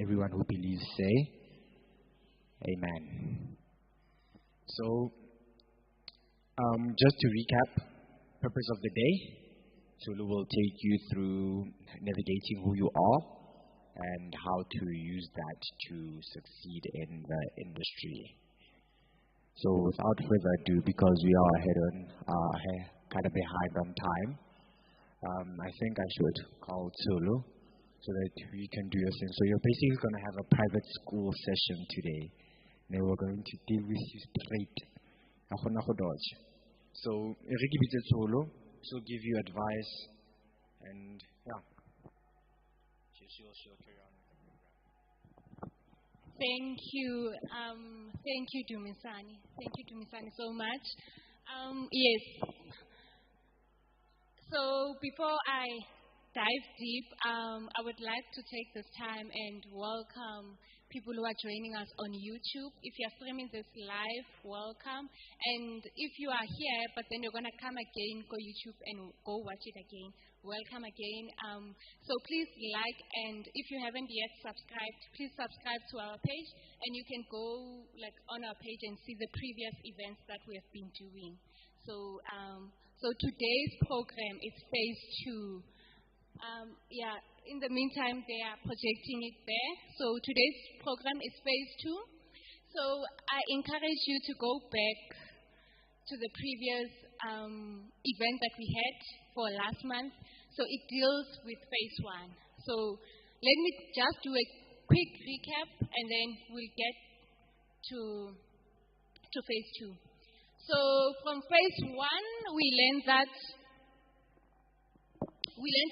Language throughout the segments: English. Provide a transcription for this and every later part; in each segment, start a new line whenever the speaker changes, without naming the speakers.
everyone who believes say, Amen. So, just to recap, purpose of the day, Zulu will take you through navigating who you are and how to use that to succeed in the industry. So without further ado, because we are kind of behind on time, I think I should call Zulu so that we can do your thing. So you're basically going to have a private school session today. And we're going to deal with you straight. So, Riki Zulu, she'll give you advice and yeah. She'll carry on with the program.
Thank you, Dumisani. Thank you, Dumisani, so much. Yes. So before I dive deep, I would like to take this time and welcome people who are joining us on YouTube. If you are streaming this live, welcome. And if you are here, but then you're going to come again, go YouTube and go watch it again, welcome again. So please like, and if you haven't yet subscribed, please subscribe to our page, and you can go on our page and see the previous events that we have been doing. So today's program is phase 2. In the meantime, they are projecting it there. So today's program is phase 2. So I encourage you to go back to the previous event that we had for last month. So it deals with phase 1. So let me just do a quick recap, and then we'll get to phase 2. So from phase 1, we learned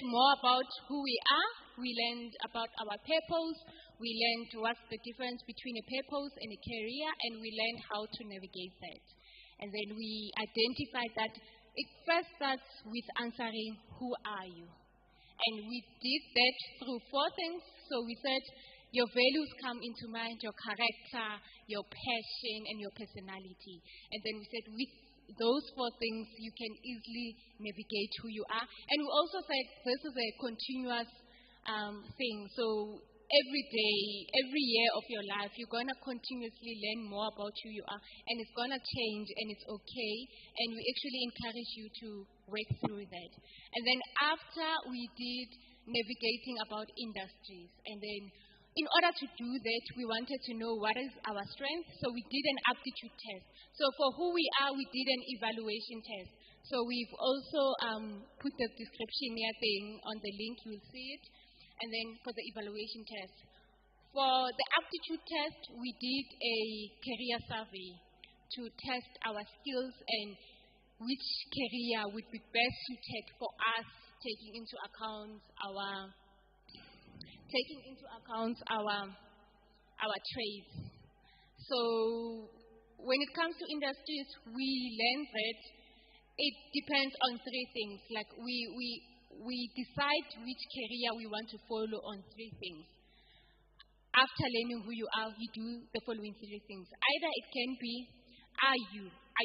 more about who we are. We learned about our purpose. We learned what's the difference between a purpose and a career, and we learned how to navigate that. And then we identified that it first starts with answering, who are you? And we did that through 4 things. So we said, your values come into mind, your character, your passion, and your personality. And then we said, with those 4 things, you can easily navigate who you are. And we also said this is a continuous thing. So every day, every year of your life, you're going to continuously learn more about who you are. And it's going to change, and it's okay. And we actually encourage you to work through that. And then after we did navigating about industries, and then in order to do that, we wanted to know what is our strength. So we did an aptitude test. So for who we are, we did an evaluation test. So we've also put the description here thing on the link, you'll see it. And then for the evaluation test. For the aptitude test, we did a career survey to test our skills and which career would be best suited for us, taking into account our trades. So when it comes to industries, we learned that it depends on 3 things. Like we decide which career we want to follow on 3 things. After learning who you are, you do the following 3 things. Either it can be, are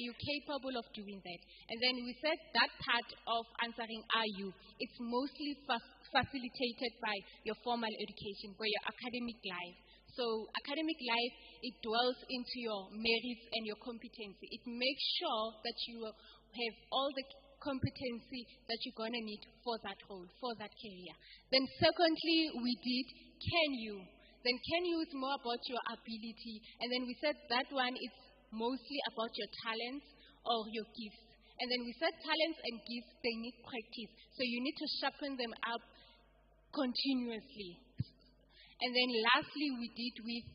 you capable of doing that? And then we said that part of answering are you, it's mostly facilitated by your formal education, by your academic life. So academic life, it dwells into your merits and your competency. It makes sure that you have all the competency that you're going to need for that role, for that career. Then secondly, we did can you. Then can you is more about your ability. And then we said that one is mostly about your talents or your gifts. And then we said talents and gifts, they need practice. So you need to sharpen them up continuously. And then lastly, we did with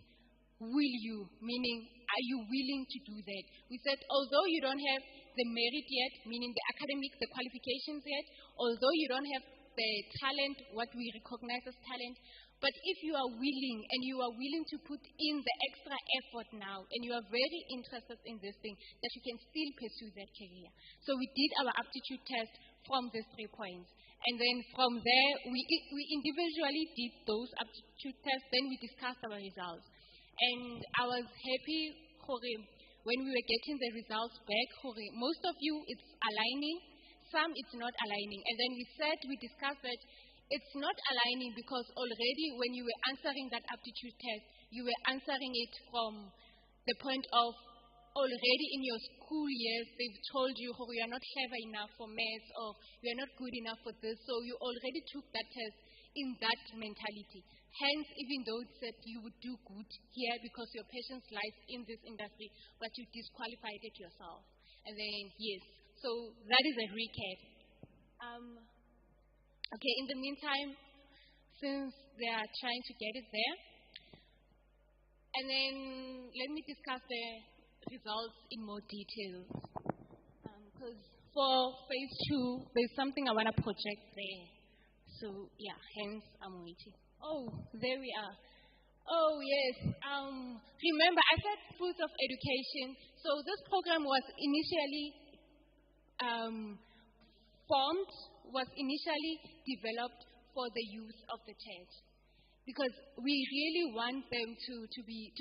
will you, meaning are you willing to do that? We said although you don't have the merit yet, meaning the academic, the qualifications yet, although you don't have the talent, what we recognize as talent, but if you are willing and you are willing to put in the extra effort now and you are very interested in this thing, that you can still pursue that career. So we did our aptitude test from these 3 points. And then from there, we individually did those aptitude tests, then we discussed our results. And I was happy, when we were getting the results back, most of you, it's aligning, some it's not aligning. And then we discussed that it's not aligning because already when you were answering that aptitude test, you were answering it from the point of already in your school years, they've told you, oh, you are not clever enough for maths or you are not good enough for this. So you already took that test in that mentality. Hence, even though it said you would do good here because your patience lies in this industry, but you disqualified it yourself. And then, yes, so that is a recap. Okay, in the meantime, since they are trying to get it there, and then let me discuss the results in more detail. Because for phase 2, there's something I want to project there. So, yeah, hence I'm waiting. Oh, there we are. Oh, yes. Remember, I said Schools of Education. So this program was initially developed for the youth of the church. Because we really want them to be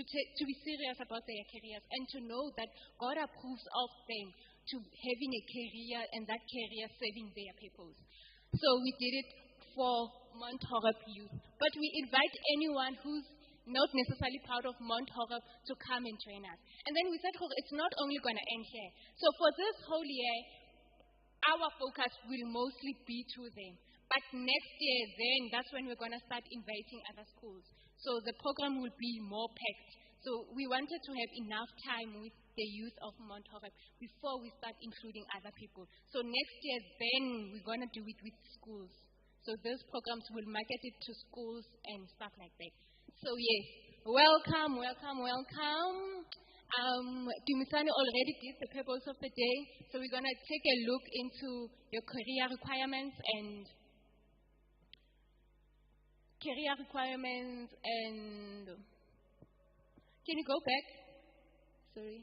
serious about their careers and to know that God approves of them to having a career and that career serving their purpose. So we did it for Mount Horeb youth. But we invite anyone who's not necessarily part of Mount Horeb to come and join us. And then we said, it's not only going to end here. So for this whole year, our focus will mostly be to them. But next year, then, that's when we're going to start inviting other schools. So the program will be more packed. So we wanted to have enough time with the youth of Mount Horeb before we start including other people. So next year, then, we're going to do it with schools. So those programs will market it to schools and stuff like that. So yes, welcome. Dumisani already did the purpose of the day. So we're going to take a look into your career requirements and can you go back? Sorry.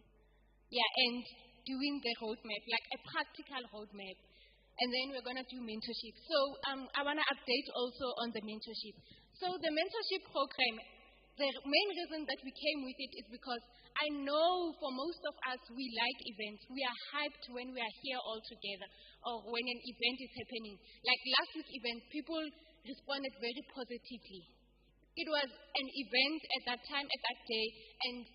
Yeah, and doing the roadmap, like a practical roadmap. And then we're going to do mentorship. So I want to update also on the mentorship. So the mentorship program, the main reason that we came with it is because I know for most of us, we like events. We are hyped when we are here all together or when an event is happening. Like last week's event, people responded very positively. It was an event at that time, at that day, and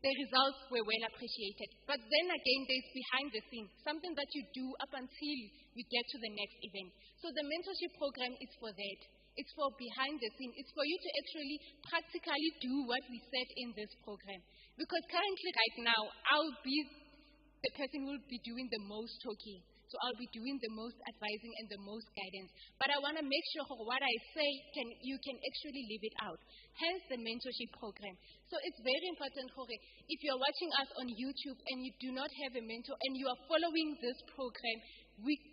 the results were well appreciated. But then again, there's behind the scenes, something that you do up until you get to the next event. So the mentorship program is for that. It's for behind the scenes. It's for you to actually practically do what we said in this program. Because currently right now, I'll be the person who will be doing the most talking. So I'll be doing the most advising and the most guidance. But I want to make sure what I say, you can actually live it out. Hence the mentorship program. So it's very important, if you're watching us on YouTube and you do not have a mentor and you are following this program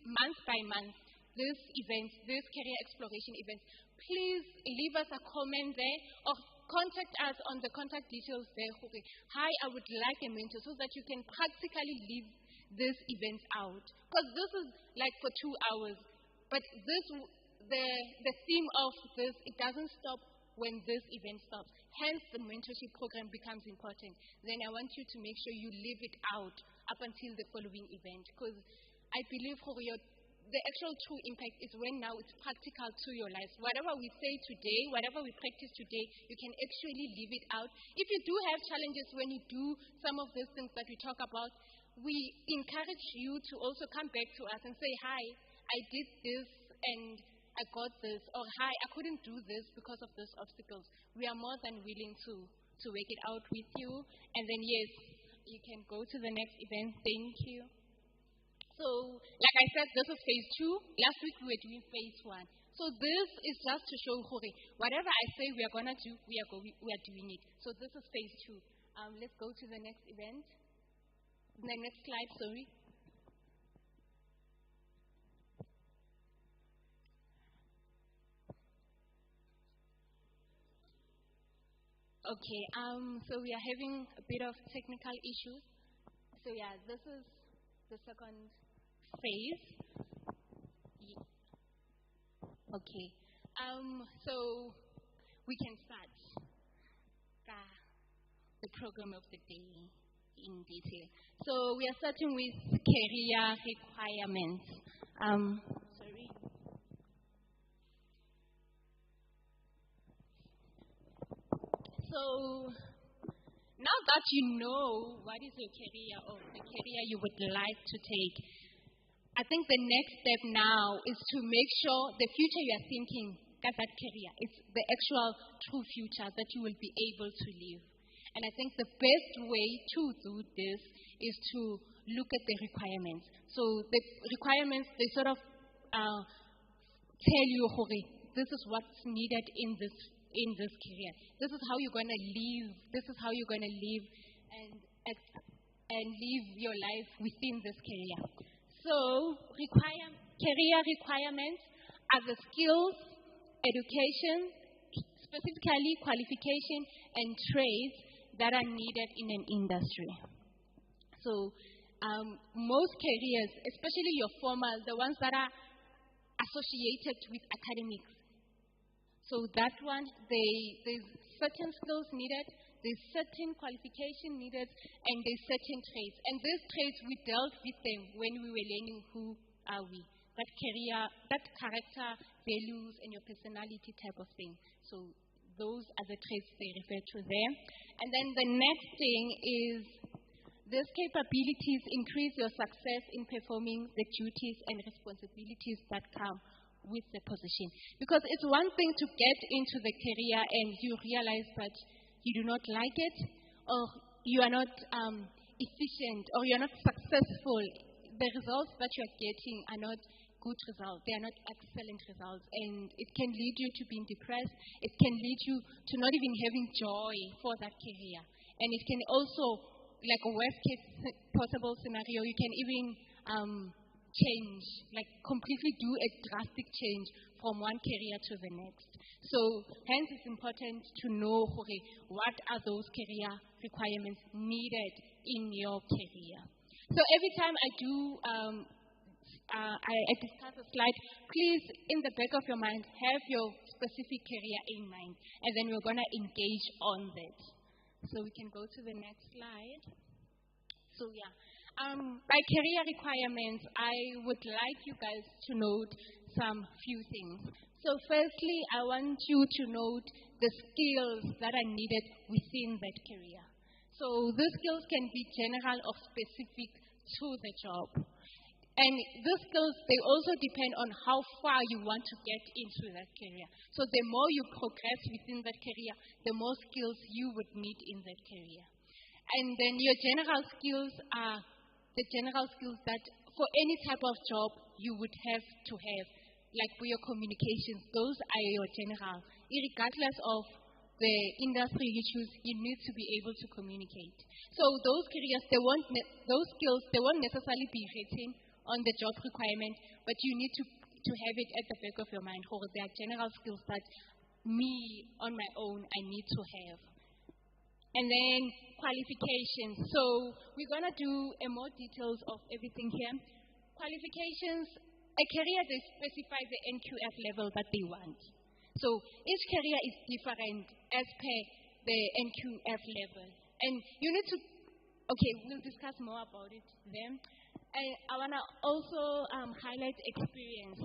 month by month, these events, these career exploration events, please leave us a comment there or contact us on the contact details there. Hi, I would like a mentor so that you can practically live these events out. Because this is like for 2 hours. But the theme of this, it doesn't stop when this event stops. Hence, the mentorship program becomes important. Then I want you to make sure you live it out up until the following event. Because I believe the actual true impact is when now it's practical to your lives. Whatever we say today, whatever we practice today, you can actually live it out. If you do have challenges when you do some of these things that we talk about, we encourage you to also come back to us and say, hi, I did this and I got this, or hi, I couldn't do this because of these obstacles. We are more than willing to work it out with you. And then, yes, you can go to the next event. Thank you. So, like I said, this is phase 2. Last week we were doing phase 1. So this is just to show whatever I say we are going to do, we are doing it. So this is phase 2. Let's go to the next event. The next slide, sorry. Okay, so we are having a bit of technical issues. So yeah, this is the second phase. Okay, so we can start the program of the day in detail. So we are starting with career requirements. Sorry. So now that you know what is your career or the career you would like to take, I think the next step now is to make sure the future you are thinking, that career, it's the actual true future that you will be able to live. And I think the best way to do this is to look at the requirements. So the requirements, they sort of tell you, this is what's needed in this career. This is how you're going to live. This is how you're going to live and live your life within this career. So career requirements are the skills, education, specifically qualification and trades that are needed in an industry. So most careers, especially your formal, the ones that are associated with academics. So that one, there's certain skills needed, there's certain qualification needed, and there's certain trades. And these trades, we dealt with them when we were learning who are we. That career, that character, values, and your personality type of thing. So those are the traits they refer to there. And then the next thing is these capabilities increase your success in performing the duties and responsibilities that come with the position. Because it's one thing to get into the career and you realize that you do not like it, or you are not efficient, or you are not successful. The results that you are getting are not good results. They are not excellent results. And it can lead you to being depressed. It can lead you to not even having joy for that career. And it can also, like a worst case possible scenario, you can even change, like completely do a drastic change from one career to the next. So hence it's important to know what are those career requirements needed in your career. So every time I do I discuss a slide, please, in the back of your mind, have your specific career in mind, and then we're going to engage on that. So we can go to the next slide. So yeah, by career requirements, I would like you guys to note some few things. So firstly, I want you to note the skills that are needed within that career. So these skills can be general or specific to the job. And these skills, they also depend on how far you want to get into that career. So the more you progress within that career, the more skills you would need in that career. And then your general skills are the general skills that for any type of job you would have to have. Like for your communications, those are your general. Regardless of the industry you choose, you need to be able to communicate. So those careers, those skills, they won't necessarily be written on the job requirement, but you need to have it at the back of your mind. Or there are general skills that me, on my own, I need to have. And then qualifications. So we're going to do more details of everything here. Qualifications, a career, they specify the NQF level that they want. So each career is different as per the NQF level. And you need to, we'll discuss more about it then. And I want to also highlight experience.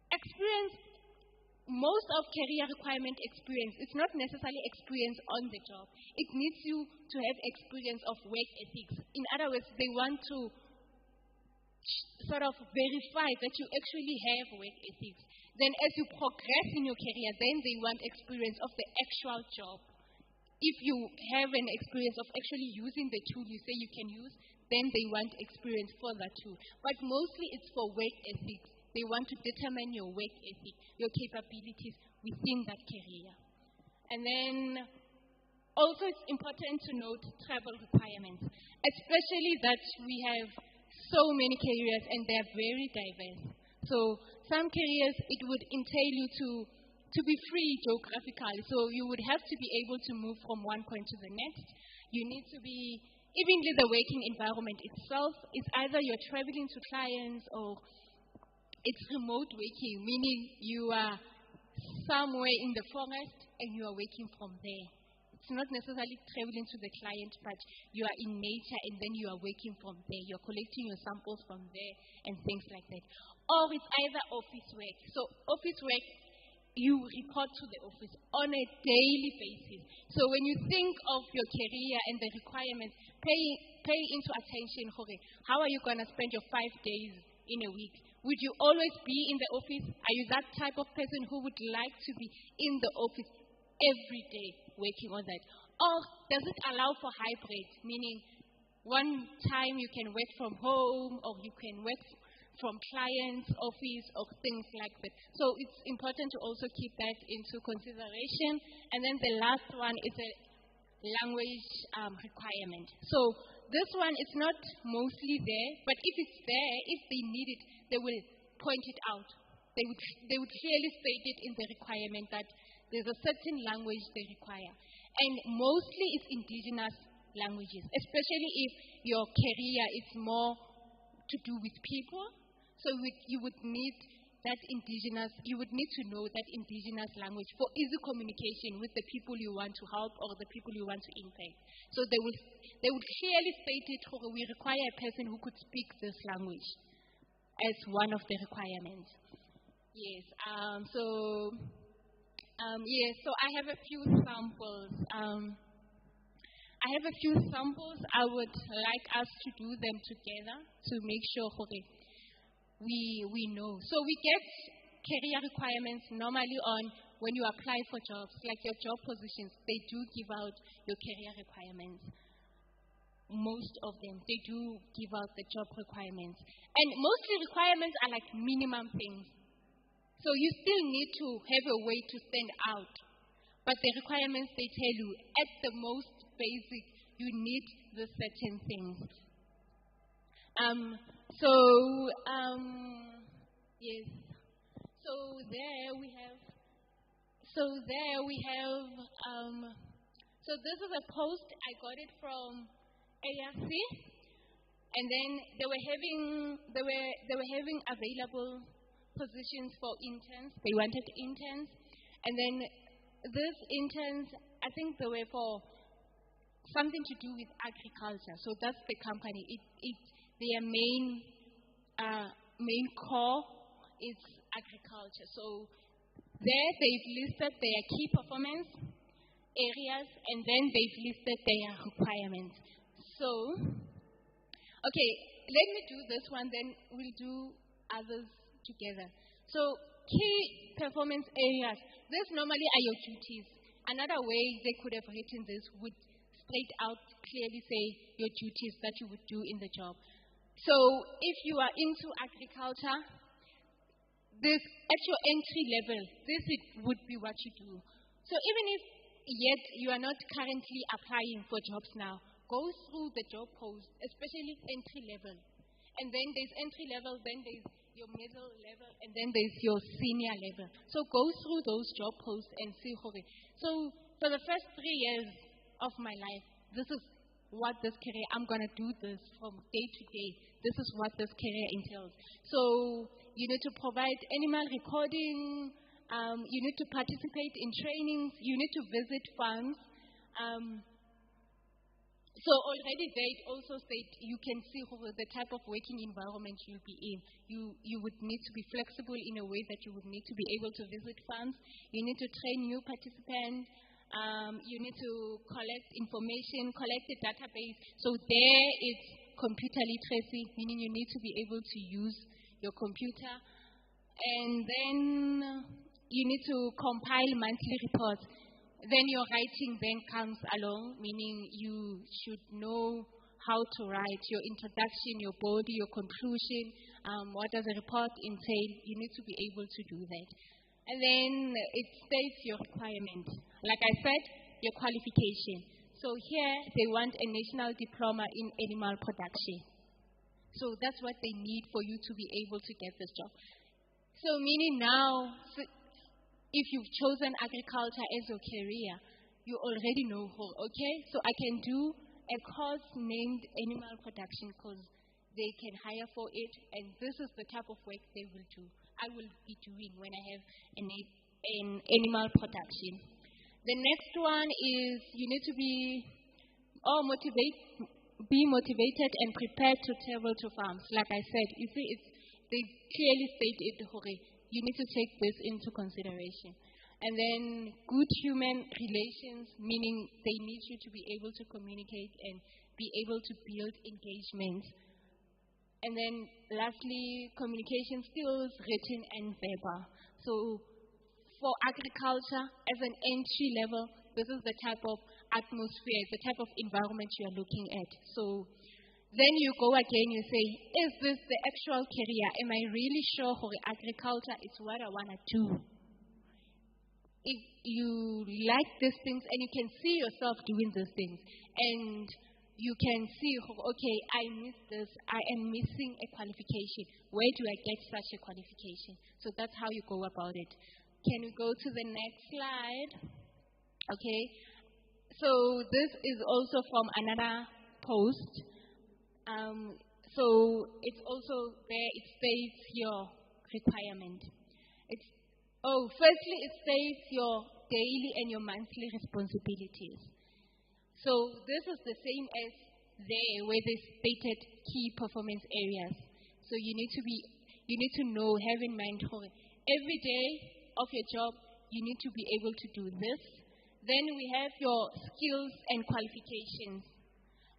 Experience, most of career requirement experience, it's not necessarily experience on the job. It needs you to have experience of work ethics. In other words, they want to sort of verify that you actually have work ethics. Then as you progress in your career, then they want experience of the actual job. If you have an experience of actually using the tool you say you can use, then they want experience for that tool. But mostly it's for work ethics. They want to determine your work ethic, your capabilities within that career. And then also it's important to note travel requirements, especially that we have so many careers and they are very diverse. So some careers, it would entail you to be free geographically. So you would have to be able to move from one point to the next. You need to be, even the working environment itself is either you're traveling to clients or it's remote working, meaning you are somewhere in the forest and you are working from there. It's not necessarily traveling to the client, but you are in nature and then you are working from there. You're collecting your samples from there and things like that. Or it's either office work. So office work you report to the office on a daily basis. So when you think of your career and the requirements, pay into attention, how are you going to spend your 5 days in a week? Would you always be in the office? Are you that type of person who would like to be in the office every day working on that? Or does it allow for hybrid, meaning one time you can work from home or you can work from client's office or things like that. So it's important to also keep that into consideration. And then the last one is a language requirement. So this one is not mostly there, but if it's there, if they need it, they will point it out. They would clearly state it in the requirement that there's a certain language they require. And mostly it's indigenous languages, especially if your career is more to do with people. So you would need that indigenous, you would need to know that indigenous language for easy communication with the people you want to help or the people you want to impact. So they would clearly state it, we require a person who could speak this language as one of the requirements. Yes. So I have a few samples. I would like us to do them together to make sure we know. So we get career requirements normally on when you apply for jobs, like your job positions, they do give out your career requirements. Most of them, they do give out the job requirements. And mostly requirements are like minimum things. So you still need to have a way to stand out. But the requirements, they tell you, at the most basic, you need the certain things. Yes. So there we have. So this is a post. I got it from ARC, and then they were having available positions for interns. They wanted interns, and then these interns, I think they were for something to do with agriculture. So that's the company. Their main core is agriculture. So there they've listed their key performance areas, and then they've listed their requirements. So, okay, let me do this one, then we'll do others together. So, key performance areas. These normally are your duties. Another way they could have written this would straight out clearly say your duties that you would do in the job. So, if you are into agriculture, this at your entry level, this would be what you do. So, even if yet you are not currently applying for jobs now, go through the job post, especially entry level. And then there's entry level, then there's your middle level, and then there's your senior level. So go through those job posts and see. So for the first 3 years of my life, this is what this career, I'm going to do this from day to day. This is what this career entails. So you need to provide animal recording, you need to participate in trainings, you need to visit farms. So already they also said you can see the type of working environment you'll be in. You would need to be flexible in a way that you would need to be able to visit farms. You need to train new participants. You need to collect information, collect a database. So there it's computer literacy, meaning you need to be able to use your computer. And then you need to compile monthly reports. Then your writing then comes along, meaning you should know how to write your introduction, your body, your conclusion, what does a report entail. You need to be able to do that. And then it states your requirement. Like I said, your qualification. So here they want a national diploma in animal production. So that's what they need for you to be able to get this job. So meaning now, if you've chosen agriculture as your career, you already know, okay, so I can do a course named animal production because they can hire for it, and this is the type of work they will do. I will be doing when I have an animal production. The next one is you need to be motivated and prepared to travel to farms. Like I said, you see, they clearly state it, you need to take this into consideration. And then good human relations, meaning they need you to be able to communicate and be able to build engagement. And then lastly, communication skills, written and verbal. So for agriculture, as an entry level, this is the type of atmosphere, the type of environment you are looking at. So then you go again, you say, is this the actual career? Am I really sure agriculture is what I want to do? If you like these things and you can see yourself doing these things, and you can see, okay, I miss this, I am missing a qualification. Where do I get such a qualification? So that's how you go about it. Can we go to the next slide? Okay. So this is also from another post. So it's also there, it states your requirement. Firstly, it states your daily and your monthly responsibilities. So this is the same as there where they stated key performance areas. So you need to know, have in mind, every day of your job, you need to be able to do this. Then we have your skills and qualifications.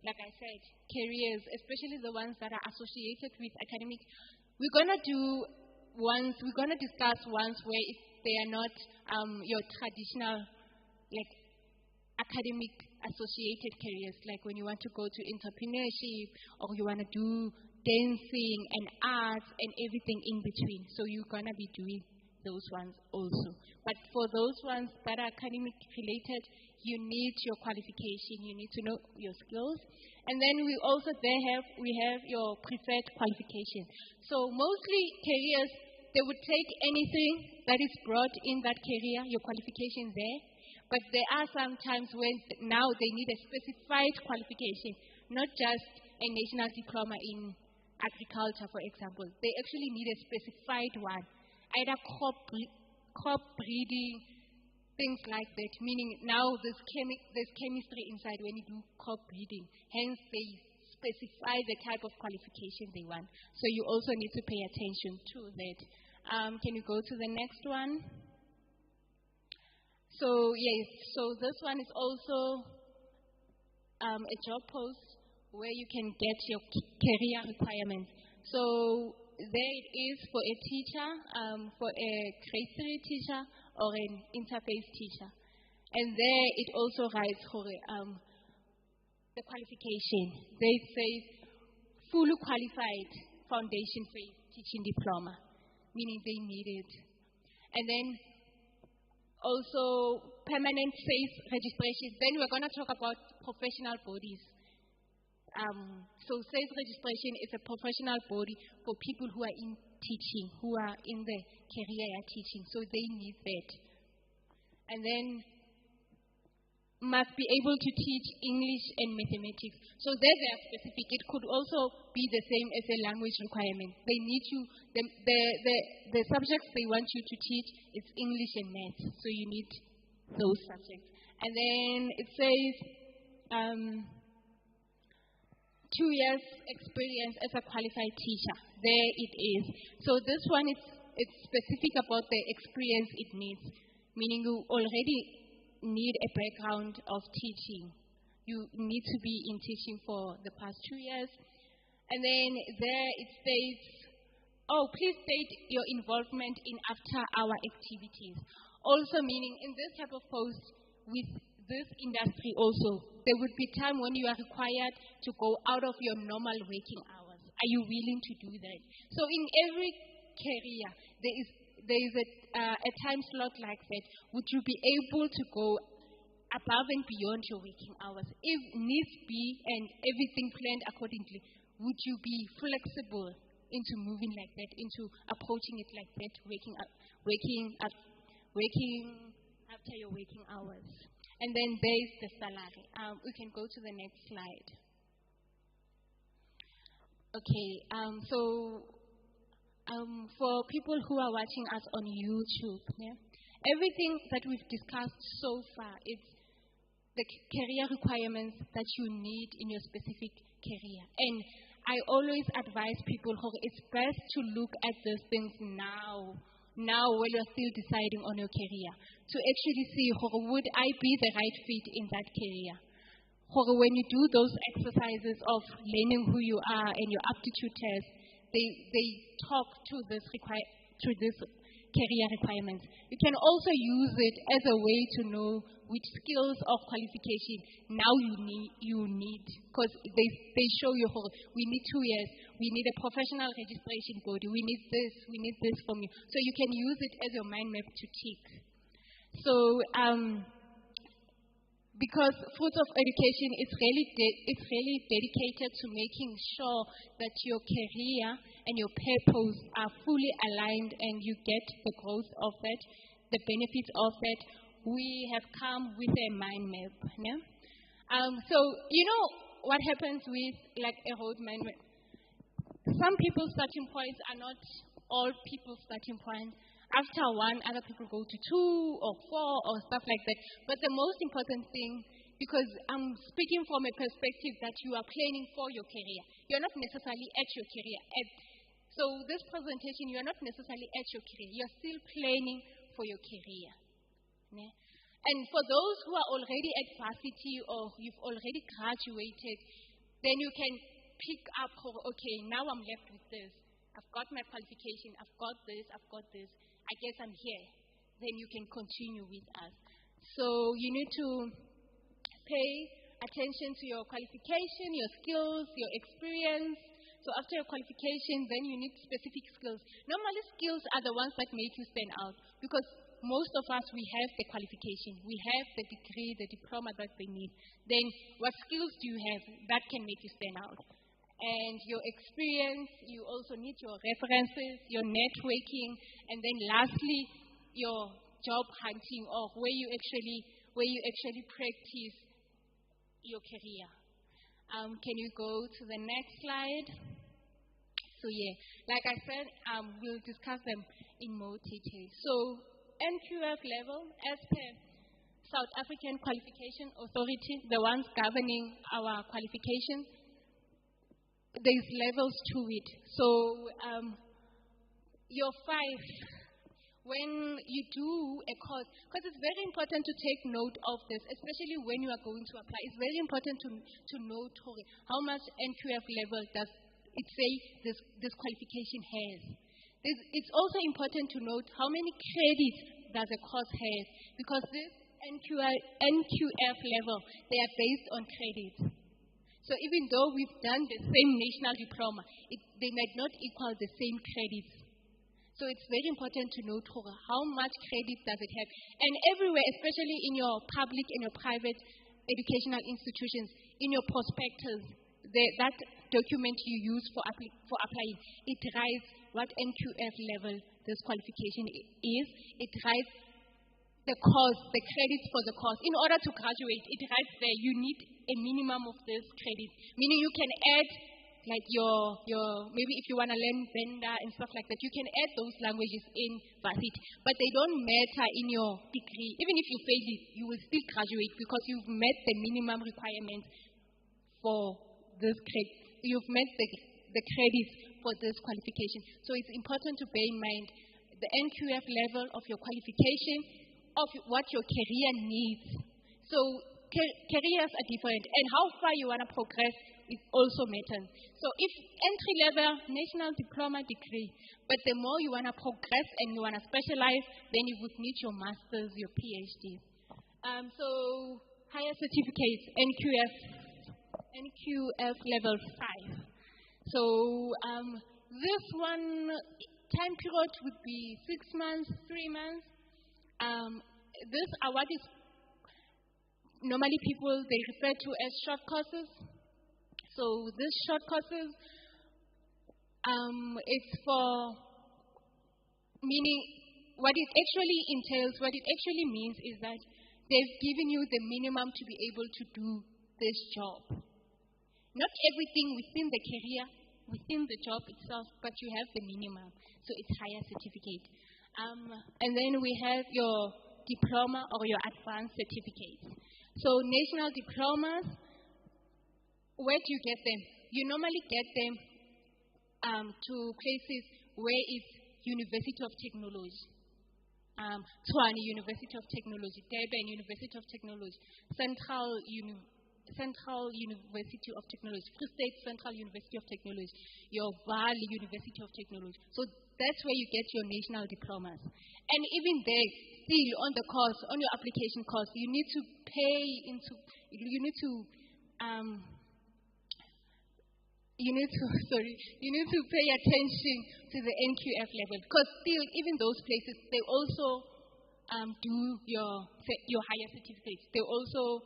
Like I said, careers, especially the ones that are associated with academic. We're going to discuss ones where if they are not your traditional, like academic associated careers, like when you want to go to entrepreneurship or you want to do dancing and arts and everything in between. So you're going to be doing those ones also. But for those ones that are academic related, you need your qualification, you need to know your skills. And then we have your preferred qualification. So mostly careers, they would take anything that is brought in that career, your qualification there. But there are some times when now they need a specified qualification, not just a national diploma in agriculture, for example. They actually need a specified one, either crop breeding, things like that, meaning now there's chemistry inside when you do crop breeding. Hence, they specify the type of qualification they want. So you also need to pay attention to that. Can you go to the next one? So, yes, so this one is also a job post where you can get your career requirements. So there it is for a teacher, for a grade 3 teacher or an interface teacher. And there it also writes for the qualification. There it says fully qualified foundation phase teaching diploma, meaning they need it. And then also permanent phase registration. Then we're going to talk about professional bodies. So sales registration is a professional body for people who are in teaching, who are in the career of teaching. So they need that. And then must be able to teach English and mathematics. So there they are specific. It could also be the same as a language requirement. They need you, the subjects they want you to teach is English and math. So you need those subjects. And then it says 2 years experience as a qualified teacher. There it is. So this one it's specific about the experience it needs, meaning you already need a background of teaching. You need to be in teaching for the past 2 years. And then there it states, please state your involvement in after-hour activities. Also meaning in this type of post with this industry also, there would be time when you are required to go out of your normal working hours. Are you willing to do that? So in every career, there is a time slot like that. Would you be able to go above and beyond your working hours? If needs be and everything planned accordingly, would you be flexible into moving like that, into approaching it like that, working after your working hours? And then there's the salary. We can go to the next slide. Okay, for people who are watching us on YouTube, everything that we've discussed so far is the career requirements that you need in your specific career. And I always advise people it's best to look at those things now, now while you're still deciding on your career, to actually see, would I be the right fit in that career? When you do those exercises of learning who you are and your aptitude test, they talk to this career requirements. You can also use it as a way to know which skills or qualification now you need. Because they show you, we need 2 years, we need a professional registration body, we need this from you. So you can use it as your mind map to tick. So, because Fruits of Education is really dedicated to making sure that your career and your purpose are fully aligned and you get the growth of that, the benefits of that. We have come with a mind map. Yeah? So, you know what happens with like a road mind map? Some people's starting points are not all people's starting points. After one, other people go to 2 or 4 or stuff like that. But the most important thing, because I'm speaking from a perspective that you are planning for your career. You're not necessarily at your career. So this presentation, you're not necessarily at your career. You're still planning for your career. Yeah? And for those who are already at varsity or you've already graduated, then you can pick up, okay, now I'm left with this. I've got my qualification. I've got this. I guess I'm here. Then you can continue with us. So you need to pay attention to your qualification, your skills, your experience. So after your qualification, then you need specific skills. Normally, skills are the ones that make you stand out because most of us, we have the qualification. We have the degree, the diploma that they need. Then what skills do you have that can make you stand out? And your experience, you also need your references, your networking, and then lastly, your job hunting or where you actually practice your career. Can you go to the next slide? So yeah, like I said, we'll discuss them in more detail. So NQF level, as per South African Qualification Authority, the ones governing our qualifications, there's levels to it. So your 5, when you do a course, because it's very important to take note of this, especially when you are going to apply. It's very important to note how much NQF level does it say this qualification has. It's also important to note how many credits does a course have, because this NQF level, they are based on credits. So even though we've done the same national diploma, they might not equal the same credits. So it's very important to note how much credit does it have. And everywhere, especially in your public and your private educational institutions, in your prospectus, that document you use for applying, it writes what NQF level this qualification is. It writes the course, the credits for the course. In order to graduate, it writes there you need a minimum of this credit. Meaning you can add like your maybe if you want to learn Venda and stuff like that, you can add those languages in varsity. But they don't matter in your degree. Even if you fail it, you will still graduate because you've met the minimum requirements for this credit. You've met the credits for this qualification. So it's important to bear in mind the NQF level of your qualification, of what your career needs. So careers are different, and how far you want to progress is also matters. So if entry-level national diploma degree, but the more you want to progress and you want to specialize, then you would need your master's, your PhD. So higher certificates, NQF level 5. So this one, time period would be 6 months, 3 months. This award is normally people, they refer to as short courses. So these short courses, it's for, meaning what it actually entails, what it actually means is that they've given you the minimum to be able to do this job. Not everything within the career, within the job itself, but you have the minimum. So it's higher certificate. And then we have your diploma or your advanced certificates. So national diplomas, where do you get them? You normally get them to places where it's University of Technology, Tshwane University of Technology, Durban University of Technology, Central University of Technology, Free State Central University of Technology, your Valley University of Technology. So that's where you get your national diplomas. And even there, still on the course, on your application course, you need to pay into, you need to pay attention to the NQF level, because still, even those places, they also do your higher certificates. They also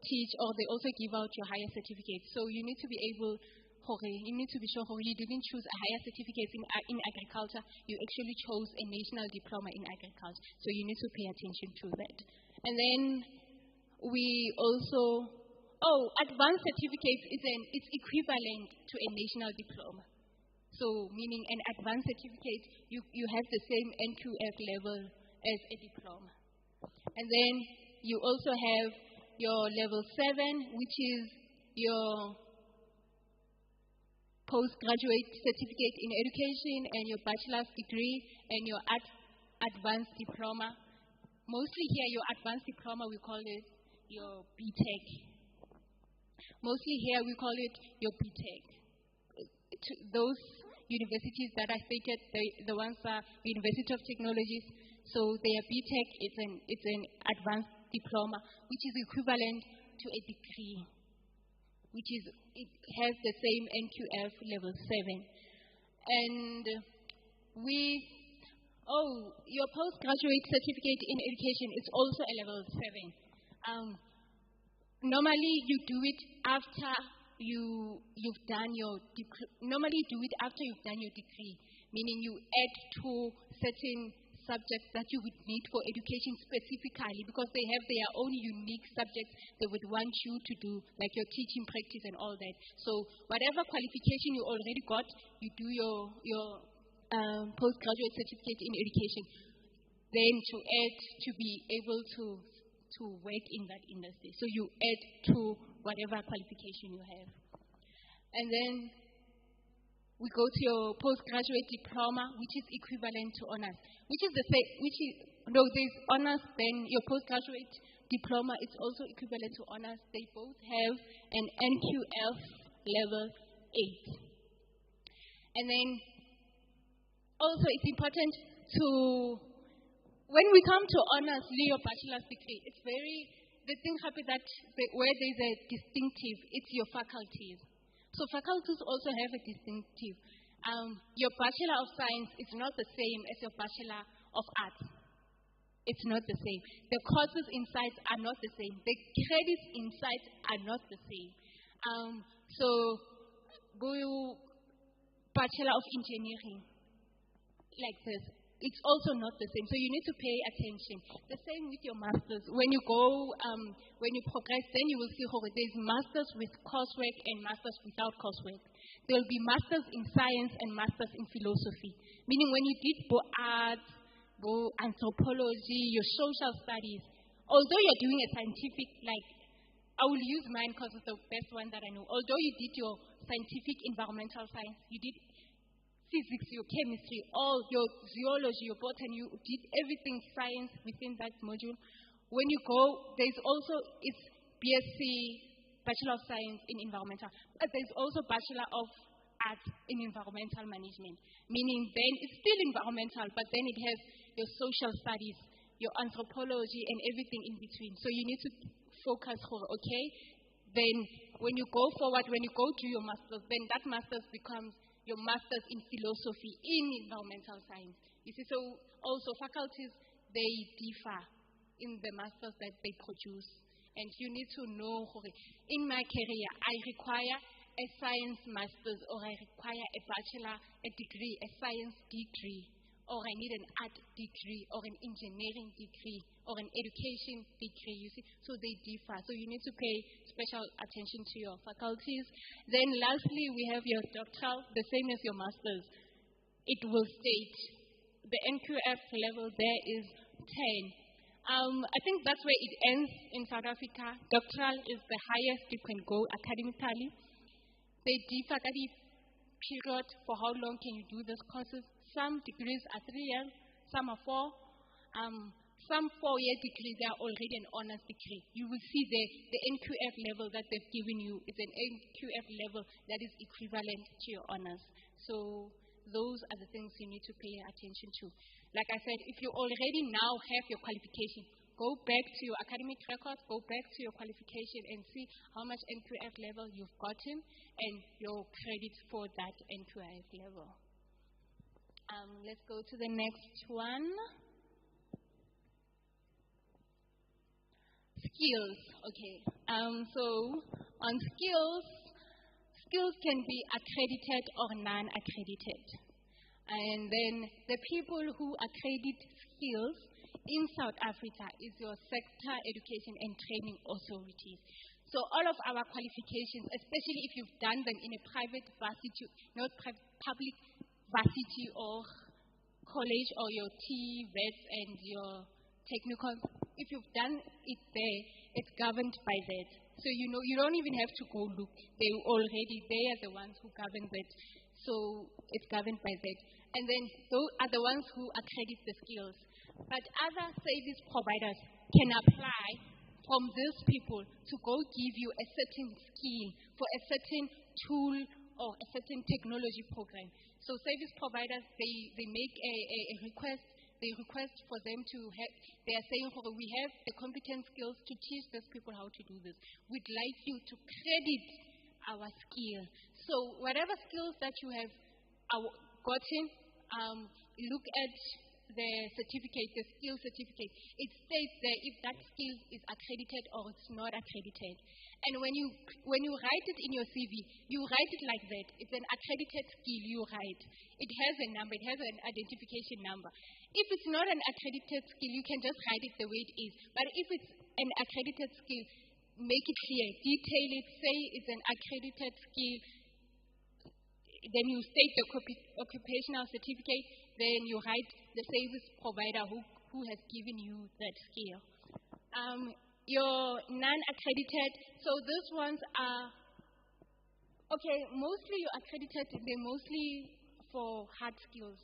teach, or they also give out your higher certificates. So you need to be able, you need to be sure you didn't choose a higher certificate in agriculture. You actually chose a national diploma in agriculture. So you need to pay attention to that. And then we also, advanced certificate it's equivalent to a national diploma. So meaning an advanced certificate, you have the same NQF level as a diploma. And then you also have your level 7, which is your postgraduate certificate in education and your bachelor's degree and your advanced diploma. Mostly here, your advanced diploma, we call it your BTech. Mostly here, we call it your BTech. Those universities that I stated, the ones are University of Technologies, so their BTech, it's an advanced diploma, which is equivalent to a degree, it has the same NQF level 7. And your postgraduate certificate in education is also a level 7. Normally you do it after you've done your degree. Normally you do it after you've done your degree, meaning you add to certain subjects that you would need for education specifically, because they have their own unique subjects they would want you to do, like your teaching practice and all that. So whatever qualification you already got, you do your postgraduate certificate in education, then to be able to work in that industry. So you add to whatever qualification you have. And then we go to your postgraduate diploma, which is equivalent to honors, there's honors, then your postgraduate diploma is also equivalent to honors. They both have an NQF level 8. And then also it's important to, when we come to honors, your bachelor's degree, it's the thing happens that where there's a distinctive, it's your faculties. So faculties also have a distinctive. Your Bachelor of Science is not the same as your Bachelor of Arts. It's not the same. The courses inside are not the same. The credits inside are not the same. So, Bachelor of Engineering, like this, it's also not the same. So you need to pay attention. The same with your masters. When you progress, then you will see there's masters with coursework and masters without coursework. There will be masters in science and masters in philosophy. Meaning when you did arts, anthropology, your social studies, although you're doing a scientific, like, I will use mine because it's the best one that I know. Although you did your scientific environmental science, you did physics, your chemistry, all your zoology, your botany, you did everything science within that module. When you go, there's also, it's BSc, Bachelor of Science in Environmental, but there's also Bachelor of Arts in Environmental Management, meaning then it's still environmental, but then it has your social studies, your anthropology, and everything in between. So you need to focus then when you go forward, when you go to your master's, then that master's becomes your master's in philosophy in environmental science. You see, so also faculties, they differ in the masters that they produce. And you need to know, in my career, I require a science master's, or I require a bachelor, a degree, a science degree, or I need an art degree, or an engineering degree, or an education degree, you see. So they differ. So you need to pay special attention to your faculties. Then lastly, we have your doctoral, the same as your master's. It will state the NQF level there is 10. I think that's where it ends in South Africa. Doctoral is the highest you can go academically. They differ at the period for how long can you do these courses. Some degrees are 3 years, some are 4. Some 4-year degrees are already an honors degree. You will see the NQF level that they've given you is an NQF level that is equivalent to your honors. So those are the things you need to pay attention to. Like I said, if you already now have your qualification, go back to your academic records, go back to your qualification and see how much NQF level you've gotten and your credits for that NQF level. Let's go to the next one. Skills. Okay. So on skills can be accredited or non-accredited. And then the people who accredit skills in South Africa is your sector education and training authorities. So all of our qualifications, especially if you've done them in a private varsity, not public varsity or college or your TVETs and your technical, if you've done it there, it's governed by that. So you know, you don't even have to go look. They are the ones who govern that. So it's governed by that. And then those are the ones who accredit the skills. But other service providers can apply from these people to go give you a certain skill for a certain tool or a certain technology program. So service providers, they make a request. They request for them to have, they are saying, we have the competent skills to teach these people how to do this. We'd like you to credit our skill. So whatever skills that you have gotten, look at the certificate, the skill certificate. It states there if that skill is accredited or it's not accredited. And when you write it in your CV, you write it like that. It's an accredited skill you write. It has a number. It has an identification number. If it's not an accredited skill, you can just write it the way it is. But if it's an accredited skill, make it clear. Detail it. Say it's an accredited skill. Then you state the occupational certificate. Then you write the service provider who has given you that skill. Your non-accredited, so those ones are, okay, mostly you're accredited, they're mostly for hard skills,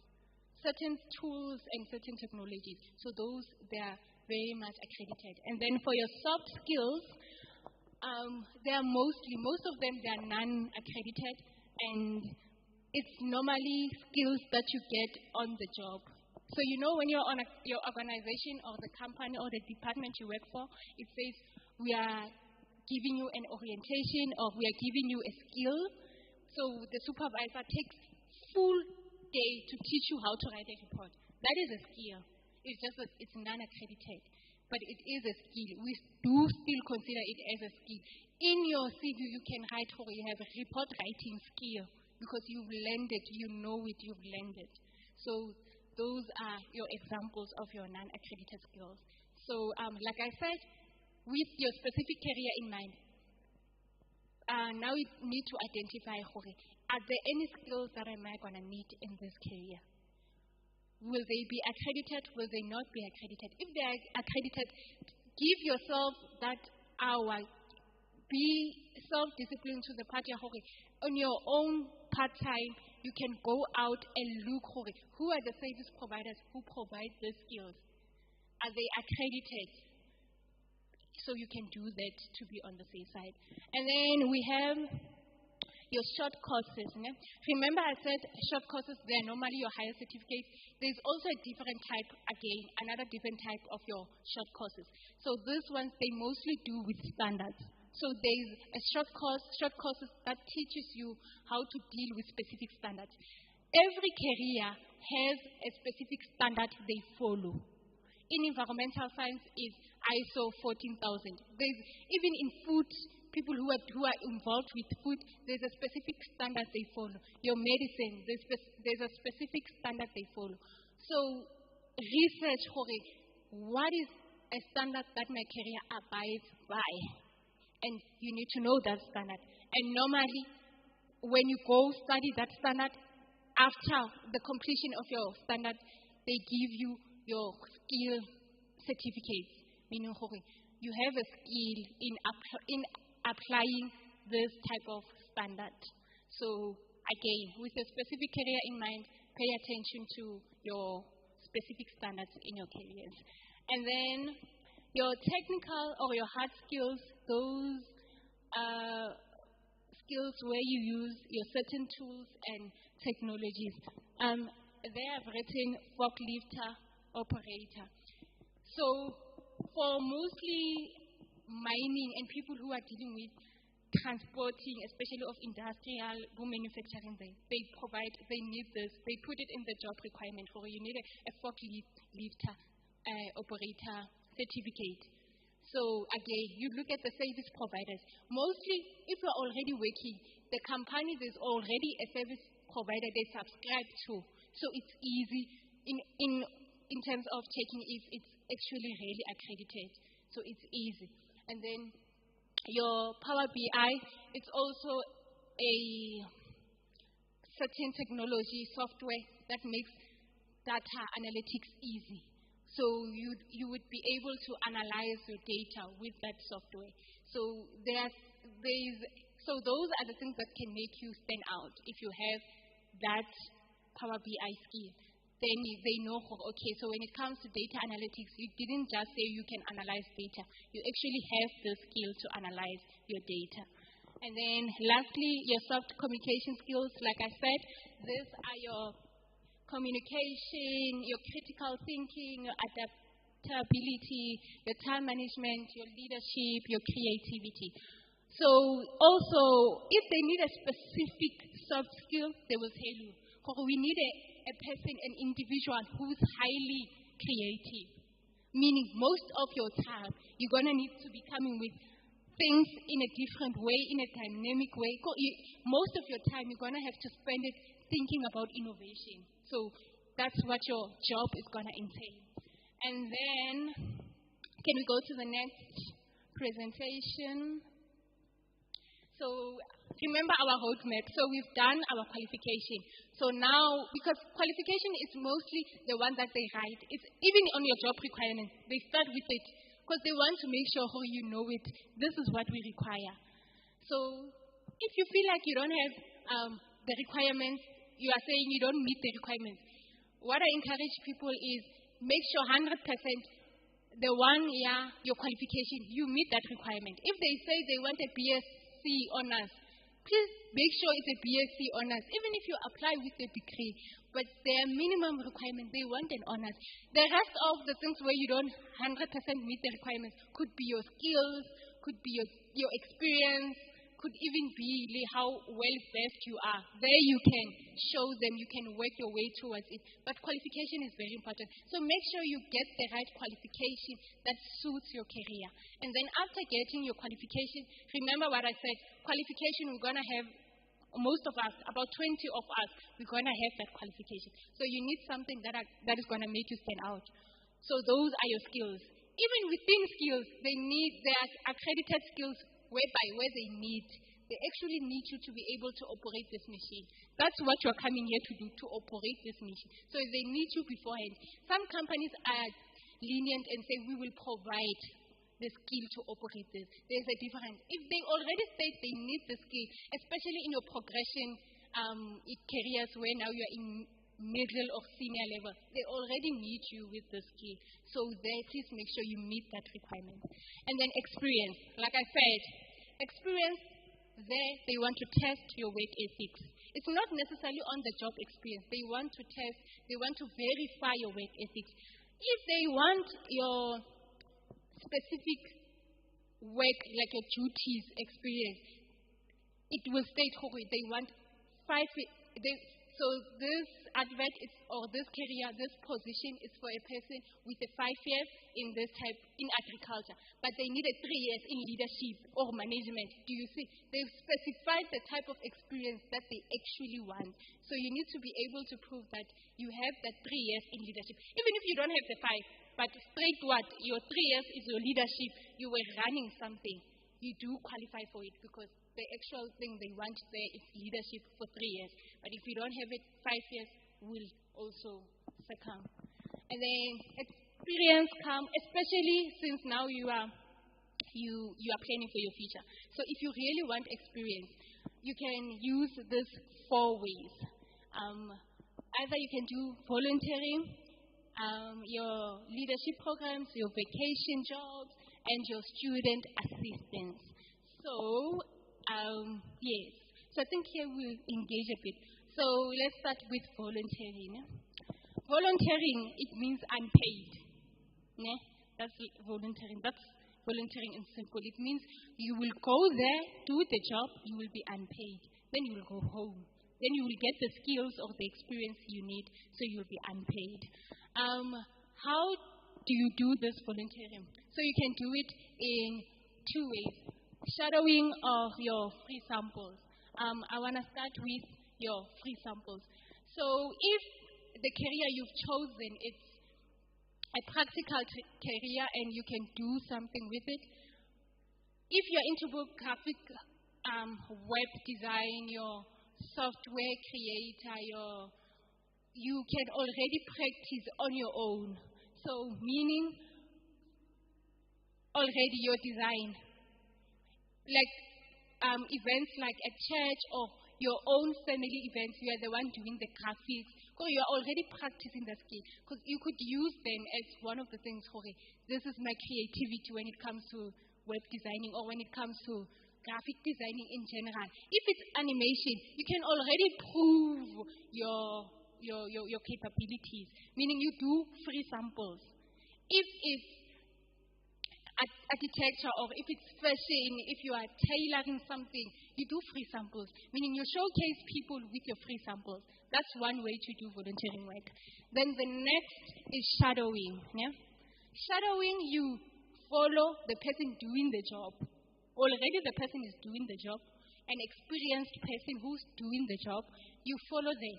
certain tools and certain technologies. So those, they are very much accredited. And then for your soft skills, they are most of them, they are non-accredited, and it's normally skills that you get on the job. So you know when you're on your organization or the company or the department you work for, it says we are giving you an orientation or we are giving you a skill. So the supervisor takes full day to teach you how to write a report. That is a skill. It's just that it's non-accredited, but it is a skill. We do still consider it as a skill. In your CV, you can write you have a report writing skill because you've learned it, you know it, you've learned it. So those are your examples of your non-accredited skills. So, like I said, with your specific career in mind, now we need to identify, are there any skills that am I going to need in this career? Will they be accredited? Will they not be accredited? If they are accredited, give yourself that hour. Be self-disciplined to the party. On your own part-time, you can go out and look who are the service providers who provide the skills. Are they accredited? So you can do that to be on the safe side. And then we have your short courses. Remember I said short courses, they are normally your higher certificates. There's also a different type, again, another different type of your short courses. So these ones, they mostly do with standards. So there's a short courses that teaches you how to deal with specific standards. Every career has a specific standard they follow. In environmental science is ISO 14000. There's even in food, people who are involved with food, there's a specific standard they follow. Your medicine, there's a specific standard they follow. So research, what is a standard that my career abides by? And you need to know that standard. And normally, when you go study that standard, after the completion of your standard, they give you your skill certificate, meaning you have a skill in applying this type of standard. So again, with a specific career in mind, pay attention to your specific standards in your careers. And then your technical or your hard skills, those skills where you use your certain tools and technologies. They have written forklifter, operator. So for mostly mining and people who are dealing with transporting, especially of industrial manufacturing, they need this. They put it in the job requirement for you need a forklifter operator certificate. So again, you look at the service providers. Mostly, if you're already working, the company there's already a service provider they subscribe to. So it's easy in terms of checking if it's actually really accredited. So it's easy. And then your Power BI, it's also a certain technology software that makes data analytics easy. So you would be able to analyze your data with that software. So those are the things that can make you stand out. If you have that Power BI skill, then they know, okay, so when it comes to data analytics, you didn't just say you can analyze data. You actually have the skill to analyze your data. And then lastly, your soft communication skills. Like I said, these are your communication, your critical thinking, your adaptability, your time management, your leadership, your creativity. So also, if they need a specific soft skill, they will tell you, we need a person, an individual who's highly creative. Meaning most of your time, you're going to need to be coming with things in a different way, in a dynamic way. Most of your time, you're going to have to spend it thinking about innovation. So that's what your job is going to entail. And then, can we go to the next presentation? So remember our roadmap. So we've done our qualification. So now, because qualification is mostly the one that they write, it's even on your job requirements, they start with it because they want to make sure you know it. This is what we require. So if you feel like you don't have the requirements, you are saying you don't meet the requirements, what I encourage people is make sure 100% the 1 year, your qualification, you meet that requirement. If they say they want a BSc honors, please make sure it's a BSc honors, even if you apply with a degree. But their minimum requirement, they want an honors. The rest of the things where you don't 100% meet the requirements could be your skills, could be your experience, could even be how well-versed you are. There you can show them, you can work your way towards it. But qualification is very important. So make sure you get the right qualification that suits your career. And then after getting your qualification, remember what I said, qualification, we're going to have, most of us, about 20 of us, we're going to have that qualification. So you need something that is going to make you stand out. So those are your skills. Even within skills, there are accredited skills where they actually need you to be able to operate this machine. That's what you're coming here to do, to operate this machine. So they need you beforehand. Some companies are lenient and say, we will provide the skill to operate this. There's a difference. If they already state they need the skill, especially in your progression in careers where now you're in middle or senior level, they already need you with the skill. So there, please make sure you meet that requirement. And then experience. Like I said, experience, there they want to test your work ethics. It's not necessarily on the job experience. They want to test, they want to verify your work ethics. If they want your specific work, like your duties experience, it will state they want 5 years. So this advert is, or this career, this position is for a person with a 5 years in this type, in agriculture. But they need a 3 years in leadership or management. Do you see? They've specified the type of experience that they actually want. So you need to be able to prove that you have that 3 years in leadership. Even if you don't have the 5, but straight what? Your 3 years is your leadership. You were running something. You do qualify for it because the actual thing they want there is leadership for 3 years. But if you don't have it, 5 years will also succumb. And then experience come, especially since now you are planning for your future. So if you really want experience, you can use this 4 ways. Either you can do volunteering, your leadership programs, your vacation jobs, and your student assistance. So, yes. So I think here we'll engage a bit. So let's start with volunteering. Volunteering, it means unpaid. That's volunteering. That's volunteering in simple. It means you will go there, do the job, you will be unpaid. Then you will go home. Then you will get the skills or the experience you need, so you will be unpaid. How do you do this volunteering? So you can do it in two ways. Shadowing or your free samples. I want to start with your free samples. So if the career you've chosen, it's a practical career and you can do something with it. If you're into graphic web design, your software creator, you can already practice on your own. So meaning already your design. Like events like at church or your own family events, you are the one doing the graphics. So you are already practicing the skill. Because you could use them as one of the things, this is my creativity when it comes to web designing or when it comes to graphic designing in general. If it's animation, you can already prove your capabilities, meaning you do free samples. If it's architecture or if it's fashion, if you are tailoring something, you do free samples, meaning you showcase people with your free samples. That's one way to do volunteering work. Then the next is shadowing. Shadowing, you follow the person doing the job. Already the person is doing the job, an experienced person who's doing the job. You follow them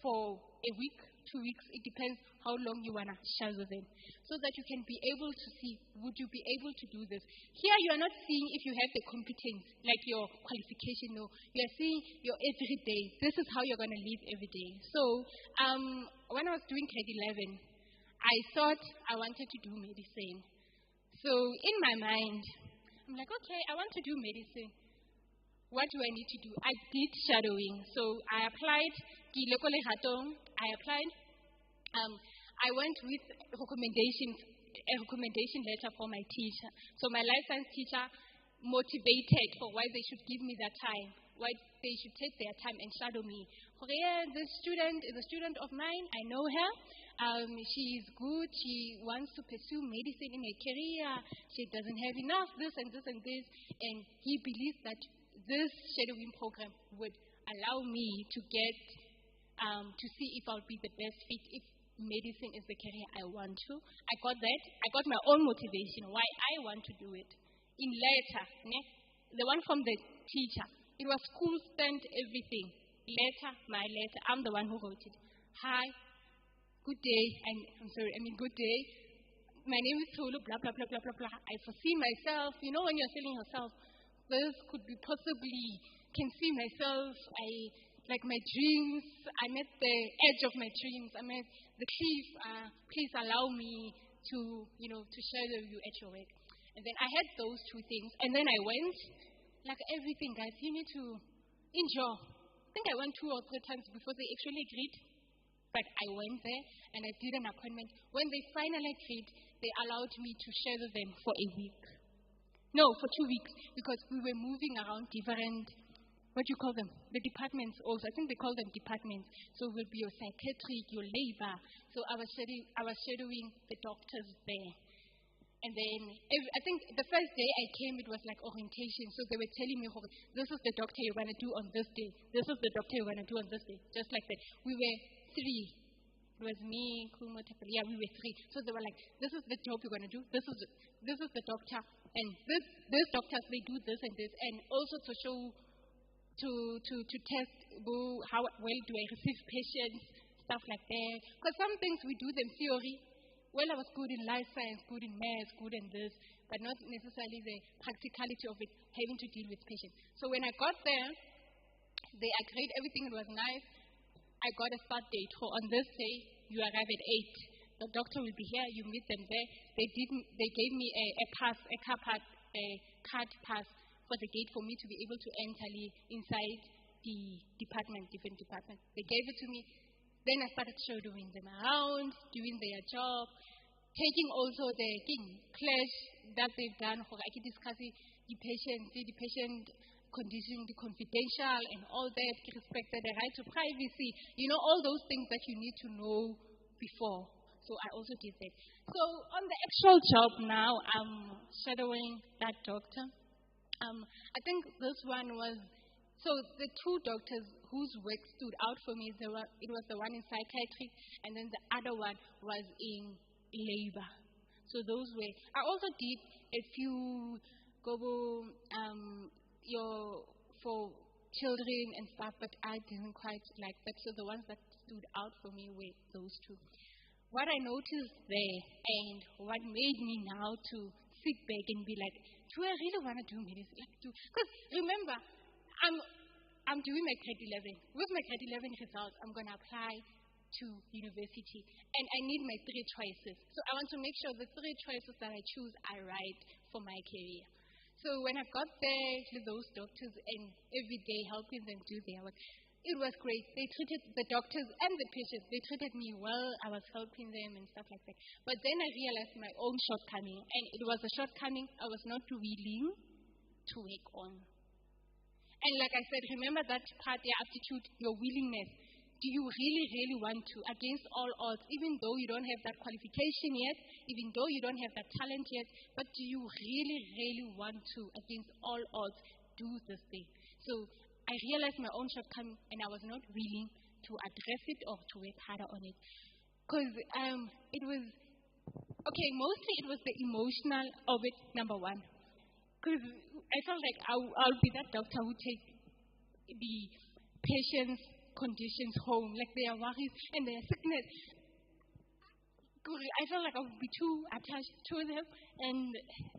for a week, 2 weeks, it depends how long you want to shadow them, so that you can be able to see, would you be able to do this? Here you are not seeing if you have the competence, like your qualification, no. You are seeing your everyday. This is how you're going to live every day. So when I was doing grade 11, I thought I wanted to do medicine. So in my mind, I'm like, okay, I want to do medicine. What do I need to do? I did shadowing. So I applied. I applied. I went with a recommendation letter for my teacher. So my life science teacher motivated for why they should give me that time, why they should take their time and shadow me. This student is a student of mine. I know her. She is good. She wants to pursue medicine in a career. She doesn't have enough this and this and this. And he believes that this shadowing program would allow me to get to see if I'll be the best fit, if medicine is the career I want to. I got that. I got my own motivation why I want to do it. In letter, the one from the teacher, it was school stamped everything. My letter, I'm the one who wrote it. Hi, good day. Good day. My name is Tolu, blah, blah, blah, blah, blah, blah. I foresee myself, when you're selling yourself, this could be possibly, can see myself, like my dreams, I'm at the edge of my dreams, I'm at the cliff, please allow me to shadow you at your work. And then I had those two things, and then I went, like everything, guys, you need to endure. I think I went 2 or 3 times before they actually agreed, but I went there, and I did an appointment. When they finally agreed, they allowed me to shadow them for a week. No, for 2 weeks, because we were moving around different, what do you call them? The departments also. I think they call them departments. So it will be your psychiatric, your labor. So I was shadowing the doctors there. And then, I think the first day I came, it was like orientation. So they were telling me, this is the doctor you're going to do on this day. This is the doctor you're going to do on this day. Just like that. We were 3. It was me, Kumo, Tapali. Yeah, we were 3. So they were like, this is the job you're going to do. This is the doctor. And these doctors, they do this and this. And also to show, to test how well do I receive patients, stuff like that. Because some things we do them theory. Well, I was good in life science, good in math, good in this, but not necessarily the practicality of it, having to deal with patients. So when I got there, they agreed everything was nice. I got a start date for on this day, you arrive at 8. The doctor will be here, you meet them there. They gave me a pass, a card pass for the gate for me to be able to enter inside the department, different departments. They gave it to me. Then I started shadowing them around, doing their job, taking also the clash that they've done. I can discuss the patient condition, the confidential and all that, respect the right to privacy, all those things that you need to know before. So I also did that. So on the actual job now, I'm shadowing that doctor. I think this one was, so the two doctors whose work stood out for me, it was the one in psychiatry, and then the other one was in labor. So those were, I also did a few for children and stuff, but I didn't quite like that. So the ones that stood out for me were those two. What I noticed there and what made me now to sit back and be like, do I really want to do medicine? Because remember, I'm doing my grade 11. With my grade 11 results, I'm going to apply to university. And I need my 3 choices. So I want to make sure the 3 choices that I choose are right for my career. So when I got there with those doctors and every day helping them do their work, it was great. They treated the doctors and the patients. They treated me well. I was helping them and stuff like that. But then I realized my own shortcoming. And it was a shortcoming I was not willing to work on. And like I said, remember that part, your aptitude, your willingness. Do you really, really want to, against all odds, even though you don't have that qualification yet, even though you don't have that talent yet, but do you really, really want to, against all odds, do this thing? So I realized my own shortcoming, and I was not willing to address it or to work harder on it. Because it was, mostly it was the emotional of it, number one. Because I felt like I'll be that doctor who take the patient's conditions home, like their worries and their sickness. I felt like I would be too attached to them, and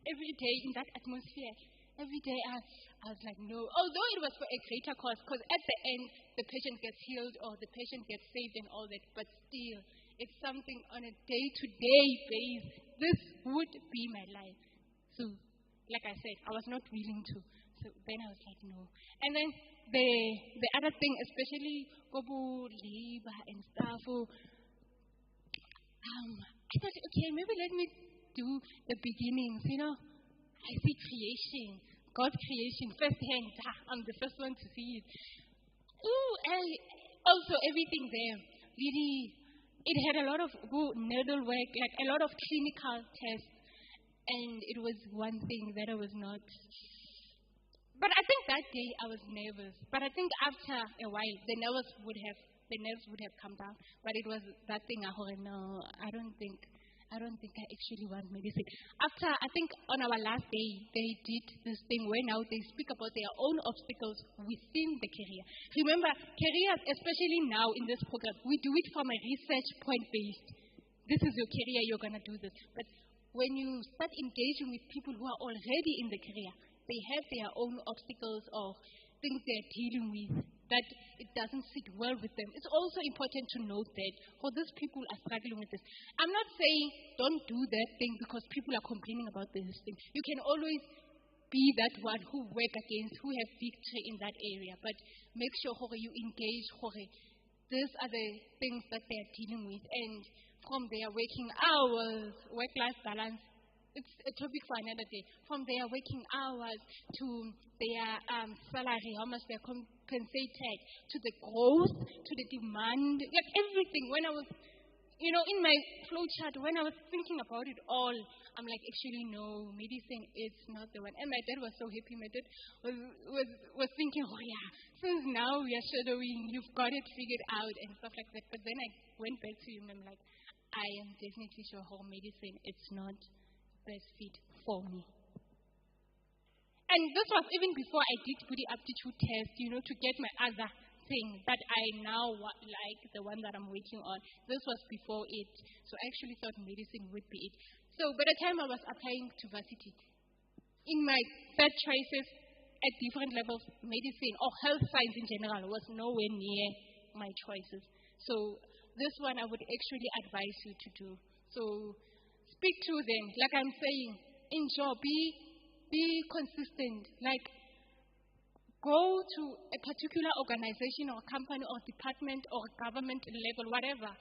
every day in that atmosphere, every day I was like, no. Although it was for a greater cause, because at the end, the patient gets healed or the patient gets saved and all that, but still, it's something on a day-to-day basis. This would be my life. So, like I said, I was not willing to. So then I was like, no. And then the other thing, especially labor and stuff, I thought, okay, maybe let me do the beginnings, I see creation, God's creation, firsthand. I'm the first one to see it. Also everything there, really, it had a lot of needle work, like a lot of clinical tests. And it was one thing that I was not. But I think that day I was nervous. But I think after a while, the nerves would have come down. But it was that thing. No, I don't think I actually want medicine. After, I think on our last day, they did this thing where now they speak about their own obstacles within the career. Remember, careers, especially now in this program, we do it from a research point based. This is your career, you're going to do this. But when you start engaging with people who are already in the career, they have their own obstacles or things they're dealing with that it doesn't sit well with them. It's also important to note that these people are struggling with this. I'm not saying don't do that thing because people are complaining about this thing. You can always be that one who work against, who have victory in that area, but make sure you engage. These are the things that they are dealing with, and from their working hours, work-life balance, it's a topic for another day. From their working hours to their salary, how much they're compensated, to the growth, to the demand, like everything. When I was, in my flowchart, when I was thinking about it all, I'm like, actually, no, medicine is not the one. And my dad was so happy. My dad was thinking, since now we are shadowing, you've got it figured out and stuff like that. But then I went back to him and I'm like, I am definitely sure home medicine, it's not best fit for me. And this was even before I did the aptitude test, to get my other thing that I now like, the one that I'm working on. This was before it. So I actually thought medicine would be it. So by the time I was applying to varsity, in my third choices at different levels, medicine or health science in general was nowhere near my choices. So this one I would actually advise you to do. So speak to them. Like I'm saying, enjoy, be consistent. Like, go to a particular organization or company or department or government level, whatever,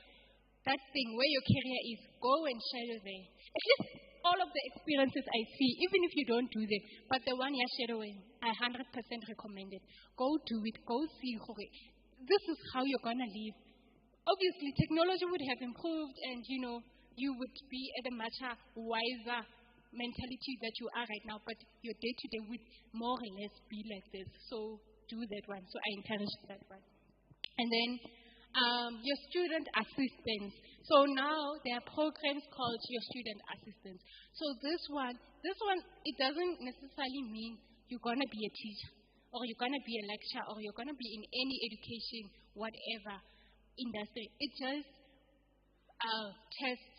that thing where your career is, go and shadow there. At least all of the experiences I see, even if you don't do them, but the one you're shadowing, I 100% recommend it. Go do it. Go see. This is how you're going to live. Obviously, technology would have improved and, you would be at a much wiser mentality that you are right now, but your day-to-day would more or less be like this. So do that one. So I encourage that one. And then your student assistance. So now there are programs called your student assistance. So this one, it doesn't necessarily mean you're going to be a teacher or you're going to be a lecturer or you're going to be in any education, whatever industry. It just tests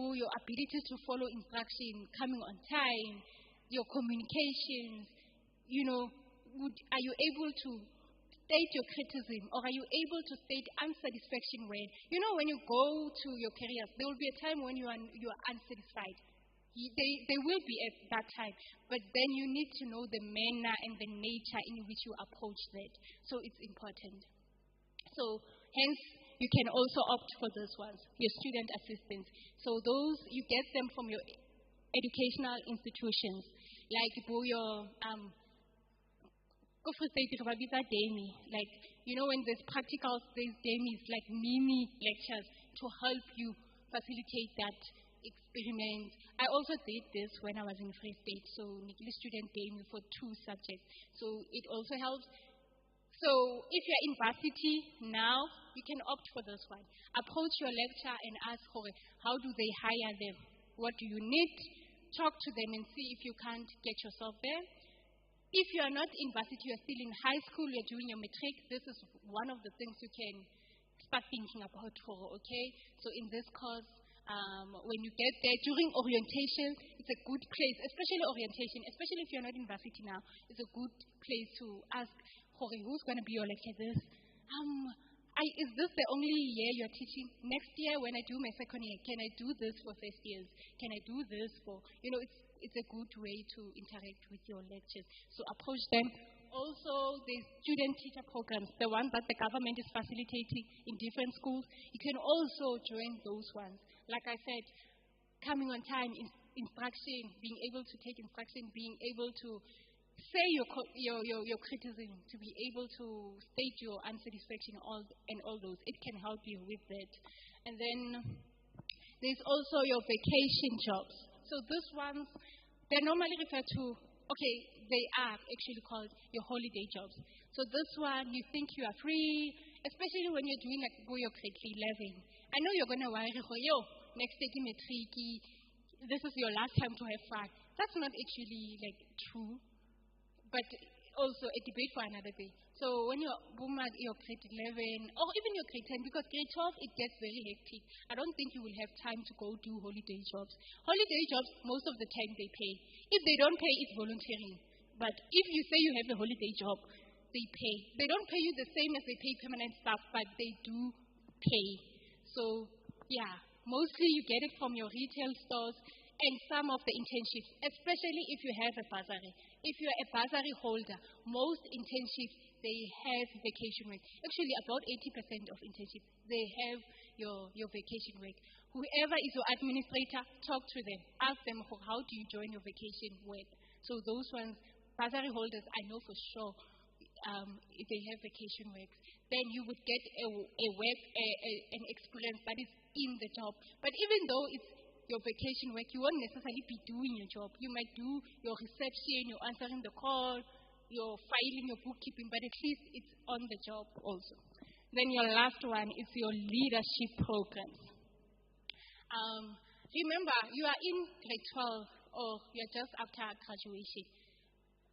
your ability to follow instruction, coming on time, your communications, are you able to state your criticism or are you able to state unsatisfaction when, when you go to your careers, there will be a time when you are unsatisfied. They will be at that time, but then you need to know the manner and the nature in which you approach that. So it's important. So hence, you can also opt for those ones, your student assistants. So those, you get them from your educational institutions, like your like, when there's practicals, there's damies, like mini lectures to help you facilitate that experiment. I also did this when I was in Free State, so Nikili student gave me for 2 subjects. So it also helps. So if you're in varsity now, you can opt for this one. Approach your lecturer and ask, how do they hire them? What do you need? Talk to them and see if you can't get yourself there. If you are not in varsity, you're still in high school, you're doing your matric, this is one of the things you can start thinking about okay? So in this course, when you get there, during orientation, it's a good place, especially orientation, especially if you're not in varsity now, it's a good place to ask, who's going to be your lecturer this? Is this the only year you're teaching? Next year when I do my second year, can I do this for first years? Can I do this for, it's a good way to interact with your lectures. So approach them. Also, the student-teacher programs, the ones that the government is facilitating in different schools, you can also join those ones. Like I said, coming on time, instruction, being able to take instruction, being able to say your criticism, to be able to state your unsatisfaction and all those. It can help you with that. And then there's also your vacation jobs. So these ones, they're normally referred to, they are actually called your holiday jobs. So this one, you think you are free, especially when you're doing like your grade 11. I know you're going to worry, next day matric, this is your last time to have fun. That's not actually true. But also a debate for another day. So when you're your grade 11 or even your grade 10, because grade 12 it gets very hectic. I don't think you will have time to go do holiday jobs. Holiday jobs, most of the time they pay. If they don't pay, it's volunteering. But if you say you have a holiday job, they pay. They don't pay you the same as they pay permanent staff, but they do pay. So mostly you get it from your retail stores and some of the internships, especially if you have a bursary. If you're a bursary holder, most internships, they have vacation work. Actually, about 80% of internships, they have your vacation work. Whoever is your administrator, talk to them. Ask them, how do you join your vacation work? So those ones, bursary holders, I know for sure, if they have vacation work, then you would get an experience that is in the job. But even though it's your vacation work, you won't necessarily be doing your job. You might do your reception, you're answering the call, you're filing your bookkeeping, but at least it's on the job also. Then your last one is your leadership programs. Remember, you are in grade 12 or you're just after graduation.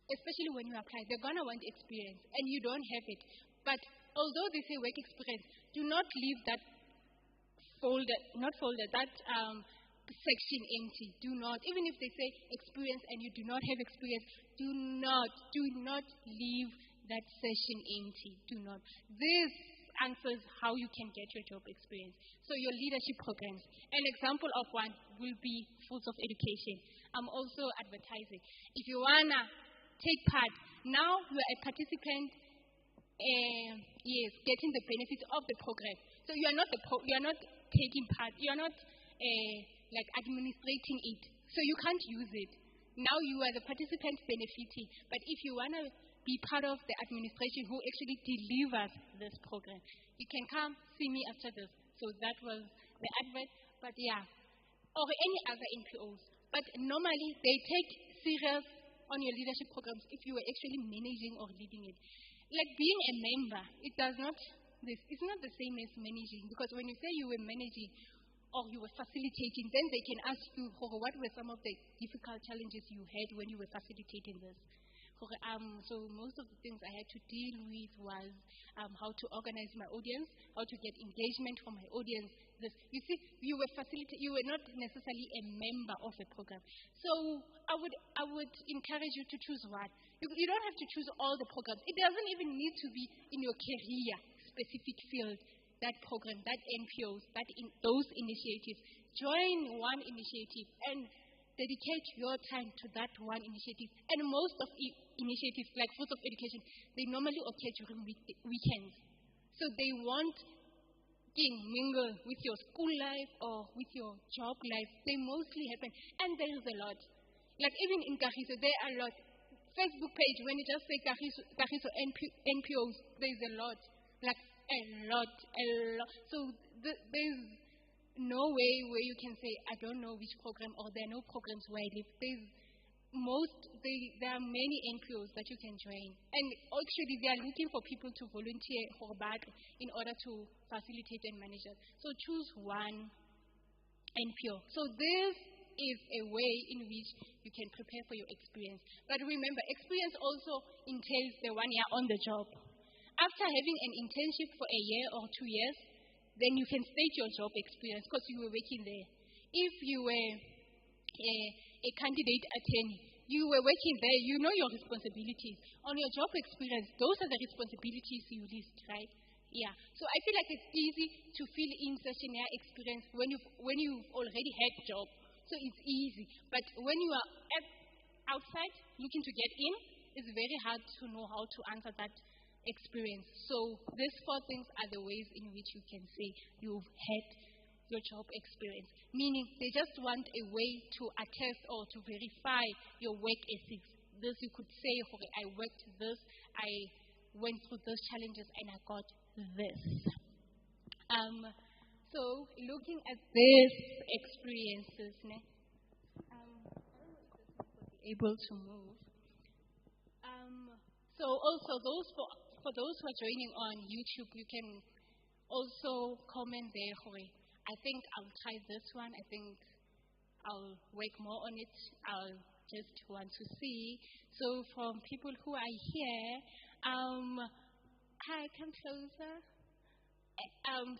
Especially when you apply, they're going to want experience and you don't have it. But although they say work experience, do not leave that section empty. Do not, even if they say experience and you do not have experience, do not leave that session empty. Do not. This answers how you can get your job experience. So your leadership programs. An example of one will be Fruits of Education. I'm also advertising. If you wanna take part, Now you are a participant, getting the benefits of the program. So you are not taking part. You are not like administrating it. So you can't use it. Now you are the participant benefiting. But if you want to be part of the administration who actually delivers this program, you can come see me after this. So that was the advert. But yeah, or any other NPOs. But normally they take serious on your leadership programs if you are actually managing or leading it. Like being a member, it's not the same as managing, because when you say you were managing or you were facilitating, then they can ask you, what were some of the difficult challenges you had when you were facilitating this? So most of the things I had to deal with was how to organize my audience, how to get engagement from my audience. You see, you were not necessarily a member of a program. So I would encourage you to choose one. You don't have to choose all the programs. It doesn't even need to be in your career specific field, that program, that NPOs, those initiatives. Join one initiative and dedicate your time to that one initiative. And most of initiatives, like Fruits of Education, they normally occur during weekends. So they won't mingle with your school life or with your job life. They mostly happen. And there is a lot. Like even in Kagiso, there are a lot. Facebook page, when you just say Kagiso NPOs, there's a lot. Like a lot. So there's no way where you can say, I don't know which program, or there are no programs where I live. There are many NPOs that you can join. And actually, they are looking for people to volunteer for Horeb in order to facilitate and manage it. So choose one NPO. So this is a way in which you can prepare for your experience. But remember, experience also entails the 1 year on the job. After having an internship for a year or 2 years, then you can state your job experience because you were working there. If you were a candidate attorney, you were working there, you know your responsibilities. On your job experience, those are the responsibilities you list, right? Yeah. So I feel like it's easy to fill in such a year experience when you've already had a job. So it's easy. But when you are outside looking to get in, it's very hard to know how to answer that experience. So these 4 things are the ways in which you can say you've had your job experience. Meaning they just want a way to attest or to verify your work ethics. This you could say, okay, I worked this, I went through those challenges and I got this. So looking at these experiences, I don't know if this will be able to move. So also for those who are joining on YouTube, you can also comment there, Hoyi. I think I'll try this one. I think I'll work more on it. I'll just want to see. So from people who are here, hi, come closer.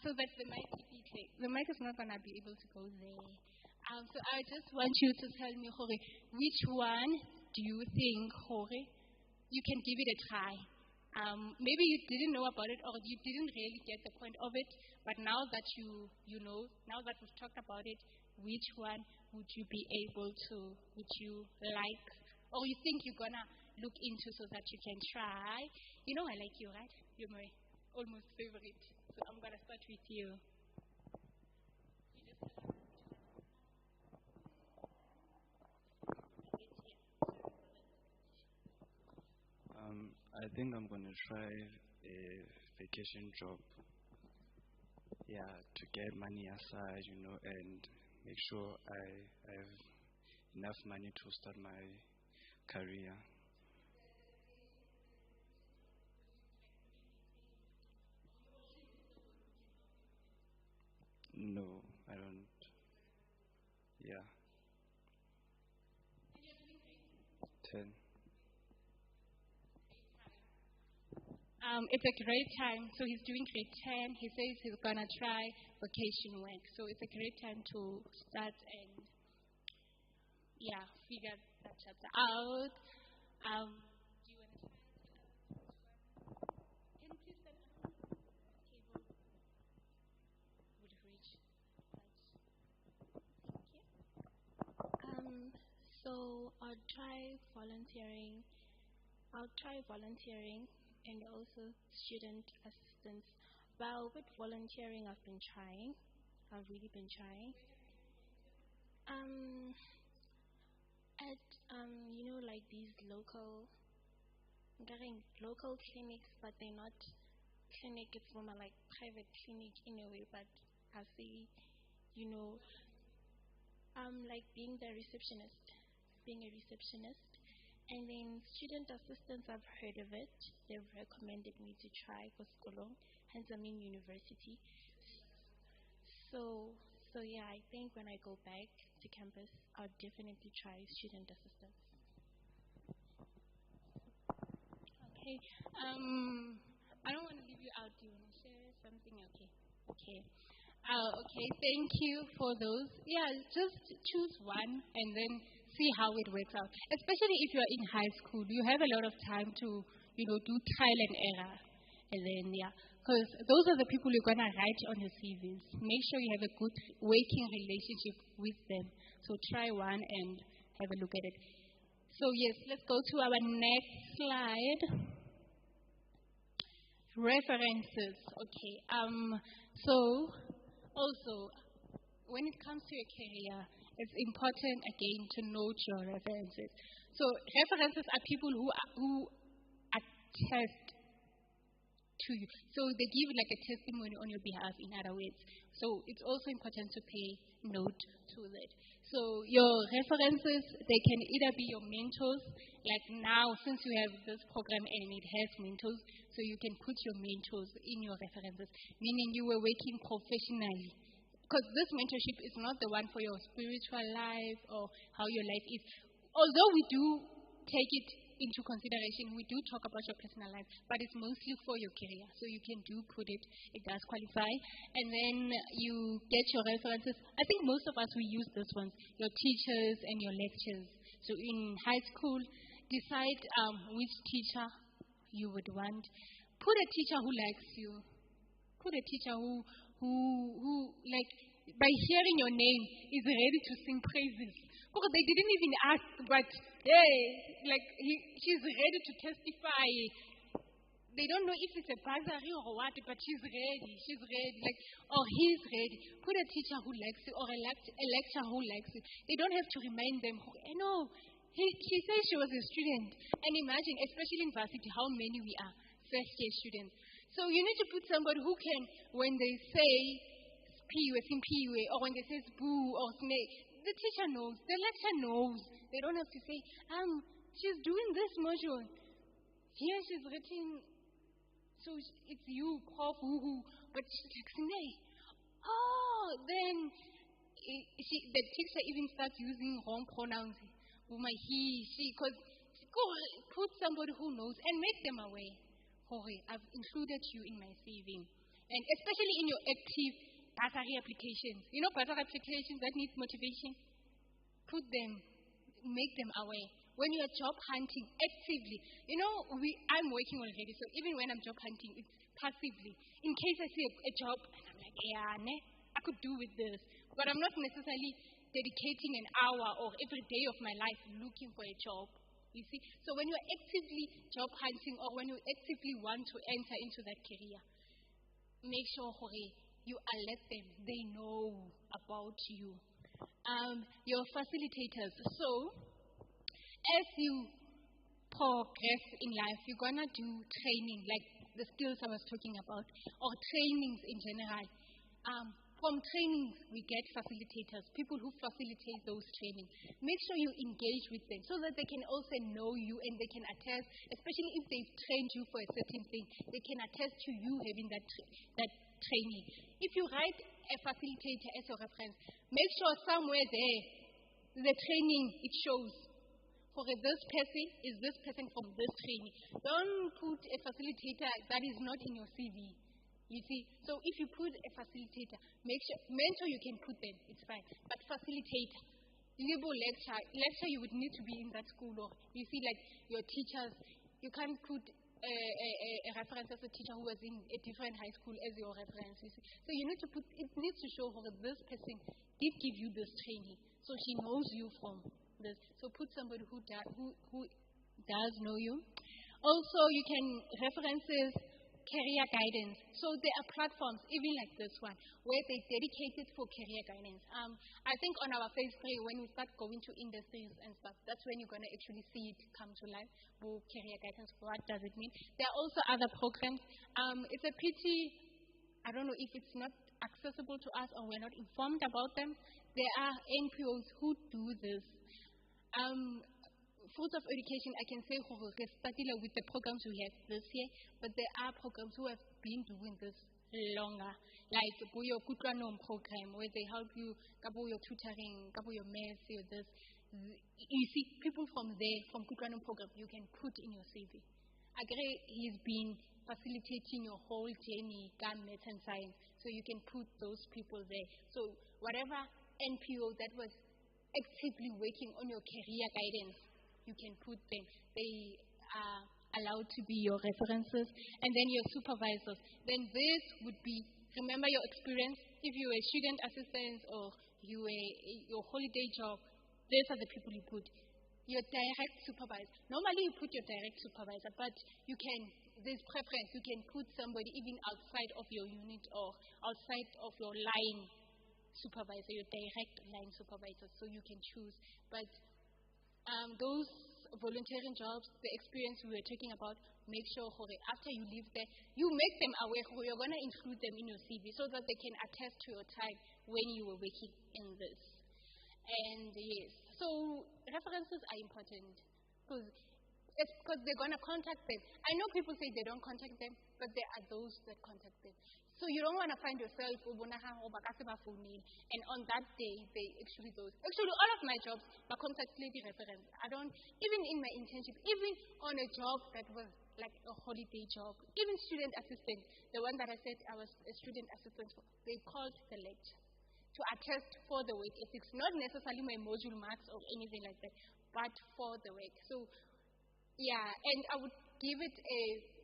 So that the mic is not going to be able to go there. So I just want you to tell me, Hoyi, which one do you think, Hoyi, you can give it a try? Maybe you didn't know about it or you didn't really get the point of it, but now that you know, now that we've talked about it, which one would you be able to, would you like, or you think you're going to look into so that you can try? You know I like you, right? You're my almost favorite. So I'm going to start with you.
I think I'm going to try a vacation job. Yeah, to get money aside, and make sure I have enough money to start my career. No, I don't. Yeah. 10.
It's a great time. So he's doing grade 10. He says he's going to try vocation work. So it's a great time to start and, figure that chapter out. Do you want to try? Can you please stand up? Table would reach that. Thank you.
So I'll try volunteering I'll try volunteering and also student assistance. Well, with volunteering, I've been trying. I've really been trying. At like these local clinics, but they're not clinic. It's more like private clinic in a way. But I see, like being a receptionist. And then student assistance, I've heard of it. They've recommended me to try for Skolong, hence I'm in university. So yeah, I think when I go back to campus, I'll definitely try student assistance.
Okay. I don't want to leave you out. Do you want to share something? Okay. Okay. Thank you for those. Yeah, just choose one and then see how it works out. Especially if you are in high school, you have a lot of time to, do trial and error. And then, because those are the people you're going to write on your CVs. Make sure you have a good working relationship with them. So try one and have a look at it. So yes, let's go to our next slide. References. Okay. So also, when it comes to your career, it's important again to note your references. So references are people who attest to you. So they give like a testimony on your behalf, in other words. So it's also important to pay note to that. So your references, they can either be your mentors, like now since you have this program and it has mentors, so you can put your mentors in your references, meaning you were working professionally. Because this mentorship is not the one for your spiritual life or how your life is. Although we do take it into consideration, we do talk about your personal life, but it's mostly for your career. So you can put it, it does qualify. And then you get your references. I think most of us, we use this ones, your teachers and your lectures. So in high school, decide which teacher you would want. Put a teacher who likes you. Put a teacher who like, by hearing your name, is ready to sing praises. Because they didn't even ask, but hey, like she's ready to testify. They don't know if it's a bursary or what, but she's ready. She's ready, like, or he's ready. Put a teacher who likes you or a lecturer who likes you. They don't have to remind them. No, she said she was a student. And imagine, especially in varsity, how many we are, first-year students. So you need to put somebody who can, when they say Piwe, or when they say boo or snake, the teacher knows, the lecturer knows. They don't have to say, she's doing this module. Here she's written, so it's you, prof, woo, but she's like, snake. Oh, then the teacher even starts using wrong pronouns. He, she, because put somebody who knows and make them aware. Hoyi, I've included you in my CV. And especially in your active bursary applications. You know bursary applications that need motivation? Put them, make them aware. When you are job hunting actively, I'm working already, so even when I'm job hunting, it's passively. In case I see a job, and I'm like, I could do with this. But I'm not necessarily dedicating an hour or every day of my life looking for a job. You see? So when you're actively job hunting or when you actively want to enter into that career, make sure you alert them. They know about you. Your facilitators. So, as you progress in life, you're going to do training, like the skills I was talking about, or trainings in general. From trainings, we get facilitators, people who facilitate those trainings. Make sure you engage with them so that they can also know you and they can attest, especially if they've trained you for a certain thing, they can attest to you having that training. If you write a facilitator as your reference, make sure somewhere there, the training, it shows. For this person, is this person from this training. Don't put a facilitator that is not in your CV. You see, so if you put a facilitator, make sure, mentor you can put them, it's fine. But facilitator, lecturer you would need to be in that school, or you see, like your teachers, you can't put a reference as a teacher who was in a different high school as your reference. You see. So you need to put, it needs to show this person did give you this training, so she knows you from this. So put somebody who does know you. Also, you can references career guidance. So there are platforms, even like this one, where they dedicated for career guidance. I think on our phase 3, when we start going to industries and stuff, that's when you're going to actually see it come to life. Career guidance, what does it mean? There are also other programs. It's a pity, I don't know if it's not accessible to us or we're not informed about them. There are NPOs who do this. Fruits of Education, I can say, we started with the programs we have this year, but there are programs who have been doing this longer, like your Kutlanom program, where they help you, your tutoring, your maths, your this. You see, people from there, from Kutlanom program, you can put in your CV. Agree, he's been facilitating your whole journey, maths and science, so you can put those people there. So whatever NPO that was actively working on your career guidance, you can put them. They are allowed to be your references. And then your supervisors. Then this would be, remember your experience. If you were a student assistant or you were your holiday job, these are the people you put. Your direct supervisor. Normally you put your direct supervisor, but you can, there's preference. You can put somebody even outside of your unit or outside of your line supervisor, your direct line supervisor, so you can choose. But those volunteering jobs, the experience we were talking about, make sure after you leave there, you make them aware, you're going to include them in your CV so that they can attest to your time when you were working in this. And yes, so references are important because they're going to contact them. I know people say they don't contact them, but there are those that contact them. So you don't want to find yourself, and on that day, they actually those. Actually, all of my jobs are contact lady reference. I don't, even in my internship, even on a job that was like a holiday job, even student assistant, the one that I said I was a student assistant for, they called the lecture to attest for the work ethics, not necessarily my module marks or anything like that, but for the work. So, yeah, and I would give it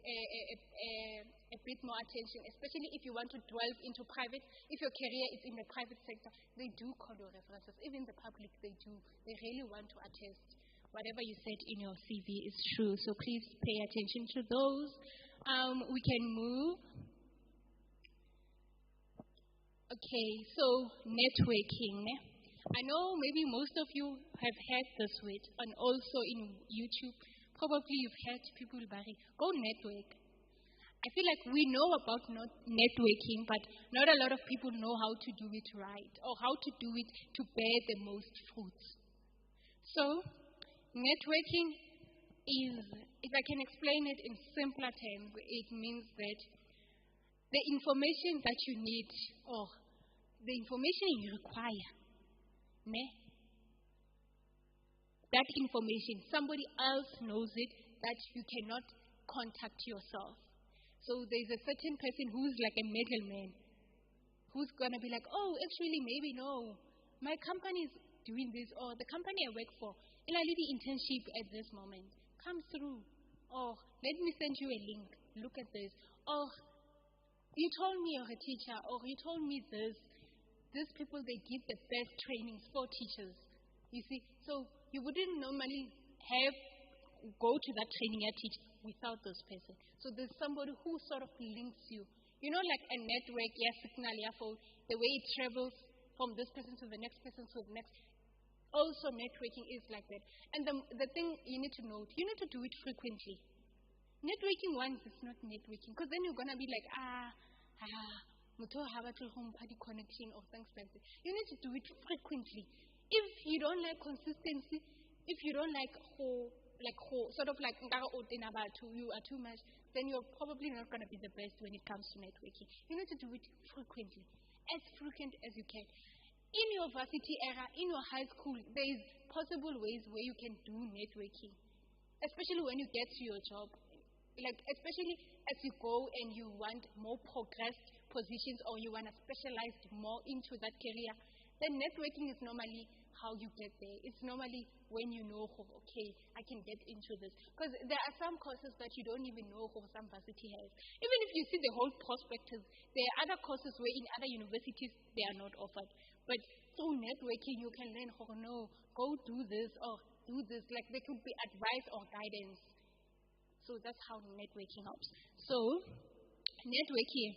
a bit more attention, especially if you want to delve into private. If your career is in the private sector, they do call your references. Even the public, they do. They really want to attest whatever you said in your CV is true. So please pay attention to those. We can move. Okay, so networking. I know maybe most of you have heard this word, and also in YouTube, probably you've heard people say, go network. I feel like we know about not networking, but not a lot of people know how to do it right or how to do it to bear the most fruits. So, networking is, if I can explain it in simpler terms, it means that the information that you need or the information you require, that information, somebody else knows it, that you cannot contact yourself. So there's a certain person who's like a middleman, who's going to be like, oh, actually, maybe no, my company is doing this, or the company I work for, in a little internship at this moment, come through, or let me send you a link, look at this, or you told me you're a teacher, or you told me this. These people, they give the best trainings for teachers, you see. So you wouldn't normally go to that training at teach without this person. So there's somebody who sort of links you. You know, like a network, signal, phone, the way it travels from this person to the next person to the next. Also, networking is like that. And the thing you need to note, you need to do it frequently. Networking once is not networking, because then you're going to be like, connection or things like that. You need to do it frequently. If you don't like consistency, if you don't like sort of like you are too much, then you're probably not going to be the best when it comes to networking. You need to do it frequently, as frequent as you can. In your varsity era, in your high school, there is possible ways where you can do networking, especially when you get to your job. Like, especially as you go and you want more progressed positions or you want to specialize more into that career, then networking is normally how you get there. It's normally when you know, okay, I can get into this. Because there are some courses that you don't even know who some varsity has. Even if you see the whole prospectus, there are other courses where in other universities they are not offered. But through networking, you can learn, go do this or do this. Like, there could be advice or guidance. So that's how networking helps. So networking,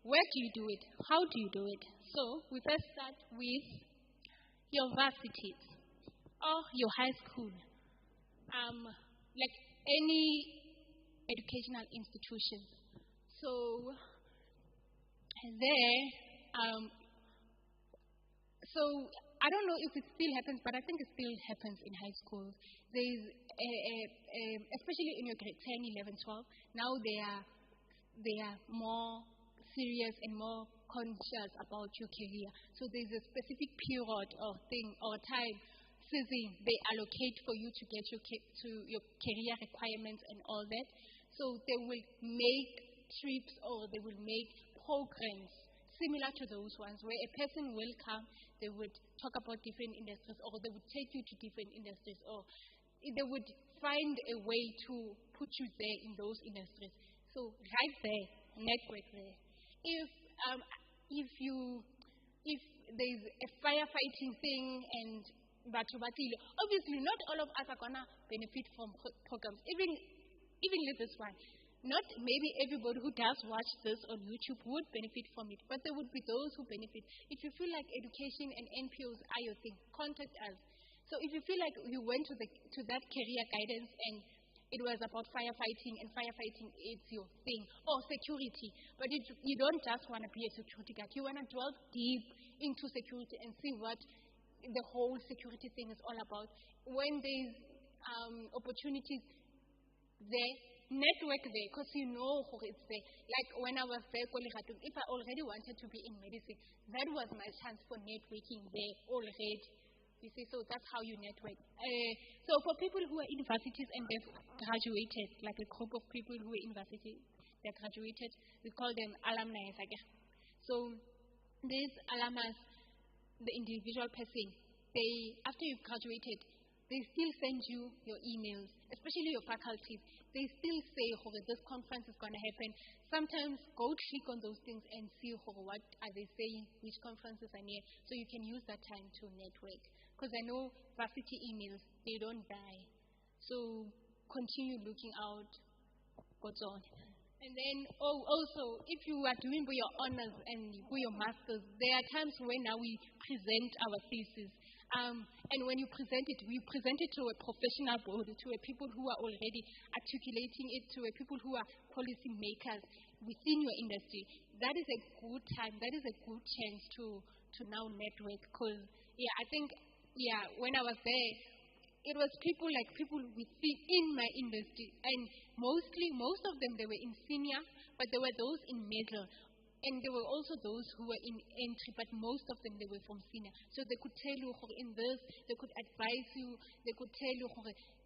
where do you do it? How do you do it? So we first start with your varsities or your high school, like any educational institution. So there, so I don't know if it still happens, but I think it still happens in high schools. There's especially in your grade 10, 11, 12. Now they are more serious and more conscious about your career. So there's a specific period or thing or time season they allocate for you to get to your career requirements and all that. So they will make trips or they will make programs similar to those ones where a person will come, they would talk about different industries or they would take you to different industries or they would find a way to put you there in those industries. So right there, network there. If there's a firefighting thing and obviously not all of us are gonna benefit from programs. Even with this one. Not maybe everybody who does watch this on YouTube would benefit from it, but there would be those who benefit. If you feel like education and NPOs are your thing, contact us. So if you feel like you went to that career guidance and it was about firefighting and firefighting is your thing, or security, but you don't just want to be a security guard. You want to delve deep into security and see what the whole security thing is all about. When there's opportunities there, network there, because you know who it's there. Like when I was there, if I already wanted to be in medicine, that was my chance for networking there already. You see, so that's how you network. So for people who are in universities and they've graduated, like a group of people who are in university, they graduated, we call them alumni. So these alumni, the individual person, after you've graduated, they still send you your emails, especially your faculties. They still say, this conference is going to happen. Sometimes go click on those things and see what are they saying, which conferences are near, so you can use that time to network. Because I know varsity emails, they don't die. So continue looking out what's on. And then, also, if you are doing your honors and your masters, there are times when now we present our thesis. And when you present it, we present it to a professional board, to a people who are already articulating it, to a people who are policy makers within your industry. That is a good time. That is a good chance to now network. Because, I think, when I was there, it was people within my industry. And most of them, they were in senior, but there were those in middle. And there were also those who were in entry, but most of them, they were from senior. So they could tell you in this, they could advise you, they could tell you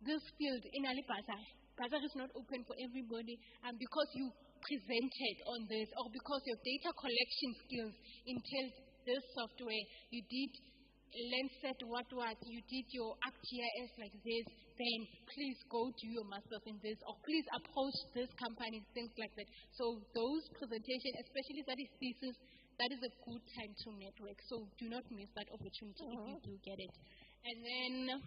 this field in Alibazar. Bazar is not open for everybody because you presented on this or because your data collection skills entailed this software, you did Landsat you did your ArcGIS like this, then please go do your master's in this, or please approach this company, things like that. So those presentations, especially that is thesis, that is a good time to network. So do not miss that opportunity if you do get it. And then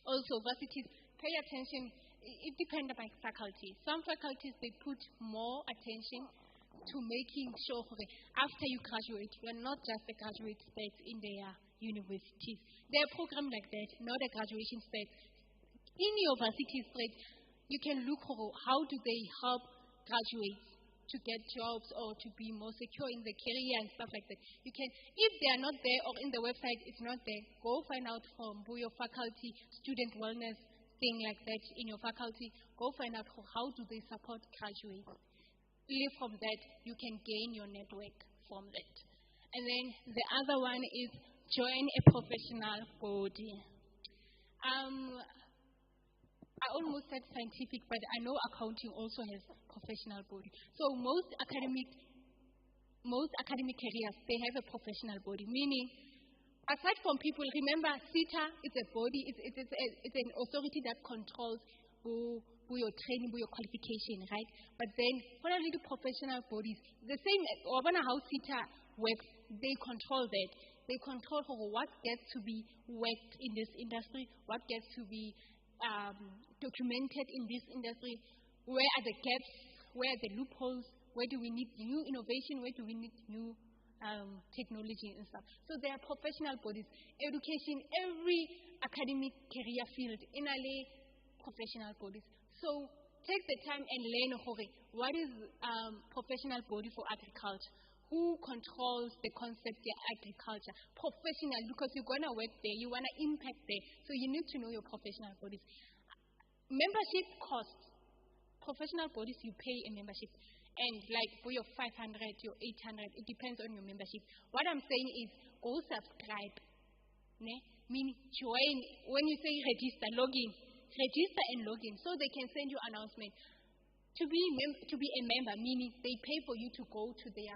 also varsities, pay attention. It depends on faculty. Some faculties, they put more attention to making sure that after you graduate, you're not just a graduate state in their universities. There are programs like that, not a graduation state. In your varsity state, you can look for how do they help graduates to get jobs or to be more secure in the career and stuff like that. You can, if they are not there or in the website it's not there, go find out from your faculty, student wellness thing like that in your faculty. Go find out how do they support graduates. Live from that, you can gain your network from that. And then the other one is join a professional body. I almost said scientific, but I know accounting also has professional body. So most academic careers, they have a professional body, meaning aside from people, remember CETA is a body, it's an authority that controls who your training, who your qualification, right? But then for a little professional bodies, the same, or how CETA works, they control that. They control what gets to be worked in this industry, what gets to be documented in this industry? Where are the gaps? Where are the loopholes? Where do we need new innovation? Where do we need new technology and stuff? So there are professional bodies, education, every academic career field in a professional bodies. So take the time and learn what is professional body for agriculture. Who controls the concept of agriculture? Professional, because you're going to work there, you want to impact there. So you need to know your professional bodies. Membership costs. Professional bodies, you pay a membership. And like for your 500, your 800, it depends on your membership. What I'm saying is go subscribe. Meaning join. When you say register, log in. Register and log in so they can send you announcement. To be a member, meaning they pay for you to go to their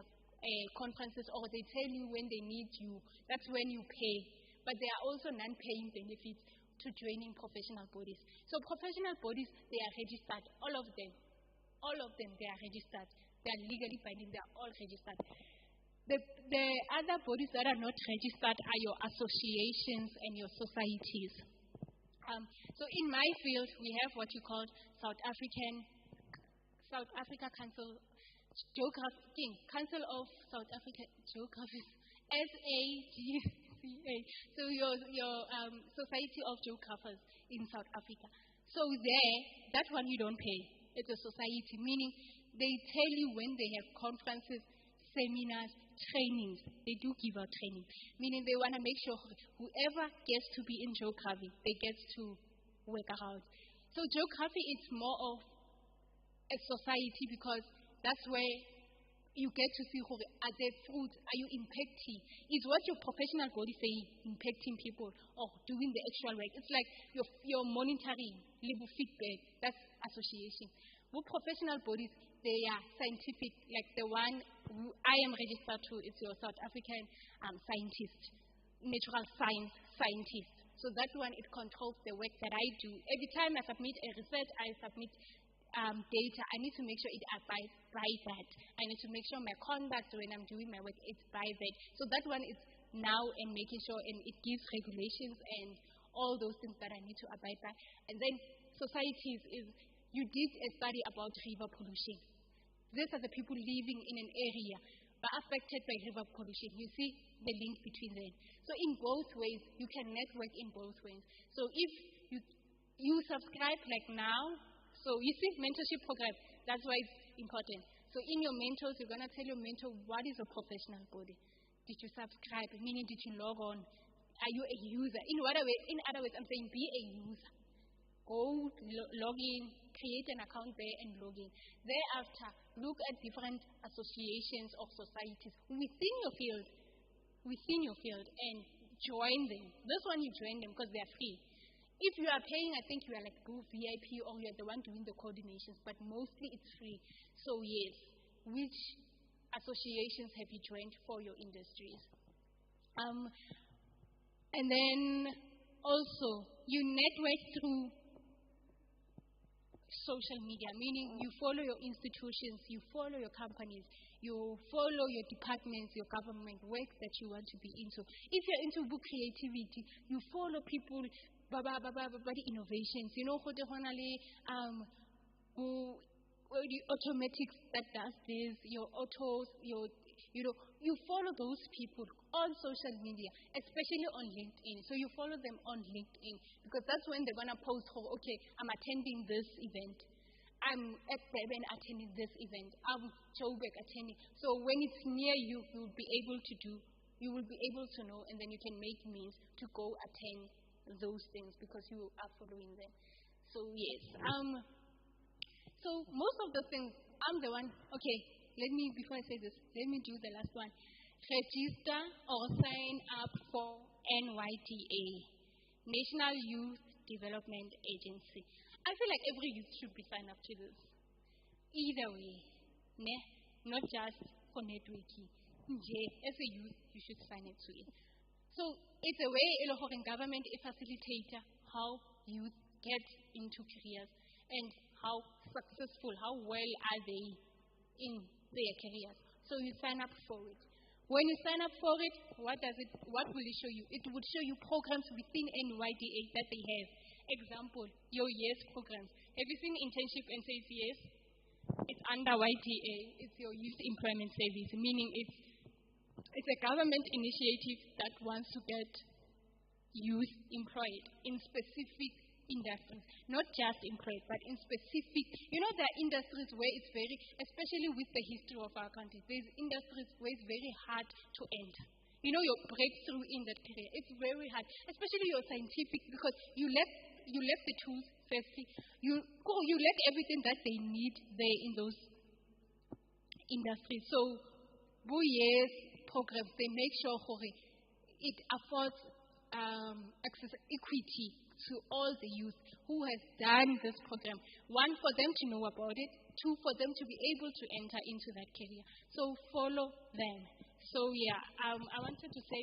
conferences, or they tell you when they need you. That's when you pay. But there are also non-paying benefits to joining professional bodies. So professional bodies, they are registered, all of them. All of them, they are registered. They are legally binding. They are all registered. The other bodies that are not registered are your associations and your societies. So in my field, we have what you call South Africa Council of South African Geographies, SAGCA. So your Society of Geographers in South Africa. So there, that one you don't pay. It's a society, meaning they tell you when they have conferences, seminars, trainings. They do give out training, meaning they want to make sure whoever gets to be in geography, they get to work out. So geography is more of a society, because that's where you get to see who are there fruits, are you impacting? Is what your professional body saying impacting people or doing the actual work? It's like you're monitoring, level feedback. That's association. With professional bodies, they are scientific, like the one who I am registered to, it's your South African scientist, natural science scientist. So that one, it controls the work that I do. Every time I submit a research, I submit data, I need to make sure it abides by that. I need to make sure my conduct when I'm doing my work is by that. So that one is now and making sure, and it gives regulations and all those things that I need to abide by. And then societies is, you did a study about river pollution. These are the people living in an area but affected by river pollution. You see the link between them. So in both ways, you can network in both ways. So if you subscribe like now, so you see mentorship program, that's why it's important. So in your mentors, you're going to tell your mentor, what is a professional body? Did you subscribe? Meaning, did you log on? Are you a user? In other words, I'm saying be a user. Go log in, create an account there and log in. Thereafter, look at different associations or societies within your field and join them. This one you join them because they are free. If you are paying, I think you are like go VIP or you are the one doing the coordinations, but mostly it's free. So yes, which associations have you joined for your industries? And then also you network through social media, meaning you follow your institutions, you follow your companies, you follow your departments, your government work that you want to be into. If you're into book creativity, you follow people, innovations. You know, the automatics that does this, your autos, you follow those people on social media, especially on LinkedIn. So you follow them on LinkedIn because that's when they're going to post, okay, I'm attending this event. I'm at Durban attending this event. I'm Joburg attending. So when it's near you, you will be able to know, and then you can make means to go attend those things because you are following them. So yes. So most of the things, I'm the one, okay, before I say this, let me do the last one. Register or sign up for NYDA, National Youth Development Agency. I feel like every youth should be signed up to this. Either way, not just for networking. As a youth, you should sign up to it. So it's a way in government a facilitator how youth get into careers and how successful, how well are they in their careers. So you sign up for it. When you sign up for it, what will it show you? It would show you programs within NYDA that they have. Example, your YES programs. Have you seen internship and says yes? It's under YDA. It's your Youth Employment Service, meaning it's a government initiative that wants to get youth employed in specific industries, not just employed, but in specific. There are industries where it's very, especially with the history of our country, there's industries where it's very hard to enter. Your breakthrough in that career, it's very hard, especially your scientific, because you lack the tools, firstly. You lack everything that they need there in those industries. So, yes programs, they make sure it affords access equity to all the youth who has done this program. One, for them to know about it. Two, for them to be able to enter into that career. So follow them. So I wanted to say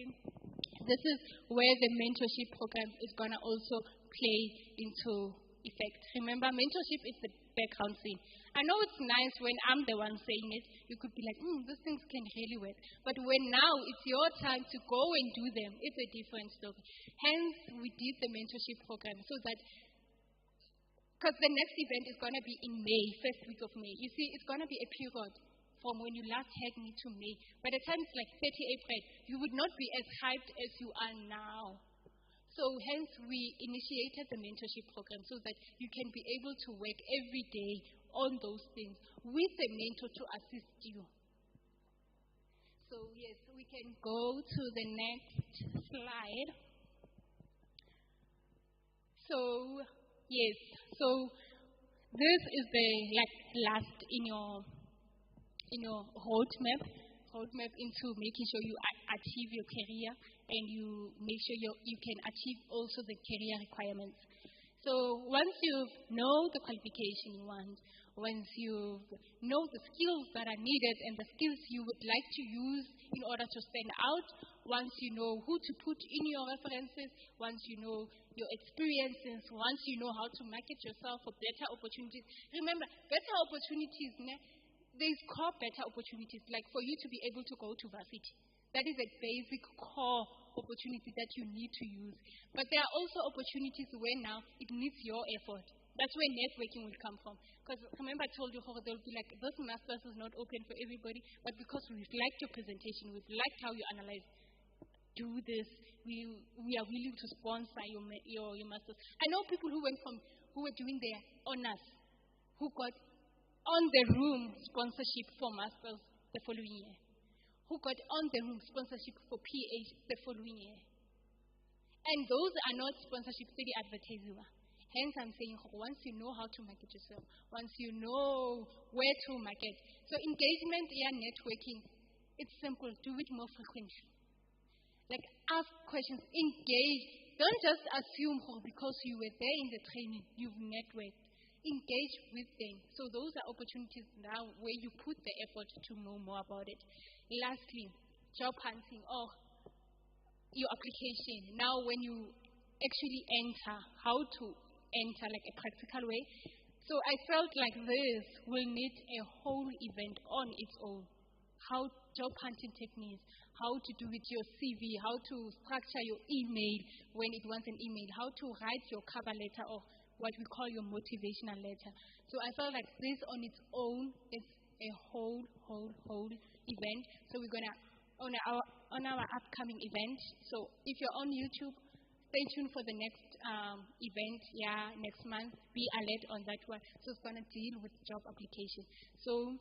this is where the mentorship program is going to also play into effect. Remember, mentorship is the background thing. I know it's nice when I'm the one saying it. You could be like, these things can really work. But when now it's your time to go and do them, it's a different story. Hence, we did the mentorship program so that, because the next event is going to be in May, first week of May. You see, it's going to be a period from when you last had me to May. By the time it's like 30 April, you would not be as hyped as you are now. So hence we initiated the mentorship program so that you can be able to work every day on those things with a mentor to assist you. So yes, we can go to the next slide. So yes, so this is the last in your roadmap into making sure you achieve your career and you make sure you can achieve also the career requirements. So once you know the qualification you want, once you know the skills that are needed and the skills you would like to use in order to stand out, once you know who to put in your references, once you know your experiences, once you know how to market yourself for better opportunities. Remember, better opportunities, there's core better opportunities, like for you to be able to go to varsity. That is a basic core opportunity that you need to use. But there are also opportunities where now it needs your effort. That's where networking will come from. Because remember I told you, they'll be like, this master's is not open for everybody, but because we've liked your presentation, we've liked how you analyze, do this, we are willing to sponsor your master's. I know people who were doing their honors, who got on-the-room sponsorship for masters the following year, who got on-the-room sponsorship for PH the following year. And those are not sponsorships that are advertising. Hence, I'm saying, once you know how to market yourself, once you know where to market. So engagement and networking, it's simple. Do it more frequently. Like, ask questions, engage. Don't just assume because you were there in the training, you've networked. Engage with them. So those are opportunities now where you put the effort to know more about it. Lastly, job hunting or your application. Now when you actually enter, how to enter, like a practical way. So I felt like this will need a whole event on its own. How job hunting techniques, how to do with your CV, how to structure your email when it wants an email, how to write your cover letter or what we call your motivational letter. So I felt like this on its own is a whole event. So we're gonna on our upcoming event. So if you're on YouTube, stay tuned for the next event, next month. Be alert on that one. So it's gonna deal with job application. So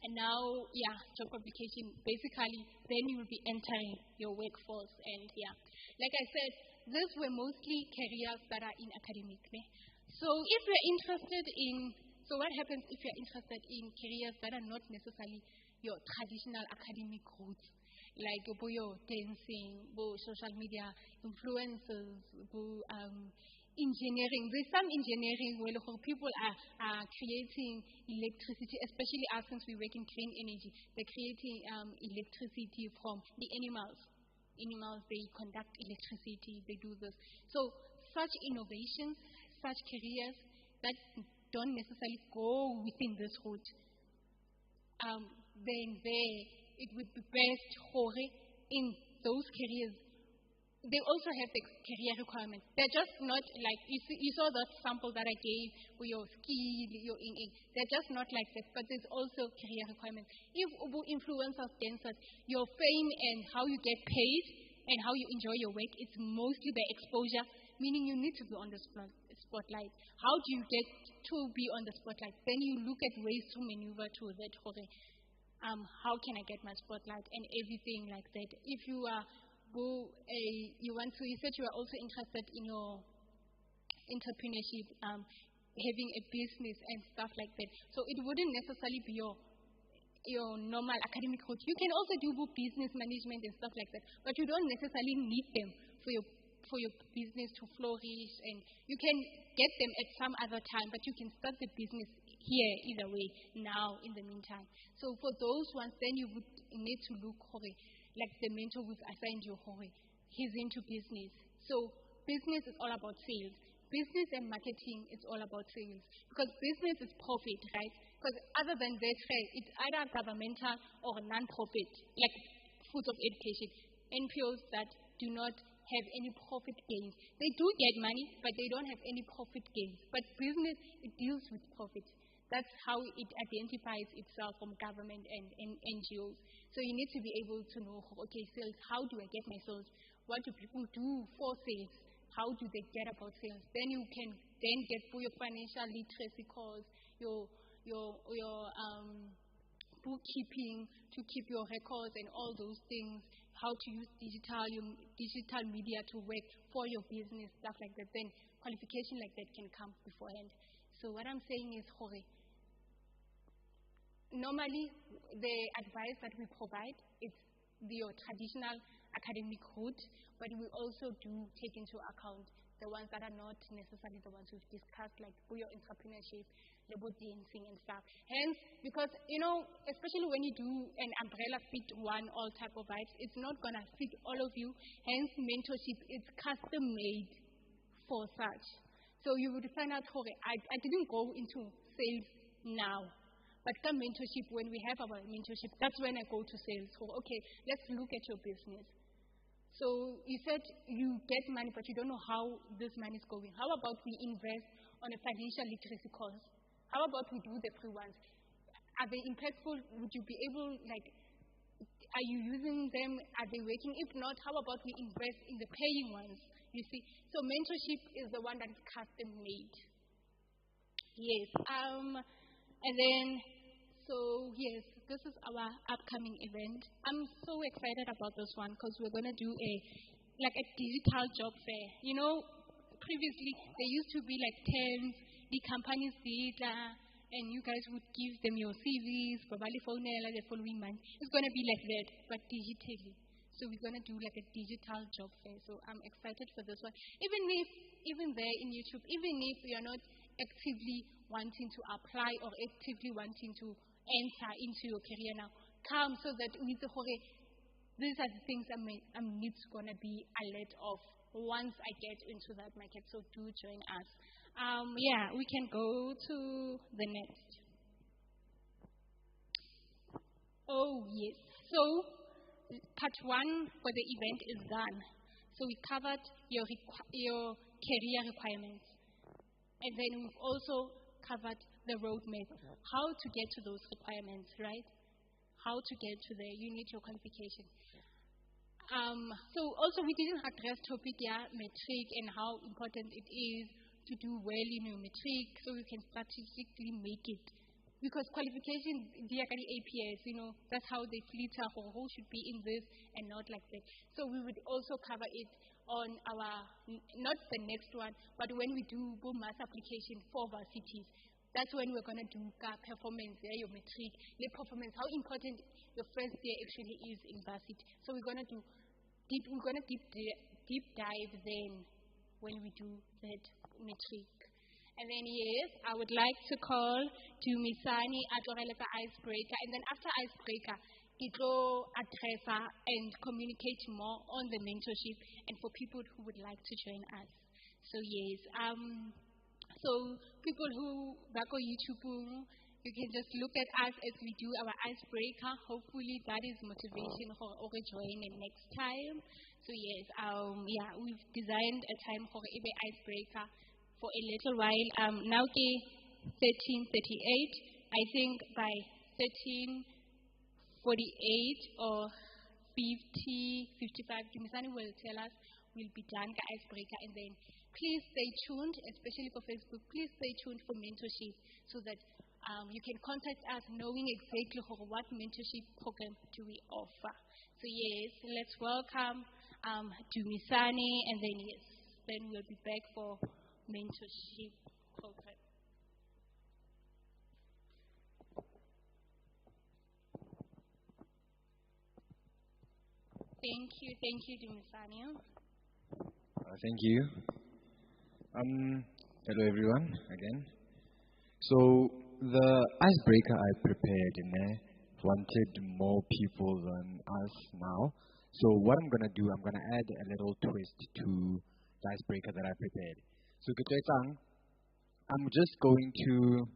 and now, job application. Basically, then you will be entering your workforce. And like I said, these were mostly careers that are in academic. So if you're interested in, so what happens if you're interested in careers that are not necessarily your traditional academic routes, like your dancing, social media influencers, engineering. There's some engineering where people are creating electricity, especially us since we work in clean energy. They're creating electricity from the animals. Animals, they conduct electricity, they do this. So such innovations, such careers that don't necessarily go within this route, then it would be best in those careers they also have the career requirements. They're just not like, you saw that sample that I gave for your skill, your in. They're just not like that, but there's also career requirements. If influencers, dancers, your fame and how you get paid and how you enjoy your work, it's mostly the exposure, meaning you need to be on the spotlight. How do you get to be on the spotlight? Then you look at ways to maneuver to that. How can I get my spotlight and everything like that? If you are you said you are also interested in your entrepreneurship, having a business and stuff like that. So it wouldn't necessarily be your normal academic route. You can also do business management and stuff like that, but you don't necessarily need them for your business to flourish, and you can get them at some other time, but you can start the business here either way now in the meantime. So for those ones, then you would need to look like the mentor we've assigned you, he's into business. So business is all about sales. Business and marketing is all about sales. Because business is profit, right? Because other than that, it's either governmental or non-profit, like Food of Education, NPOs that do not have any profit gains. They do get money, but they don't have any profit gains. But business, it deals with profit. That's how it identifies itself from government and NGOs. So you need to be able to know, sales, how do I get my sales? What do people do for sales? How do they get about sales? Then you can then get for your financial literacy course, your bookkeeping to keep your records and all those things, how to use digital media to work for your business, stuff like that. Then qualification like that can come beforehand. So what I'm saying is, normally the advice that we provide is your traditional academic route, but we also do take into account the ones that are not necessarily the ones we've discussed, like your entrepreneurship, labor dancing and stuff. Hence, because, especially when you do an umbrella fit one all type of vibes, it's not going to fit all of you. Hence, mentorship is custom made for such. So you would find out, I didn't go into sales now. But come mentorship, when we have our mentorship, that's when I go to sales. Let's look at your business. So you said you get money, but you don't know how this money is going. How about we invest on a financial literacy course? How about we do the free ones? Are they impactful? Would you be able, are you using them? Are they working? If not, how about we invest in the paying ones? You see, so mentorship is the one that is custom made. Yes. And then, yes, this is our upcoming event. I'm so excited about this one because we're going to do a digital job fair. Previously there used to be tents, the companies did, and you guys would give them your CVs, probably phone the following month. It's going to be like that, but digitally. So we're going to do a digital job fair. So I'm excited for this one. Even there in YouTube, even if you're not actively wanting to apply or actively wanting to enter into your career now, come so that these are the things I'm going to be alert of once I get into that market. So do join us. We can go to the next. Oh, yes. So part one for the event is done. So we covered your career requirements. And then we've also covered the roadmap, how to get to those requirements, right? How to get to you need your qualification. So also we didn't address topic, metric, and how important it is to do well in your metric so you can strategically make it. Because qualification, the APS, that's how they filter for who should be in this and not like that. So we would also cover it on our, not the next one, but when we do mass application for varsities. That's when we're going to do performance, your metric, the performance, how important your first year actually is in varsity. So we're going to deep dive then when we do that metric. And then yes, I would like to call to Misani at the icebreaker, and then after icebreaker, it will address and communicate more on the mentorship and for people who would like to join us. So yes, so people who back on YouTube, You can just look at us as we do our icebreaker. Hopefully that is motivation for join next time. So yes, we've designed a time for a icebreaker for a little while. Now 13:38. I think by 13:48 or 55, Dumisani will tell us we'll be done with icebreaker, and then please stay tuned, especially for Facebook. Please stay tuned for mentorship so that you can contact us knowing exactly what mentorship program do we offer. So yes, let's welcome Dumisani, and then we'll be back for mentorship program. Thank you, Dumisani.
Thank you. Hello everyone again. So the icebreaker I prepared wanted more people than us now. So what I'm gonna do, I'm gonna add a little twist to the icebreaker that I prepared. So I'm just going to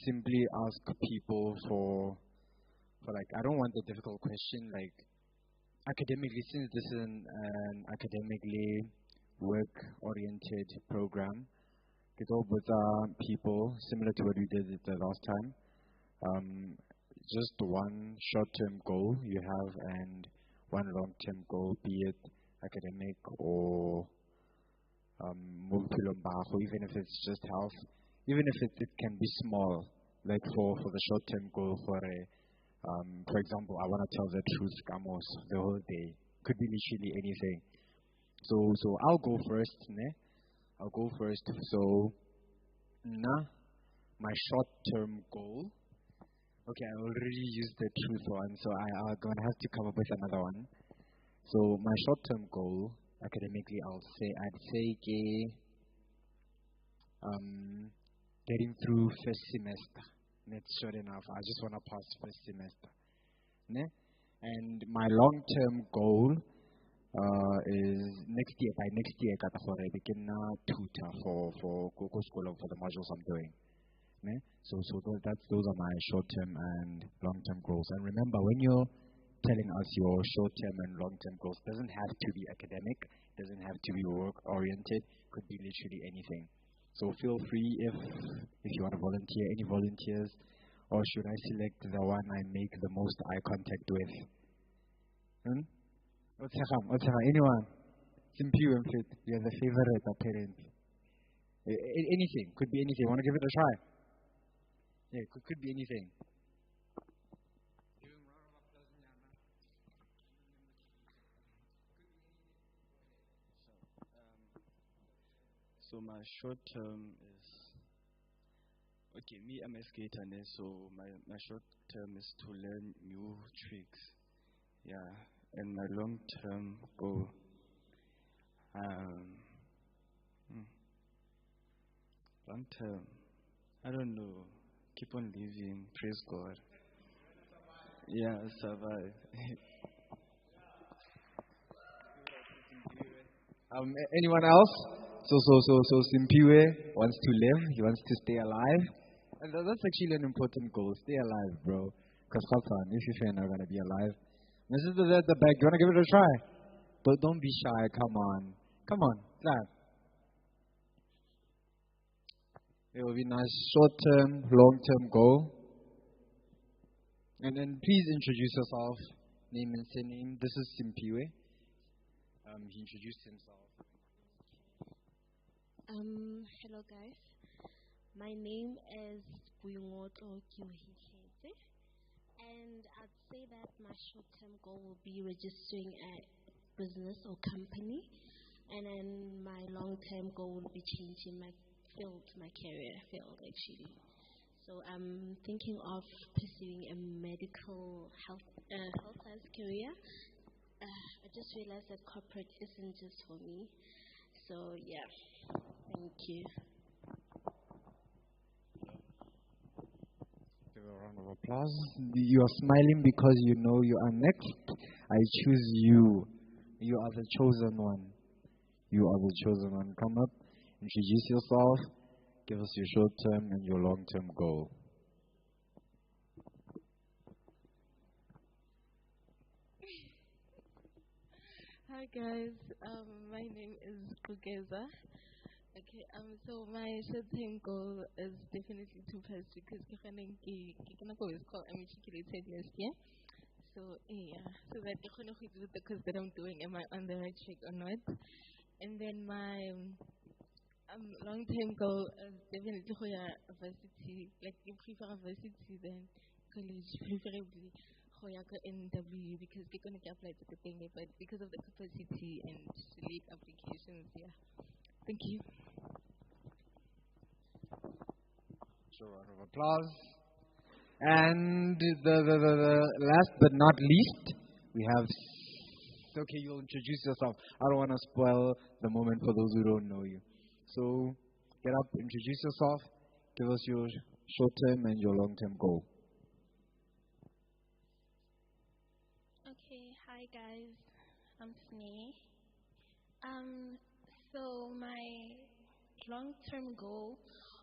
simply ask people for like, I don't want a difficult question like academically, since this is an academically work-oriented program. It's all with people similar to what we did the last time. Just one short-term goal you have and one long-term goal, be it academic or even if it's just health, even if it can be small, like for the short-term goal for example, I want to tell the truth, Kamos, the whole day. Could be literally anything. So I'll go first, I'll go first. So, my short-term goal. Okay, I already used the truth one, so I'm going to have to come up with another one. So my short-term goal, academically, I'd say getting through first semester. That's short enough. I just want to pass first semester. And my long-term goal is by next year, I begin tutor for school for the modules I'm doing. So those are my short-term and long-term goals. And remember, when you're telling us your short-term and long-term goals, doesn't have to be academic, doesn't have to be work-oriented, could be literally anything. So feel free if you want to volunteer, any volunteers, or should I select the one I make the most eye contact with? Anyone? Simpiwe Mfit, you're the favorite apparently. Anything, could be anything. Want to give it a try? Yeah, could be anything.
So my short term is, okay, me I'm a skater, so my short term is to learn new tricks. Yeah, and my long term goal, long term, I don't know, keep on living, praise God. Yeah, survive.
Anyone else? So Simpiwe wants to live, he wants to stay alive. And that's actually an important goal, stay alive, bro. Because if you're not going to be alive. My sister's at the back, you want to give it a try? But don't be shy, come on. Come on, clap. It will be nice short-term, long-term goal. And then please introduce yourself, name and surname. This is Simpiwe. He introduced himself.
Hello guys. My name is Buyungoto Kiyohikete, and I'd say that my short-term goal will be registering a business or company, and then my long-term goal will be changing my field, my career field actually. So I'm thinking of pursuing a medical health science career. I just realized that corporate isn't just for me. So yeah, thank you.
Give a round of applause. You are smiling because you know you are next. I choose you. You are the chosen one. You are the chosen one. Come up, introduce yourself, give us your short-term and your long-term goal.
Hi guys, my name is Kagiso. Okay, so my short-term goal is definitely to pass because I'm matriculated last year. So yeah, so that I can do the course that I'm doing. Am I on the right track or not? And then my long-term goal is definitely to go to varsity, like you prefer a varsity than college, preferably go to NW because they're going to apply to the thing, but because of the capacity and late applications, yeah. Thank you.
So round of applause. And the last but not least, we have. Okay, you'll introduce yourself. I don't want to spoil the moment for those who don't know you. So get up, introduce yourself, give us your short-term and your long-term goal.
Okay, hi guys, I'm Snee. So my long-term goal,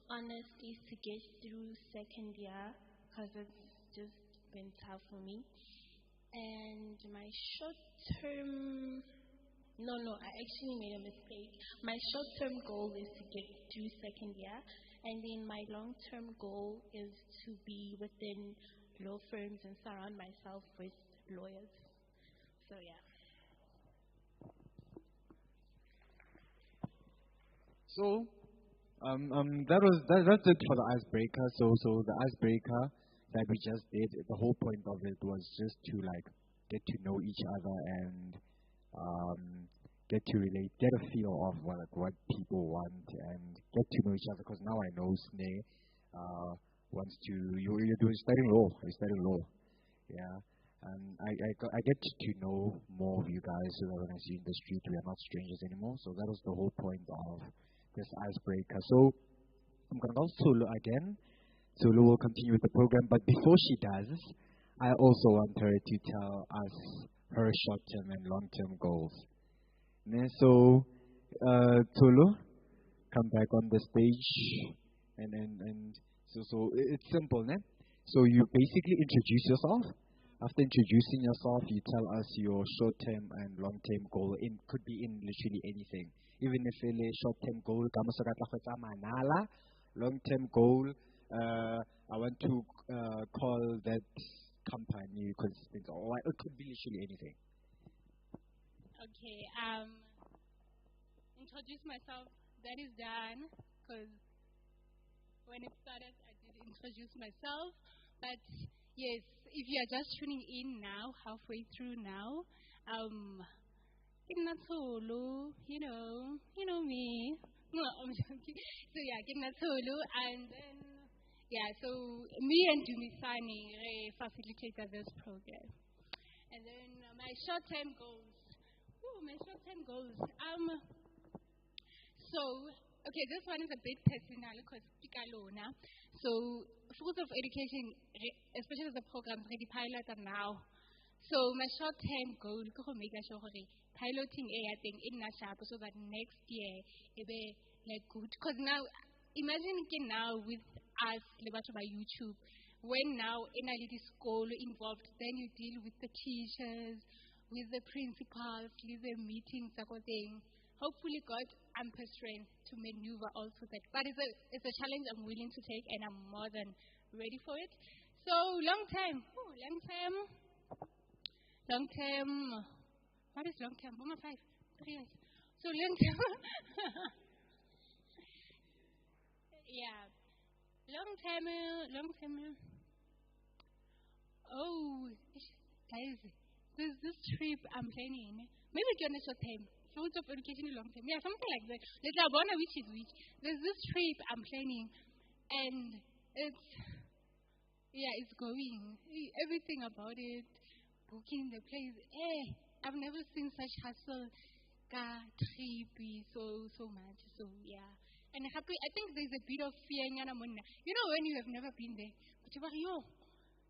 honestly, is to get through second year because it's just been tough for me. And my short-term, I actually made a mistake. My short-term goal is to get through second year, and then my long-term goal is to be within law firms and surround myself with lawyers. So yeah.
So, that's it for the icebreaker. So the icebreaker that we just did, the whole point of it was just to get to know each other and get to relate, get a feel of what people want and get to know each other. Because now I know Snee wants to. You're studying law, yeah. And I get to know more of you guys so that when I see you in the street, we are not strangers anymore. So that was the whole point of this icebreaker. So I'm going to go Zulu again. Zulu will continue with the program, but before she does, I also want her to tell us her short-term and long-term goals. So, Zulu, come back on the stage, and so it's simple, ne? So you basically introduce yourself. After introducing yourself, you tell us your short-term and long-term goal. It could be in literally anything. Even if it's a short-term goal, long-term goal, I want to call that company consistent, or it could be literally anything.
Okay, introduce myself. That is done, because when it started, I did introduce myself. But yes, if you are just tuning in now, halfway through now, Kinatulu, you know me. No, I'm joking. So yeah, Kinatulu, and then so me and Dumisani facilitate this program. And then my short-term goals. So, okay, this one is a bit personal because Pikalona. So, Fruits of Education, especially the programs, the pilot are now. So, my short-term goal is to make sure piloting thing in Nashap so that next year it be like good. Because now, imagine now with us, by YouTube, when now in a little school involved, then you deal with the teachers, with the principals, with the meetings, that kind of thing. Hopefully, God, I'm strength to maneuver also that. But it's a challenge I'm willing to take, and I'm more than ready for it. So, long term. What is long term? 3 years. So, long term. Yeah. Long term. Oh, guys, there's this trip I'm planning. Maybe it's on a short term. Fruits of Education long term. Yeah, something like that. Let's have one which is which. There's this trip I'm planning, and it's going. Everything about it, booking the place. I've never seen such hustle. Trippy so much. So yeah. And happy, I think there's a bit of fear in Yanamuna. You know when you have never been there. But you're like,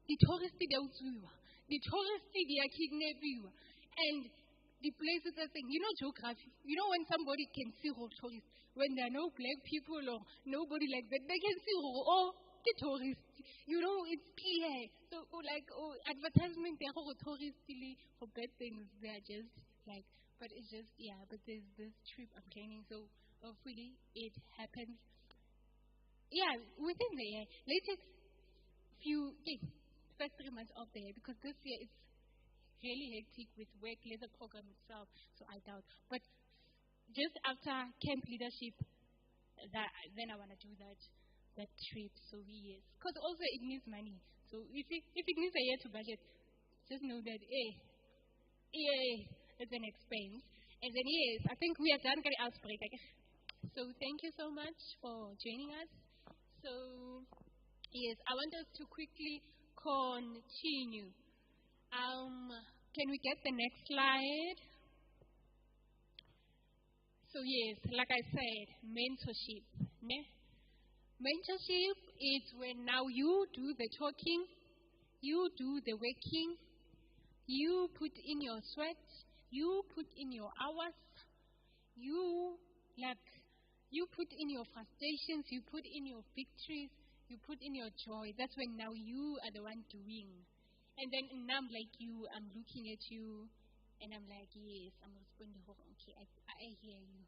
the tourists they are kidnapping you. And the places are saying, geography. You know when somebody can see whole tourists, when there are no black people or nobody like that, they can see the tourists. It's clear. So advertisement, they are tourists for bad things. They are just like. But it's just, but there's this trip I'm planning, so hopefully it happens. Yeah, within the year. Latest first 3 months of the year, because this year it's really hectic with work, laser program itself, so I doubt. But just after camp leadership, then I want to do that trip. So yes, because also it needs money. So if it needs a year to budget, just know that it's an expense. And then yes, I think we are done with the outbreak. So thank you so much for joining us. So yes, I want us to quickly continue. Can we get the next slide? So yes, like I said, mentorship. Mentorship is when now you do the talking, you do the working, you put in your sweat, you put in your hours, you put in your frustrations, you put in your victories, you put in your joy. That's when now you are the one doing. And then now I'm like you, I'm looking at you, and I'm like, yes, I'm responding. Okay, I hear you.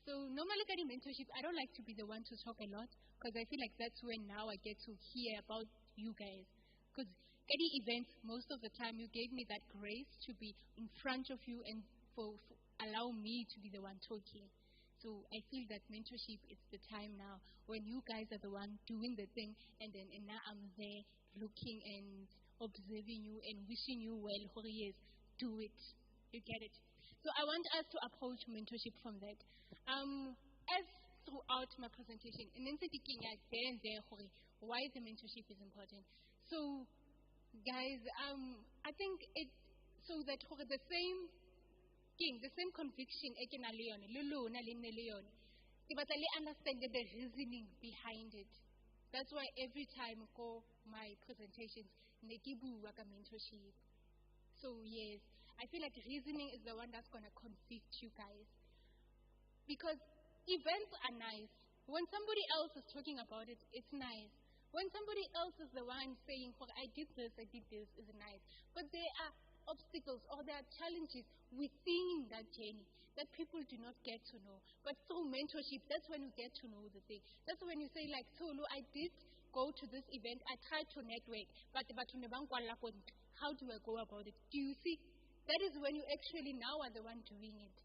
So normally in mentorship, I don't like to be the one to talk a lot, because I feel like that's when now I get to hear about you guys. Because any events, most of the time you gave me that grace to be in front of you and for allow me to be the one talking. So I feel that mentorship is the time now when you guys are the one doing the thing, and now I'm there looking and observing you and wishing you well. Yes, do it. You get it. So I want us to approach mentorship from that. As throughout my presentation, and then thinking there, why the mentorship is important. So, guys, I think it so that the same thing, the same conviction, understand the reasoning behind it. That's why every time I go my presentations, mentorship. So yes, I feel like reasoning is the one that's going to convict you guys. Because events are nice. When somebody else is talking about it, it's nice. When somebody else is the one saying, I did this, is nice. But there are obstacles or there are challenges within that journey that people do not get to know. But through mentorship, that's when you get to know the thing. That's when you say, like, Solo, I did go to this event, I tried to network, but how do I go about it? Do you see? That is when you actually now are the one doing it.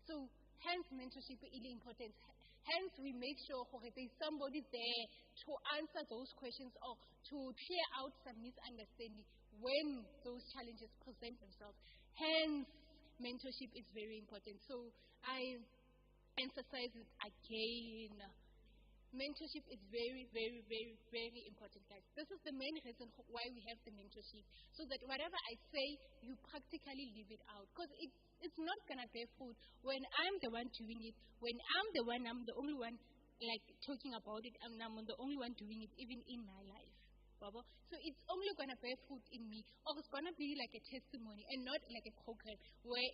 So, hence mentorship is really important. Hence, we make sure there's somebody there to answer those questions or to clear out some misunderstanding when those challenges present themselves. Hence, mentorship is very important. So, I emphasize it again. Mentorship is very, very, very, very important, guys. This is the main reason why we have the mentorship. So that whatever I say, you practically live it out. Because it's not going to bear fruit when I'm the one doing it, when I'm the only one talking about it, and I'm the only one doing it even in my life. So it's only going to bear fruit in me, or it's going to be like a testimony and not like a program,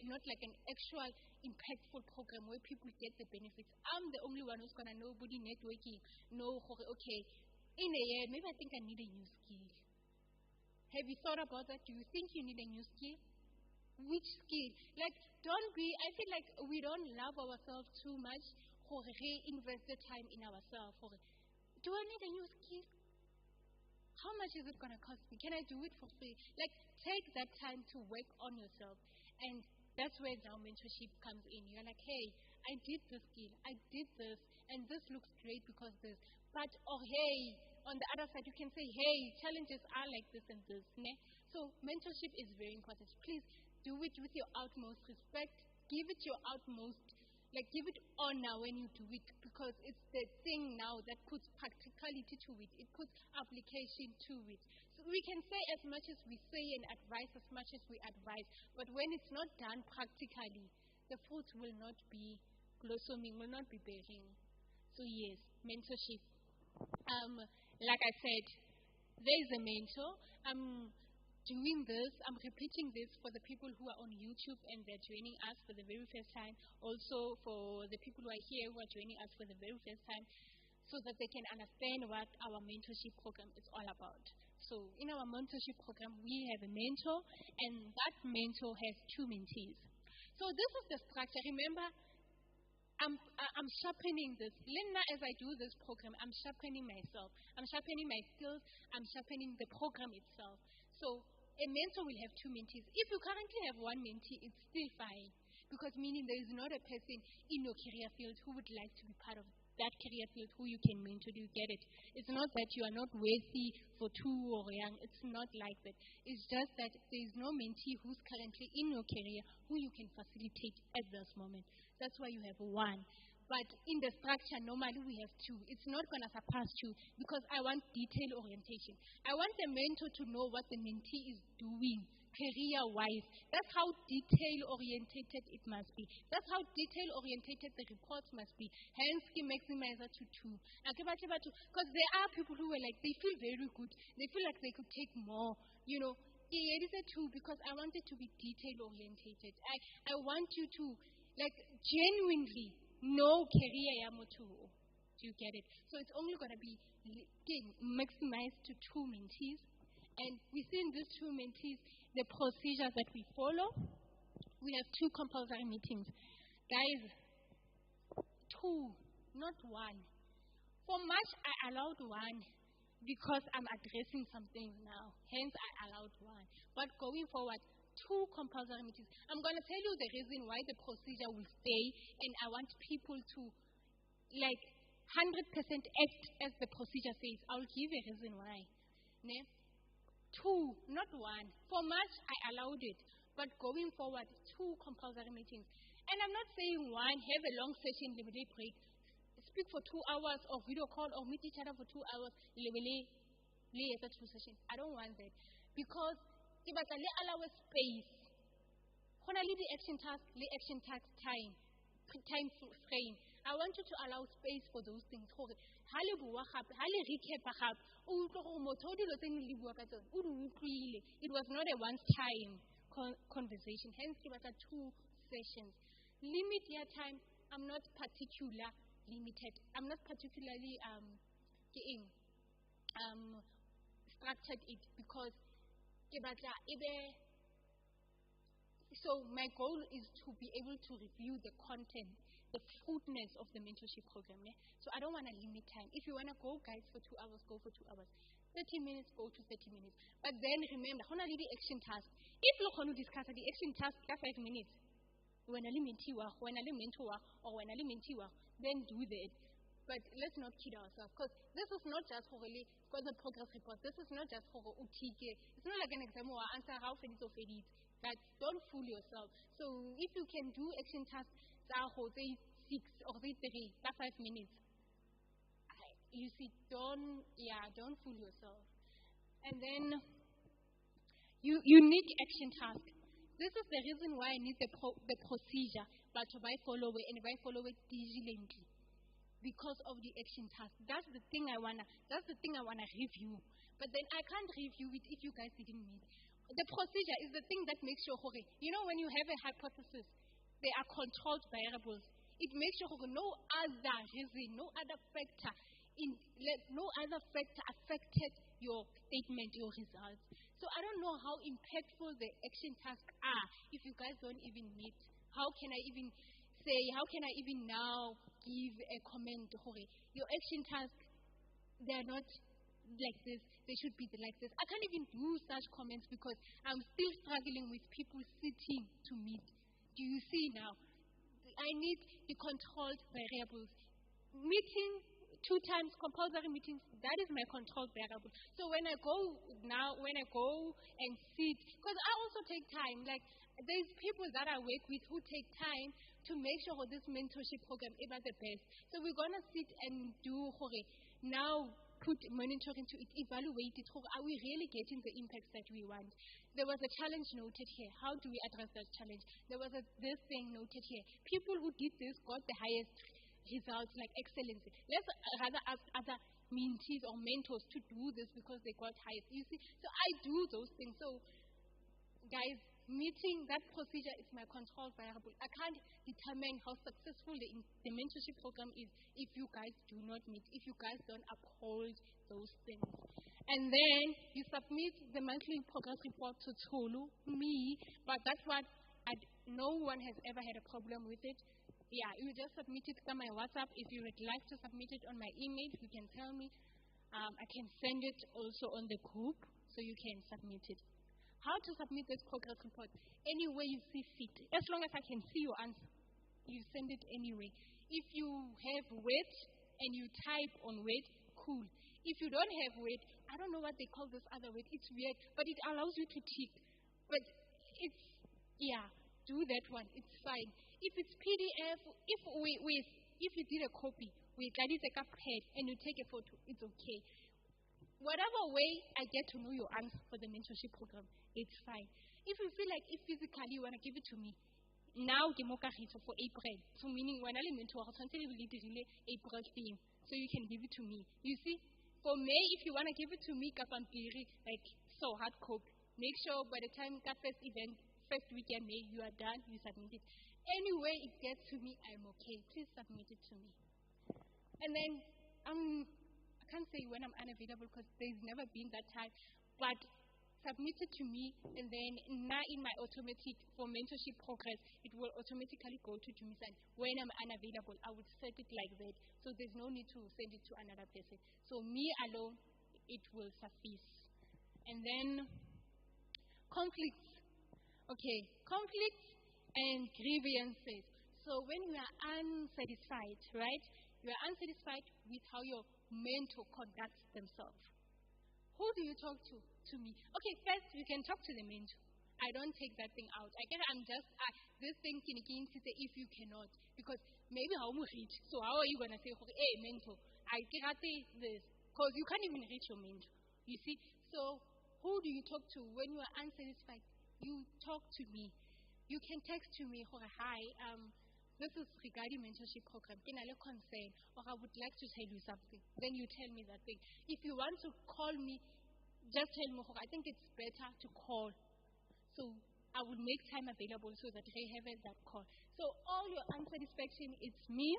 not like an actual impactful program where people get the benefits. I'm the only one who's going to know body networking, okay, in a year, maybe I think I need a new skill. Have you thought about that? Do you think you need a new skill? Which skill? I feel like we don't love ourselves too much for reinvest the time in ourselves. Do I need a new skill? How much is it going to cost me? Can I do it for free? Take that time to work on yourself. And that's where now mentorship comes in. You're like, hey, I did this skill. I did this. And this looks great because this. But, hey, on the other side, you can say, hey, challenges are like this and this. Ne? So mentorship is very important. Please do it with your utmost respect. Give it your utmost give it honor when you do it, because it's the thing now that puts practicality to it. It puts application to it. So we can say as much as we say and advise as much as we advise, but when it's not done practically, the fruits will not be blossoming, will not be bearing. So yes, mentorship. Like I said, there is a mentor. Doing this, I'm repeating this for the people who are on YouTube and they're joining us for the very first time. Also for the people who are here who are joining us for the very first time, so that they can understand what our mentorship program is all about. So in our mentorship program, we have a mentor, and that mentor has two mentees. So this is the structure. Remember, I'm sharpening this. Linda, as I do this program, I'm sharpening myself. I'm sharpening my skills. I'm sharpening the program itself. So a mentor will have 2 mentees. If you currently have 1 mentee, it's still fine. Because meaning there is not a person in your career field who would like to be part of that career field who you can mentor. Do you get it? It's not that you are not worthy for 2 or young. It's not like that. It's just that there is no mentee who's currently in your career who you can facilitate at this moment. That's why you have 1. But in the structure, normally we have 2. It's not going to surpass 2 because I want detail orientation. I want the mentor to know what the mentee is doing career-wise. That's how detail-orientated it must be. That's how detail-orientated the reports must be. Hence, we maximize it to 2. Because there are people who are like, they feel very good. They feel like they could take more. You know, it is a 2 because I want it to be detail-orientated. I want you to, like, genuinely know career yamotu. Do you get it? So it's only going to be maximized to 2 mentees. And within these 2 mentees, the procedures that we follow, we have 2 compulsory meetings. Guys, 2, not 1. For March, I allowed 1 because I'm addressing some things now. Hence, I allowed 1. But going forward, 2 compulsory meetings. I'm going to tell you the reason why the procedure will stay, and I want people to, like, 100% act as the procedure says. I'll give a reason why. 2, not 1. For March, I allowed it. But going forward, 2 compulsory meetings. And I'm not saying 1, have a long session, level break, speak for 2 hours, or video call, or meet each other for 2 hours, level session. I don't want that. Because if I allow a space, when I leave the action task time frame, I want you to allow space for those things. It was not a one-time conversation. Hence, it was a 2 sessions. Limit your time. I'm not particular limited. I'm not particularly structured it because so my goal is to be able to review the content, the fruitness of the mentorship program. So I don't want to limit time. If you want to go, guys, for 2 hours, go for 2 hours. 30 minutes, go to 30 minutes. But then remember, when I leave the action task, if you want to discuss the action task for 5 minutes, when I mentor, then do that. But let's not kid ourselves, because this is not just for really for the progress report. This is not just for UTK. It's not like an exam or answer how fed it or fed it. But don't fool yourself. So if you can do action tasks that are 6 or 3, 5 minutes, you see, don't fool yourself. And then you need action tasks. This is the reason why I need the procedure, but if I follow it diligently. Because of the action task. That's the thing I wanna review. But then I can't review it if you guys didn't meet. The procedure is the thing that makes sure, you know, when you have a hypothesis, they are controlled variables. It makes sure no other reason, no other factor affected your statement, your results. So I don't know how impactful the action tasks are if you guys don't even meet. How can I even now give a comment? Your action tasks, they're not like this. They should be like this. I can't even do such comments because I'm still struggling with people sitting to meet. Do you see now? I need the controlled variables. Meeting 2 times, compulsory meetings, that is my controlled variable. So when I go and sit, because I also take time, like there's people that I work with who take time to make sure this mentorship program is the best. So we're going to sit and do, now put monitoring to it, evaluate it. Are we really getting the impacts that we want? There was a challenge noted here. How do we address that challenge? There was this thing noted here. People who did this got the highest results, like excellency. Let's rather ask other mentees or mentors to do this because they got highest. You see, so I do those things. So, guys, meeting that procedure is my control variable. I can't determine how successful the mentorship program is if you guys do not meet, if you guys don't uphold those things. And then you submit the monthly progress report to Tulu, me, but that's what No one has ever had a problem with it. Yeah, you just submit it on my WhatsApp. If you would like to submit it on my email, you can tell me. I can send it also on the group, so you can submit it. How to submit this progress report? Any way you see fit. As long as I can see your answer, you send it anyway. If you have Word and you type on Word, cool. If you don't have Word, I don't know what they call this other word. It's weird, but it allows you to tick. But it's, do that one. It's fine. If it's PDF, if you did a copy, we can take a pad and you take a photo, it's okay. Whatever way I get to know your answer for the mentorship program, it's fine. If you feel like if physically you want to give it to me, now give me Kagiso for April. So meaning when I mentor, April theme, so you can give it to me. You see, for May, if you want to give it to me, like so hard copy, make sure by the time first weekend May, you are done, you submit it. Anyway, it gets to me, I'm okay. Please submit it to me. And then I can't say when I'm unavailable because there's never been that time, but submit it to me, and then now in my automatic for mentorship progress, it will automatically go to me. And when I'm unavailable, I would set it like that, so there's no need to send it to another person. So me alone, it will suffice. And then conflicts. Okay, conflicts and grievances. So when you are unsatisfied, right? You are unsatisfied with how your mentor conducts themselves. Who do you talk to? To me. Okay, first you can talk to the mentor. I don't take that thing out. I'm just, this thing can say if you cannot. Because maybe how you reach. So how are you going to say, hey, mentor, I cannot say this. Because you can't even reach your mentor. You see? So who do you talk to when you are unsatisfied? You talk to me. You can text to me, hi, this is regarding mentorship program. Can I concern, or I would like to tell you something. Then you tell me that thing. If you want to call me, just tell me. I think it's better to call. So I will make time available so that they have that call. So all your unsatisfaction, it's me.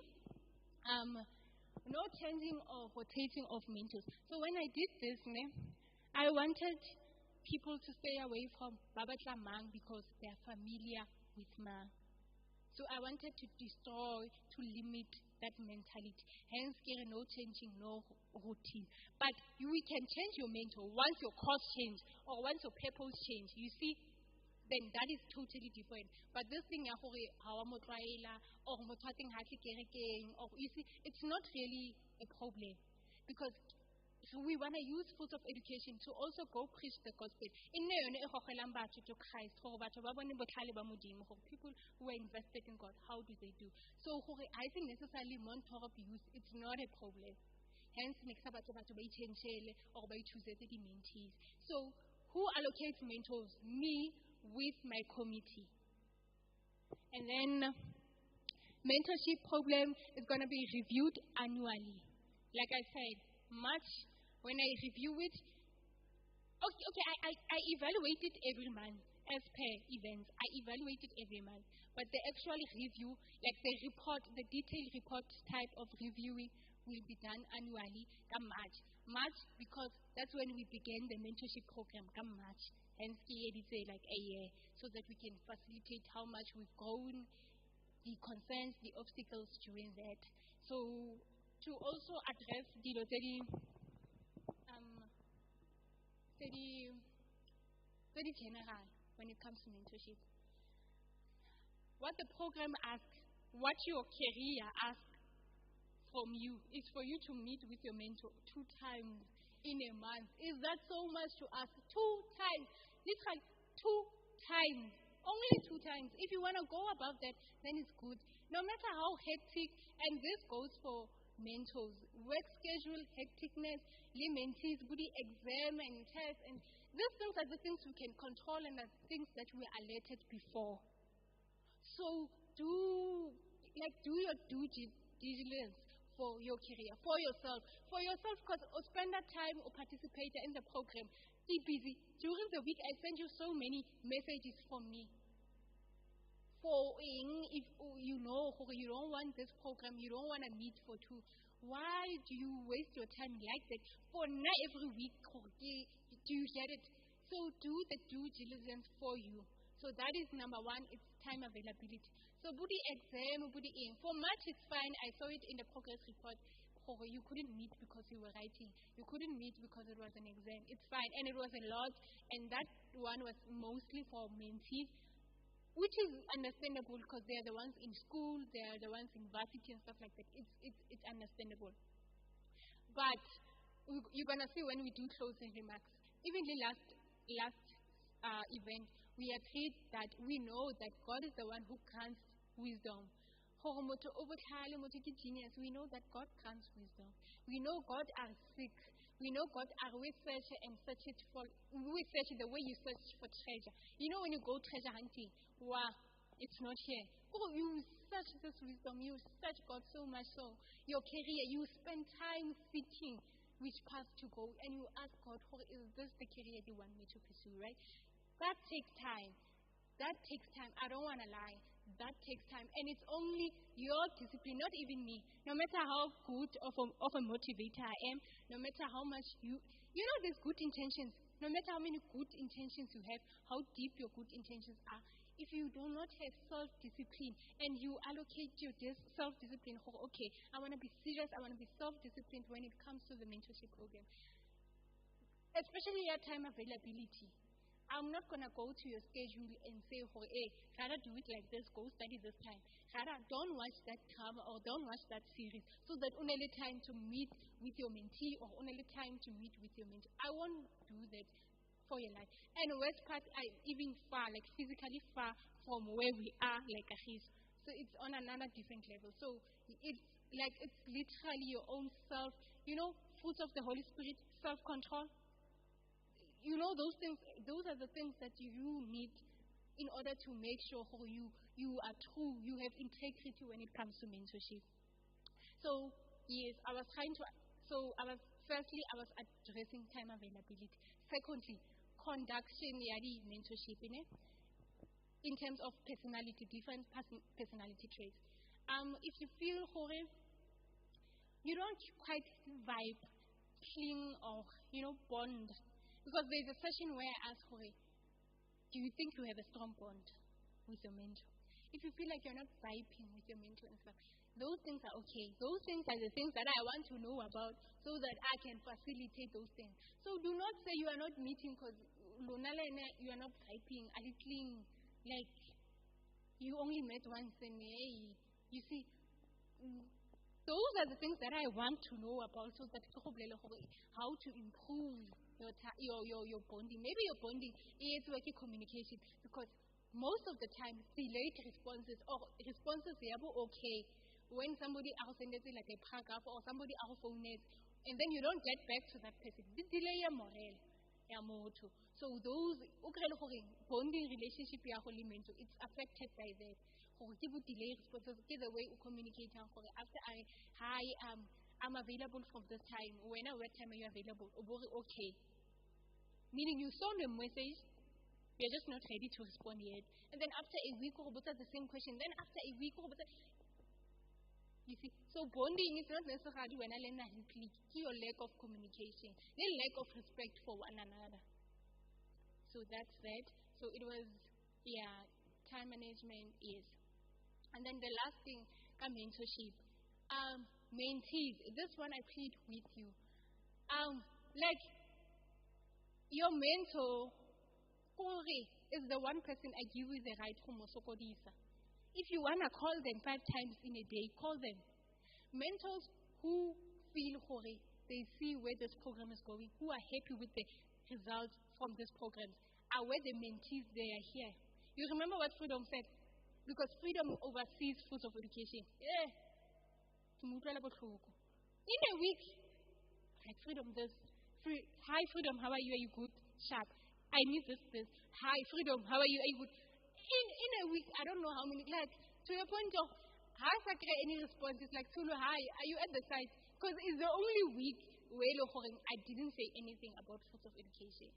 No changing or rotating of mentors. So when I did this, I wanted people to stay away from Babatla Mang because they are familiar with Mang. So I wanted to destroy, to limit that mentality. Hence, no changing, no routine. But we can change your mentor once your cause change or once your purpose change. You see, then that is totally different. But this thing, or you see, it's not really a problem because we want to use fruits of education to also go preach the gospel. To Christ, people who are invested in God, how do they do? So I think necessarily Horeb use, it's not a problem. Hence, or by choosing the mentees. So who allocates mentors? Me with my committee. And then mentorship program is going to be reviewed annually. Like I said, March, when I review it, I evaluate it every month as per events. I evaluate it every month. But the actual review, like the report, the detailed report type of reviewing will be done annually come March. March, because that's when we begin the mentorship program come March. Hence, say like a year, so that we can facilitate how much we've grown, the concerns, the obstacles during that. So to also address the very general when it comes to mentorship. What the program asks, what your career asks from you is for you to meet with your mentor 2 times in a month. Is that so much to ask? 2 times. Literally 2 times. Only 2 times. If you want to go above that, then it's good. No matter how hectic, and this goes for mentors, work schedule, hecticness, mentees, goody exam and tests, and these things are the things we can control and are things that we alerted before. So do your due diligence for your career, for yourself, because spend that time or participate in the program. Be busy. During the week, I send you so many messages from me. If you know you don't want this program, you don't want to meet for 2, why do you waste your time like that? For not every week, do you get it? So do the due diligence for you. So that is number one, it's time availability. So budi exam, budi in. For March it's fine. I saw it in the progress report. You couldn't meet because you were writing. You couldn't meet because it was an exam. It's fine. And it was a lot. And that one was mostly for mentees, which is understandable because they are the ones in school, they are the ones in varsity and stuff like that. It's understandable. But you're going to see when we do closing remarks. Even the last event, we agreed that we know that God is the one who grants wisdom. Genius. We know that God grants wisdom. We know God are sick. We know God are we search and search it for. We search the way you search for treasure. You know when you go treasure hunting, wow, it's not here. Oh, you search this wisdom. You search God so much so. Your career, you spend time seeking which path to go, and you ask God, is this the career you want me to pursue, right? That takes time. That takes time. I don't want to lie. That takes time. And it's only your discipline, not even me. No matter how good of a motivator I am, no matter how much you know there's good intentions, no matter how many good intentions you have, how deep your good intentions are, if you do not have self-discipline and you allocate your self-discipline, okay, I want to be serious, I want to be self-disciplined when it comes to the mentorship program. Especially your time availability. I'm not going to go to your schedule and say, hey, rather do it like this, go study this time. Rather, don't watch that drama or don't watch that series so that only time to meet with your mentee or only time to meet with your mentor. I won't do that for your life. And the worst part, I even far, like physically far from where we are, like Kagiso. So it's on another different level. So it's literally your own self, fruits of the Holy Spirit, self-control. Those things, those are the things that you need in order to make sure you are true, you have integrity when it comes to mentorship. So, yes, I was addressing time availability. Secondly, conduction mentorship in terms of personality, different personality traits. If you feel Horeb, you don't quite vibe, cling, or bond. Because there's a session where I ask Hoyi, do you think you have a strong bond with your mentor? If you feel like you're not vibing with your mentor and stuff, those things are okay. Those things are the things that I want to know about so that I can facilitate those things. So do not say you are not meeting because you are not vibing, like you only met once and you see, those are the things that I want to know about so that how to improve your bonding. Maybe your bonding is working communication because most of the time delayed responses or responses they are okay when somebody else sends like a paragraph or somebody else phones and then you don't get back to that person. The delay your morale. So those bonding relationship it's affected by that. Delay responses, the way you communicate after I'm available from this time. What time are you available? Okay. Meaning you saw the message, you're just not ready to respond yet. And then after a week, the same question. Then after a week, you see. So bonding is not necessarily when I learn your lack of communication, the lack of respect for one another. So that's that. So it was, time management is. And then the last thing, mentorship. Mentees, this one I plead with you. Your mentor, is the one person I give you the right to mosokodisa. If you want to call them 5 times in a day, call them. Mentors who feel they see where this program is going, who are happy with the results from this program, are where the mentees they are here. You remember what Freedom said? Because Freedom oversees fruits of education. In a week, like Freedom, hi Freedom, how are you? Are you good? Sharp. I need this. Hi Freedom, how are you? Are you good? In a week, I don't know how many, to the point of, any response, it's like, Tulu, hi, are you at the site? Because it's the only week where I didn't say anything about fruits of education.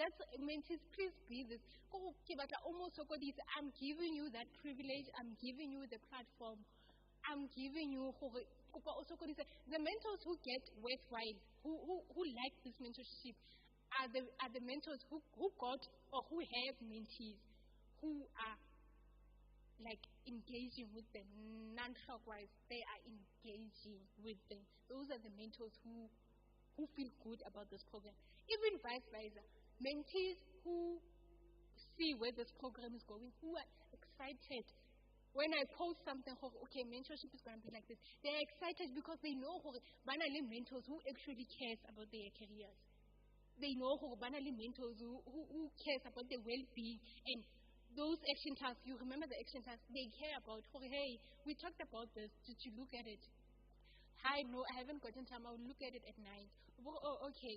That's mentees, please be this. I'm giving you that privilege, I'm giving you the platform, I'm giving you the mentors who get worthwhile, who like this mentorship are the mentors who got or who have mentees who are like engaging with them. Non-clockwise, they are engaging with them. Those are the mentors who feel good about this program. Even vice versa, mentees who see where this program is going, who are excited. When I post something, okay, mentorship is going to be like this, they're excited because they know banally mentors who actually cares about their careers. They know banally mentors who cares about their well-being and those action tasks. You remember the action tasks they care about. Hey, we talked about this. Did you look at it? Hi, no, I haven't gotten time. I'll look at it at 9. Oh, okay.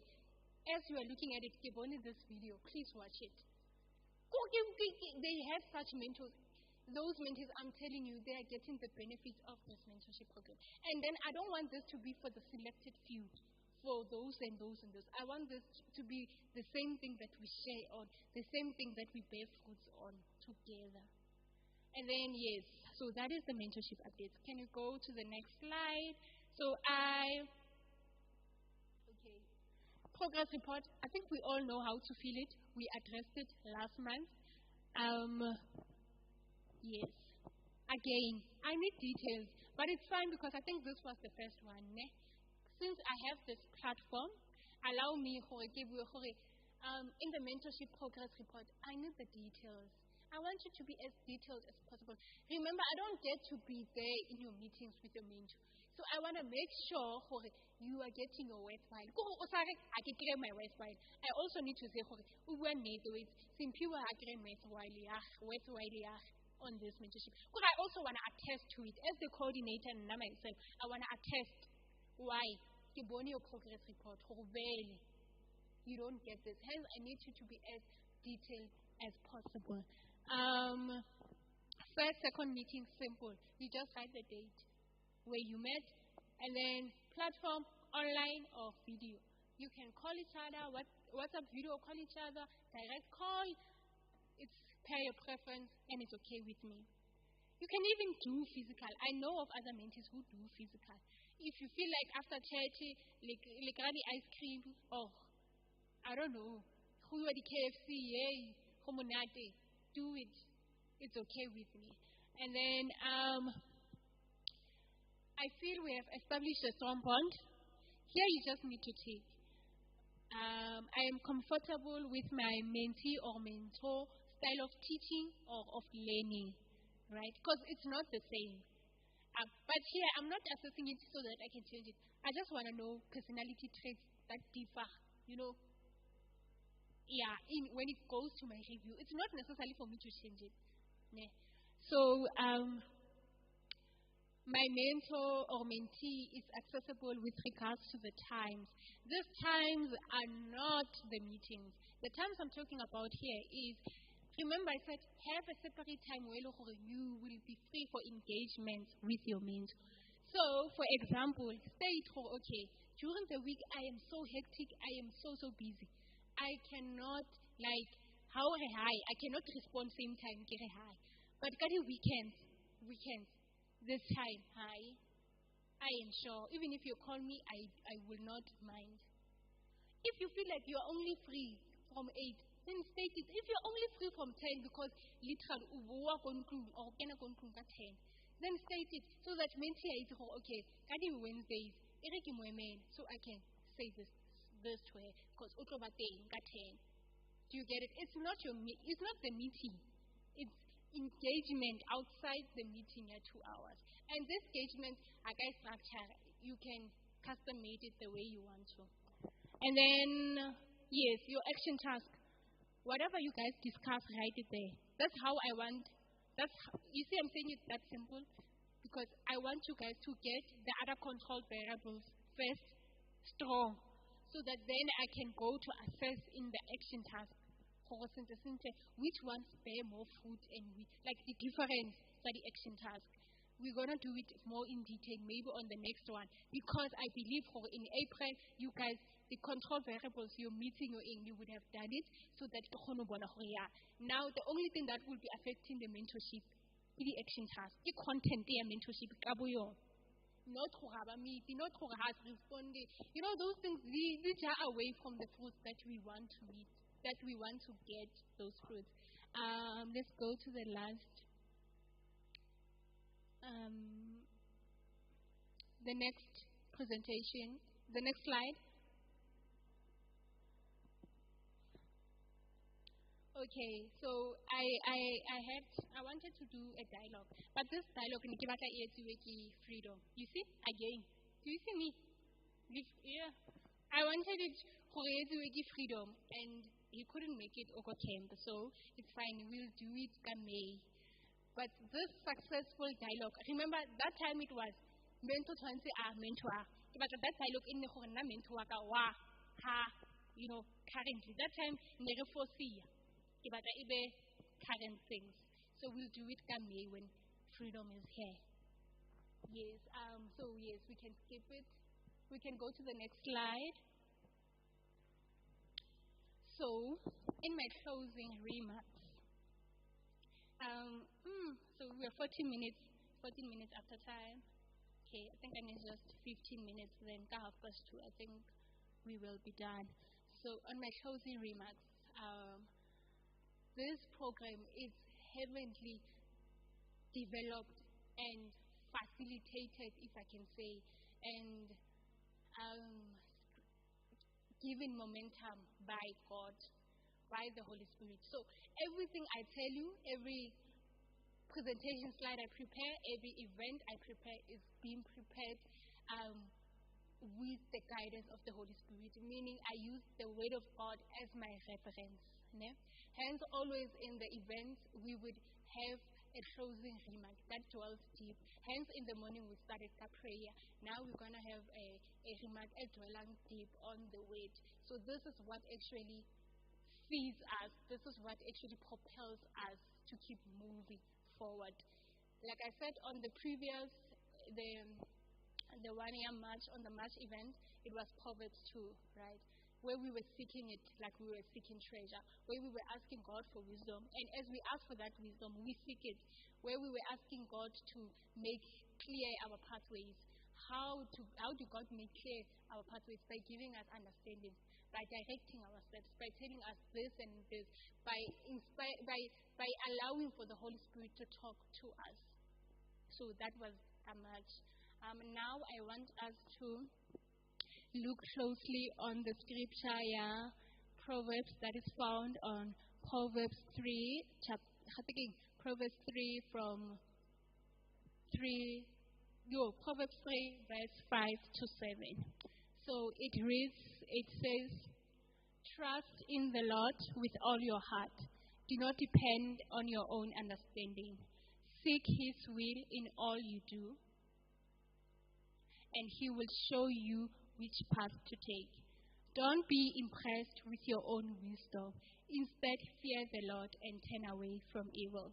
As you are looking at it, keep on this video. Please watch it. They have such mentors. Those mentors, I'm telling you, they are getting the benefits of this mentorship program. And then I don't want this to be for the selected few, for those and those and those. I want this to be the same thing that we share on, the same thing that we bear fruits on together. And then, yes, so that is the mentorship updates. Can you go to the next slide? So progress report. I think we all know how to fill it. We addressed it last month. Yes. Again, I need details, but it's fine because I think this was the first one. Since I have this platform, allow me, in the mentorship progress report, I need the details. I want you to be as detailed as possible. Remember, I don't get to be there in your meetings with your mentor. So I want to make sure you are getting your worthwhile. I can get my worthwhile. I also need to say, on this mentorship. Because I also want to attest to it. As the coordinator and myself, I want to attest why your progress report. You don't get this. Hence, I need you to be as detailed as possible. First, second meeting, simple. You just write the date where you met, and then platform, online or video. You can call each other, WhatsApp video, call each other, direct call. It's per your preference, and it's okay with me. You can even do physical. I know of other mentees who do physical. If you feel like after church, like ice cream, or I don't know, who are the KFC, yay, homonate, do it. It's okay with me. And then I feel we have established a strong bond. Here you just need to take. I am comfortable with my mentee or mentor style of teaching or of learning, right? Because it's not the same. But here, I'm not assessing it so that I can change it. I just want to know personality traits that differ, when it goes to my review. It's not necessary for me to change it. Yeah. So, my mentor or mentee is accessible with regards to the times. These times are not the meetings. The times I'm talking about here is, remember I said, have a separate time where you will be free for engagement with your mentor. So, for example, state, okay, during the week I am so hectic, I am so busy. I cannot, I cannot respond same time, get high. But got weekends, this time, hi, I am sure. Even if you call me, I will not mind. If you feel like you are only free from 8, then state it. If you're only free from 10 because literally or can 10, then state it so that mentee is okay. Cutting Wednesdays, so I can say this way because over 10. Do you get it? It's not the meeting. It's engagement outside the meeting at 2 hours. And this engagement, structure, you can custom made it the way you want to. And then, yes, your action task. Whatever you guys discuss, write it there. That's how I want. You see, I'm saying it that simple because I want you guys to get the other control variables first strong so that then I can go to assess in the action task which ones bear more fruit and like the difference for the action task. We're going to do it more in detail maybe on the next one because I believe in April, you guys, the control variables you're meeting you would have done it so that now the only thing that will be affecting the mentorship is the action task, the content their mentorship, not responding. Those things they are away from the fruits that we want to meet, that we want to get those fruits. Let's go to the last. The next presentation. The next slide. Okay, so I wanted to do a dialogue, but this dialogue ni ke batla e etsiwe ke freedom. You see, again, do you see me? Yeah, I wanted it for etsiwe ke freedom, and he couldn't make it over camp, so it's fine. We'll do it in May. But this successful dialogue, remember that time it was mentor tshwantse mentor. Ke batla that dialogue in gore nna mentor wa ka wa ha, currently that time ne re foresee. But current things. So we'll do it come May when freedom is here. Yes, so yes, we can skip it. We can go to the next slide. So, in my closing remarks, so we're 14 minutes after time. Okay, I think I need just 15 minutes, then 2:30, I think we will be done. So, on my closing remarks, this program is heavily developed and facilitated, if I can say, and given momentum by God, by the Holy Spirit. So everything I tell you, every presentation slide I prepare, every event I prepare is being prepared with the guidance of the Holy Spirit, meaning I use the Word of God as my reference. Hence, always in the events, we would have a closing remark that dwells deep. Hence, in the morning, we started the prayer. Now we're going to have a remark dwelling deep on the Word. So this is what actually feeds us. This is what actually propels us to keep moving forward. Like I said on the previous, the 1 year march, on the march event, it was Proverbs 2, right? Where we were seeking it like we were seeking treasure, where we were asking God for wisdom. And as we ask for that wisdom, we seek it. Where we were asking God to make clear our pathways. How do God make clear our pathways? By giving us understanding, by directing our steps, by telling us this and this, by allowing for the Holy Spirit to talk to us. So that was a march. Now I want us to look closely on the scripture, Proverbs, that is found on Proverbs 3, Proverbs 3 from Proverbs 3, verse 5 to 7. So it reads, it says, "Trust in the Lord with all your heart. Do not depend on your own understanding. Seek His will in all you do, and He will show you which path to take. Don't be impressed with your own wisdom. Instead, fear the Lord and turn away from evil."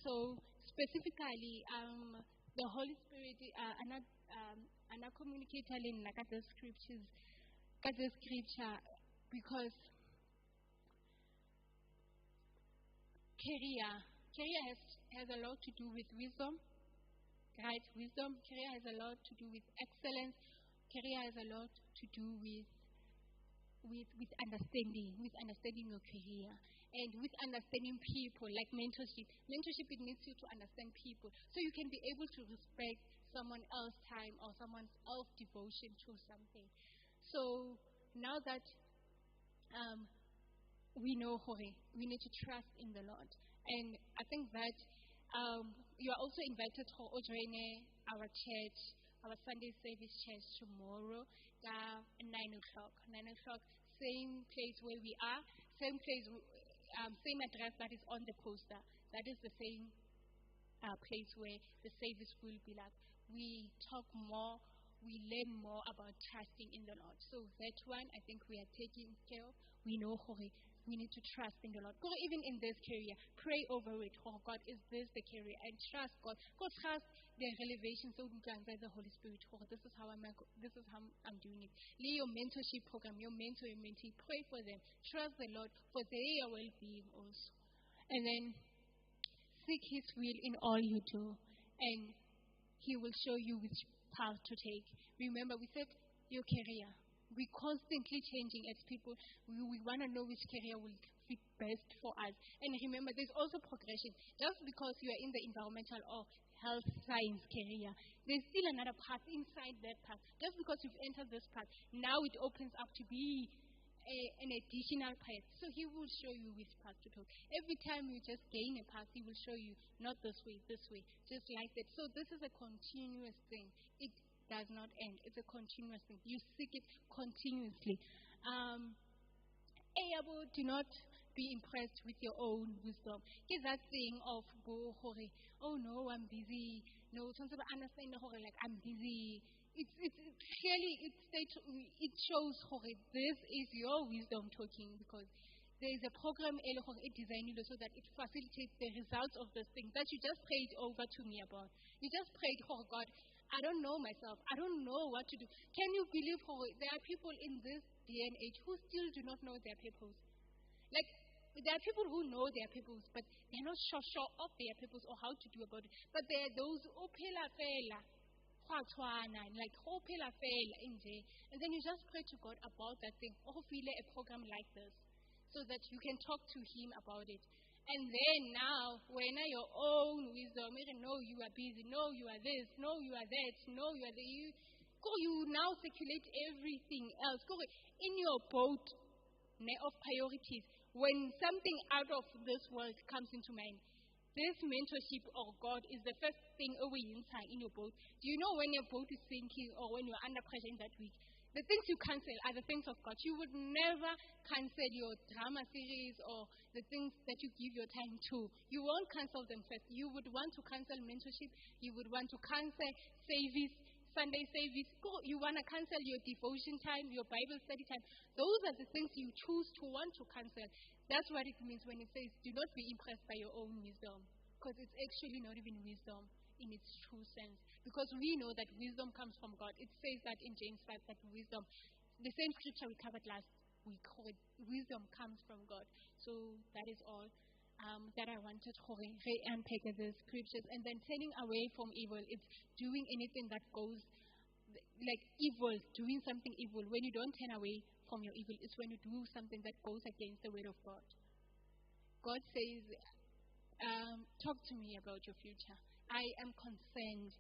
So specifically, the Holy Spirit, ana communicator in the scriptures, because career has a lot to do with wisdom, right? Wisdom, career has a lot to do with excellence. Career has a lot to do with understanding your career, and with understanding people, like mentorship. Mentorship, it needs you to understand people, so you can be able to respect someone else's time or someone else's devotion to something. So now that we know Hoyi, we need to trust in the Lord, and I think that you are also invited to join our church, our Sunday service church tomorrow at 9 o'clock. 9 o'clock, same place where we are, same place, same address that is on the poster. That is the same place where the service will be like. We talk more, we learn more about trusting in the Lord. So that one, I think we are taking care of. We know Hoyi. We need to trust in the Lord. Go even in this career, pray over it. Oh God, is this the career? And trust God. Go trust the revelation so we can by the Holy Spirit. Oh, this is how I'm doing it. Lay your mentorship program, your mentor, your mentee. Pray for them. Trust the Lord for their well-being also. And then seek His will in all you do, and He will show you which path to take. Remember, we said your career. We're constantly changing as people. We want to know which career will fit best for us. And remember, there's also progression. Just because you are in the environmental or health science career, there's still another path inside that path. Just because you've entered this path, now it opens up to be an additional path. So he will show you which path to take. Every time you just gain a path, he will show you not this way, just like that. So this is a continuous thing. It does not end. It's a continuous thing. You seek it continuously. Do not be impressed with your own wisdom. Get that thing of oh no, I'm busy. No, understand like I'm busy. It shows this is your wisdom talking, because there is a program it designed so that it facilitates the results of this thing that you just prayed over to me about. You just prayed, oh God, I don't know myself. I don't know what to do. Can you believe there are people in this day and age who still do not know their purpose? Like, there are people who know their purpose, but they're not sure of their purpose or how to do about it. But there are those who like and then you just pray to God about that thing, or feel a program like this, so that you can talk to him about it. And then now, when your own wisdom, no, you are busy, no, you are this, no, you are that, no, you are the you now circulate everything else. In your boat of priorities, when something out of this world comes into mind, this mentorship of God is the first thing inside in your boat. Do you know when your boat is sinking or when you're under pressure in that week, the things you cancel are the things of God. You would never cancel your drama series or the things that you give your time to. You won't cancel them first. You would want to cancel mentorship. You would want to cancel service, Sunday service. You want to cancel your devotion time, your Bible study time. Those are the things you choose to want to cancel. That's what it means when it says, do not be impressed by your own wisdom. Because it's actually not even wisdom in its true sense. Because we know that wisdom comes from God. It says that in James 5, that wisdom, the same scripture we covered last week, wisdom comes from God. So that is all that I wanted to unpack the scriptures. And then turning away from evil, it's doing anything that goes like evil, doing something evil. When you don't turn away from your evil, it's when you do something that goes against the word of God. God says, talk to me about your future. I am concerned.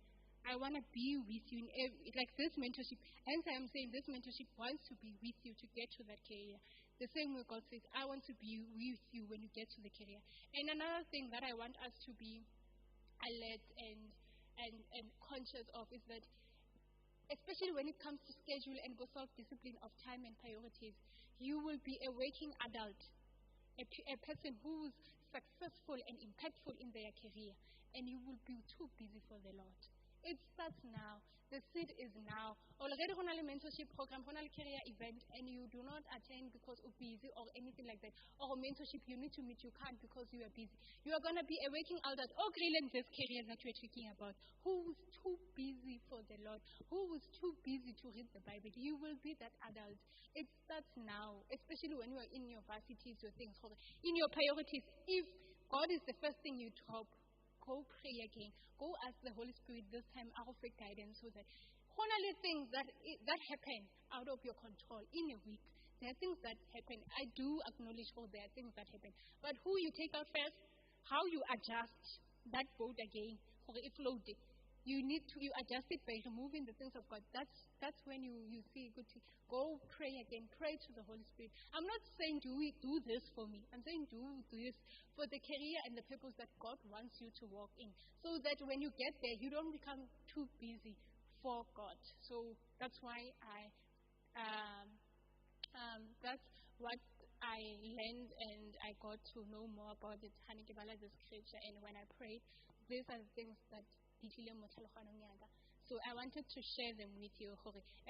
I want to be with you in like this mentorship. Hence, I am saying this mentorship wants to be with you to get to that career. The same way God says, I want to be with you when you get to the career. And another thing that I want us to be alert and conscious of is that, especially when it comes to schedule and self-discipline of time and priorities, you will be a working adult, a person who's successful and impactful in their career, and you will be too busy for the Lord. It starts now. The seed is now. Already on a mentorship program, on a career event, and you do not attend because you're busy or anything like that. Or mentorship you need to meet, you can't because you are busy. You are going to be a working adult. Oh, really, this career that you're talking about. Who is too busy for the Lord? Who is too busy to read the Bible? You will be that adult. It starts now, especially when you are in your varsities, your things, in your priorities. If God is the first thing you drop, go pray again. Go ask the Holy Spirit this time out for guidance, so that only things that happen out of your control in a week. There are things that happen. I do acknowledge there are things that happen. But who you take out first, how you adjust that boat again, or it floated. You adjust it by removing the things of God. That's when you see good to go pray again. Pray to the Holy Spirit. I'm not saying do this for me. I'm saying do this for the career and the purpose that God wants you to walk in. So that when you get there, you don't become too busy for God. So that's why that's what I learned, and I got to know more about it. The scripture, and when I prayed, these are the things that so I wanted to share them with you.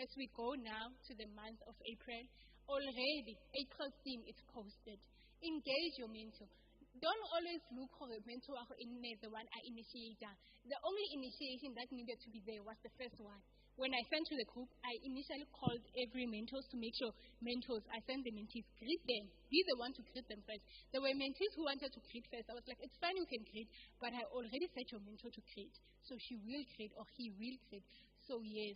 As we go now to the month of April, already April theme is posted. Engage your mentor. Don't always look for a mentor in the one I initiated. The only initiation that needed to be there was the first one. When I sent to the group, I initially called every mentors to make sure I send the mentees, greet them, be the one to greet them first. There were mentees who wanted to greet first. I was like, it's fine, you can greet, but I already set your mentor to greet. So she will greet or he will greet. So yes,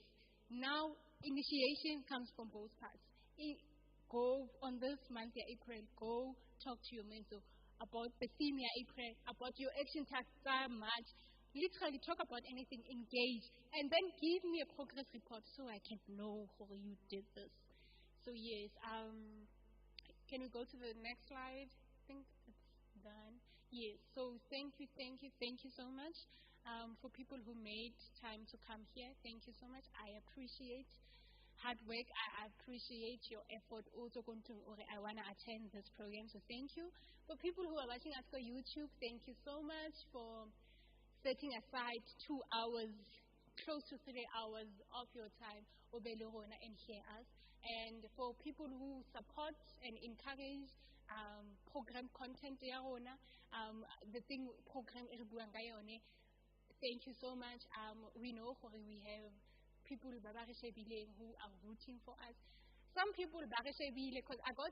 now initiation comes from both parts. Go on this month, April, go talk to your mentor about the theme ya April, about your action tasks so much. Literally talk about anything, engage, and then give me a progress report so I can know how you did this. So yes, can we go to the next slide? I think it's done. Yes, so thank you so much for people who made time to come here. Thank you so much. I appreciate hard work. I appreciate your effort also going to, I want to attend this program, so thank you. For people who are watching us on YouTube, thank you so much for setting aside 2 hours, close to 3 hours of your time, and hear us. And for people who support and encourage program content, the thing program, thank you so much. We know we have people who are rooting for us. Some people, because I got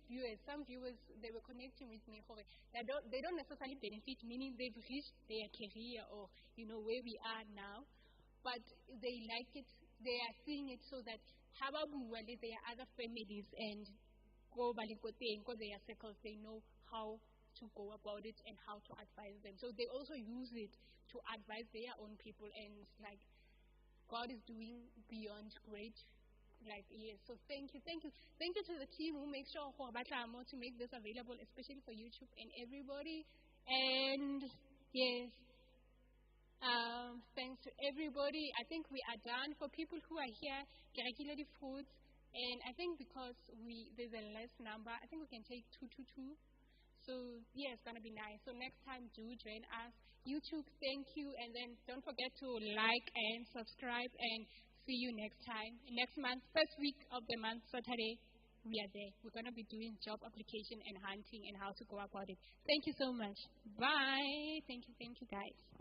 viewers, some viewers, they were connecting with me. They don't necessarily benefit, meaning they've reached their career or, where we are now. But they like it. They are seeing it so that there are other families and go their circles. They know how to go about it and how to advise them. So they also use it to advise their own people. And it's like God is doing beyond great. Yes, so thank you to the team who makes sure to make this available, especially for YouTube and everybody. And yes, thanks to everybody. I think we are done. For people who are here, regularly fruits, and I think because there's a less number, I think we can take 2. So yeah, it's gonna be nice. So next time, do join us. YouTube, thank you, and then don't forget to like and subscribe, and see you next time. Next month, first week of the month, Saturday, we are there. We're gonna be doing job application and hunting and how to go about it. Thank you so much. Bye. Thank you, guys.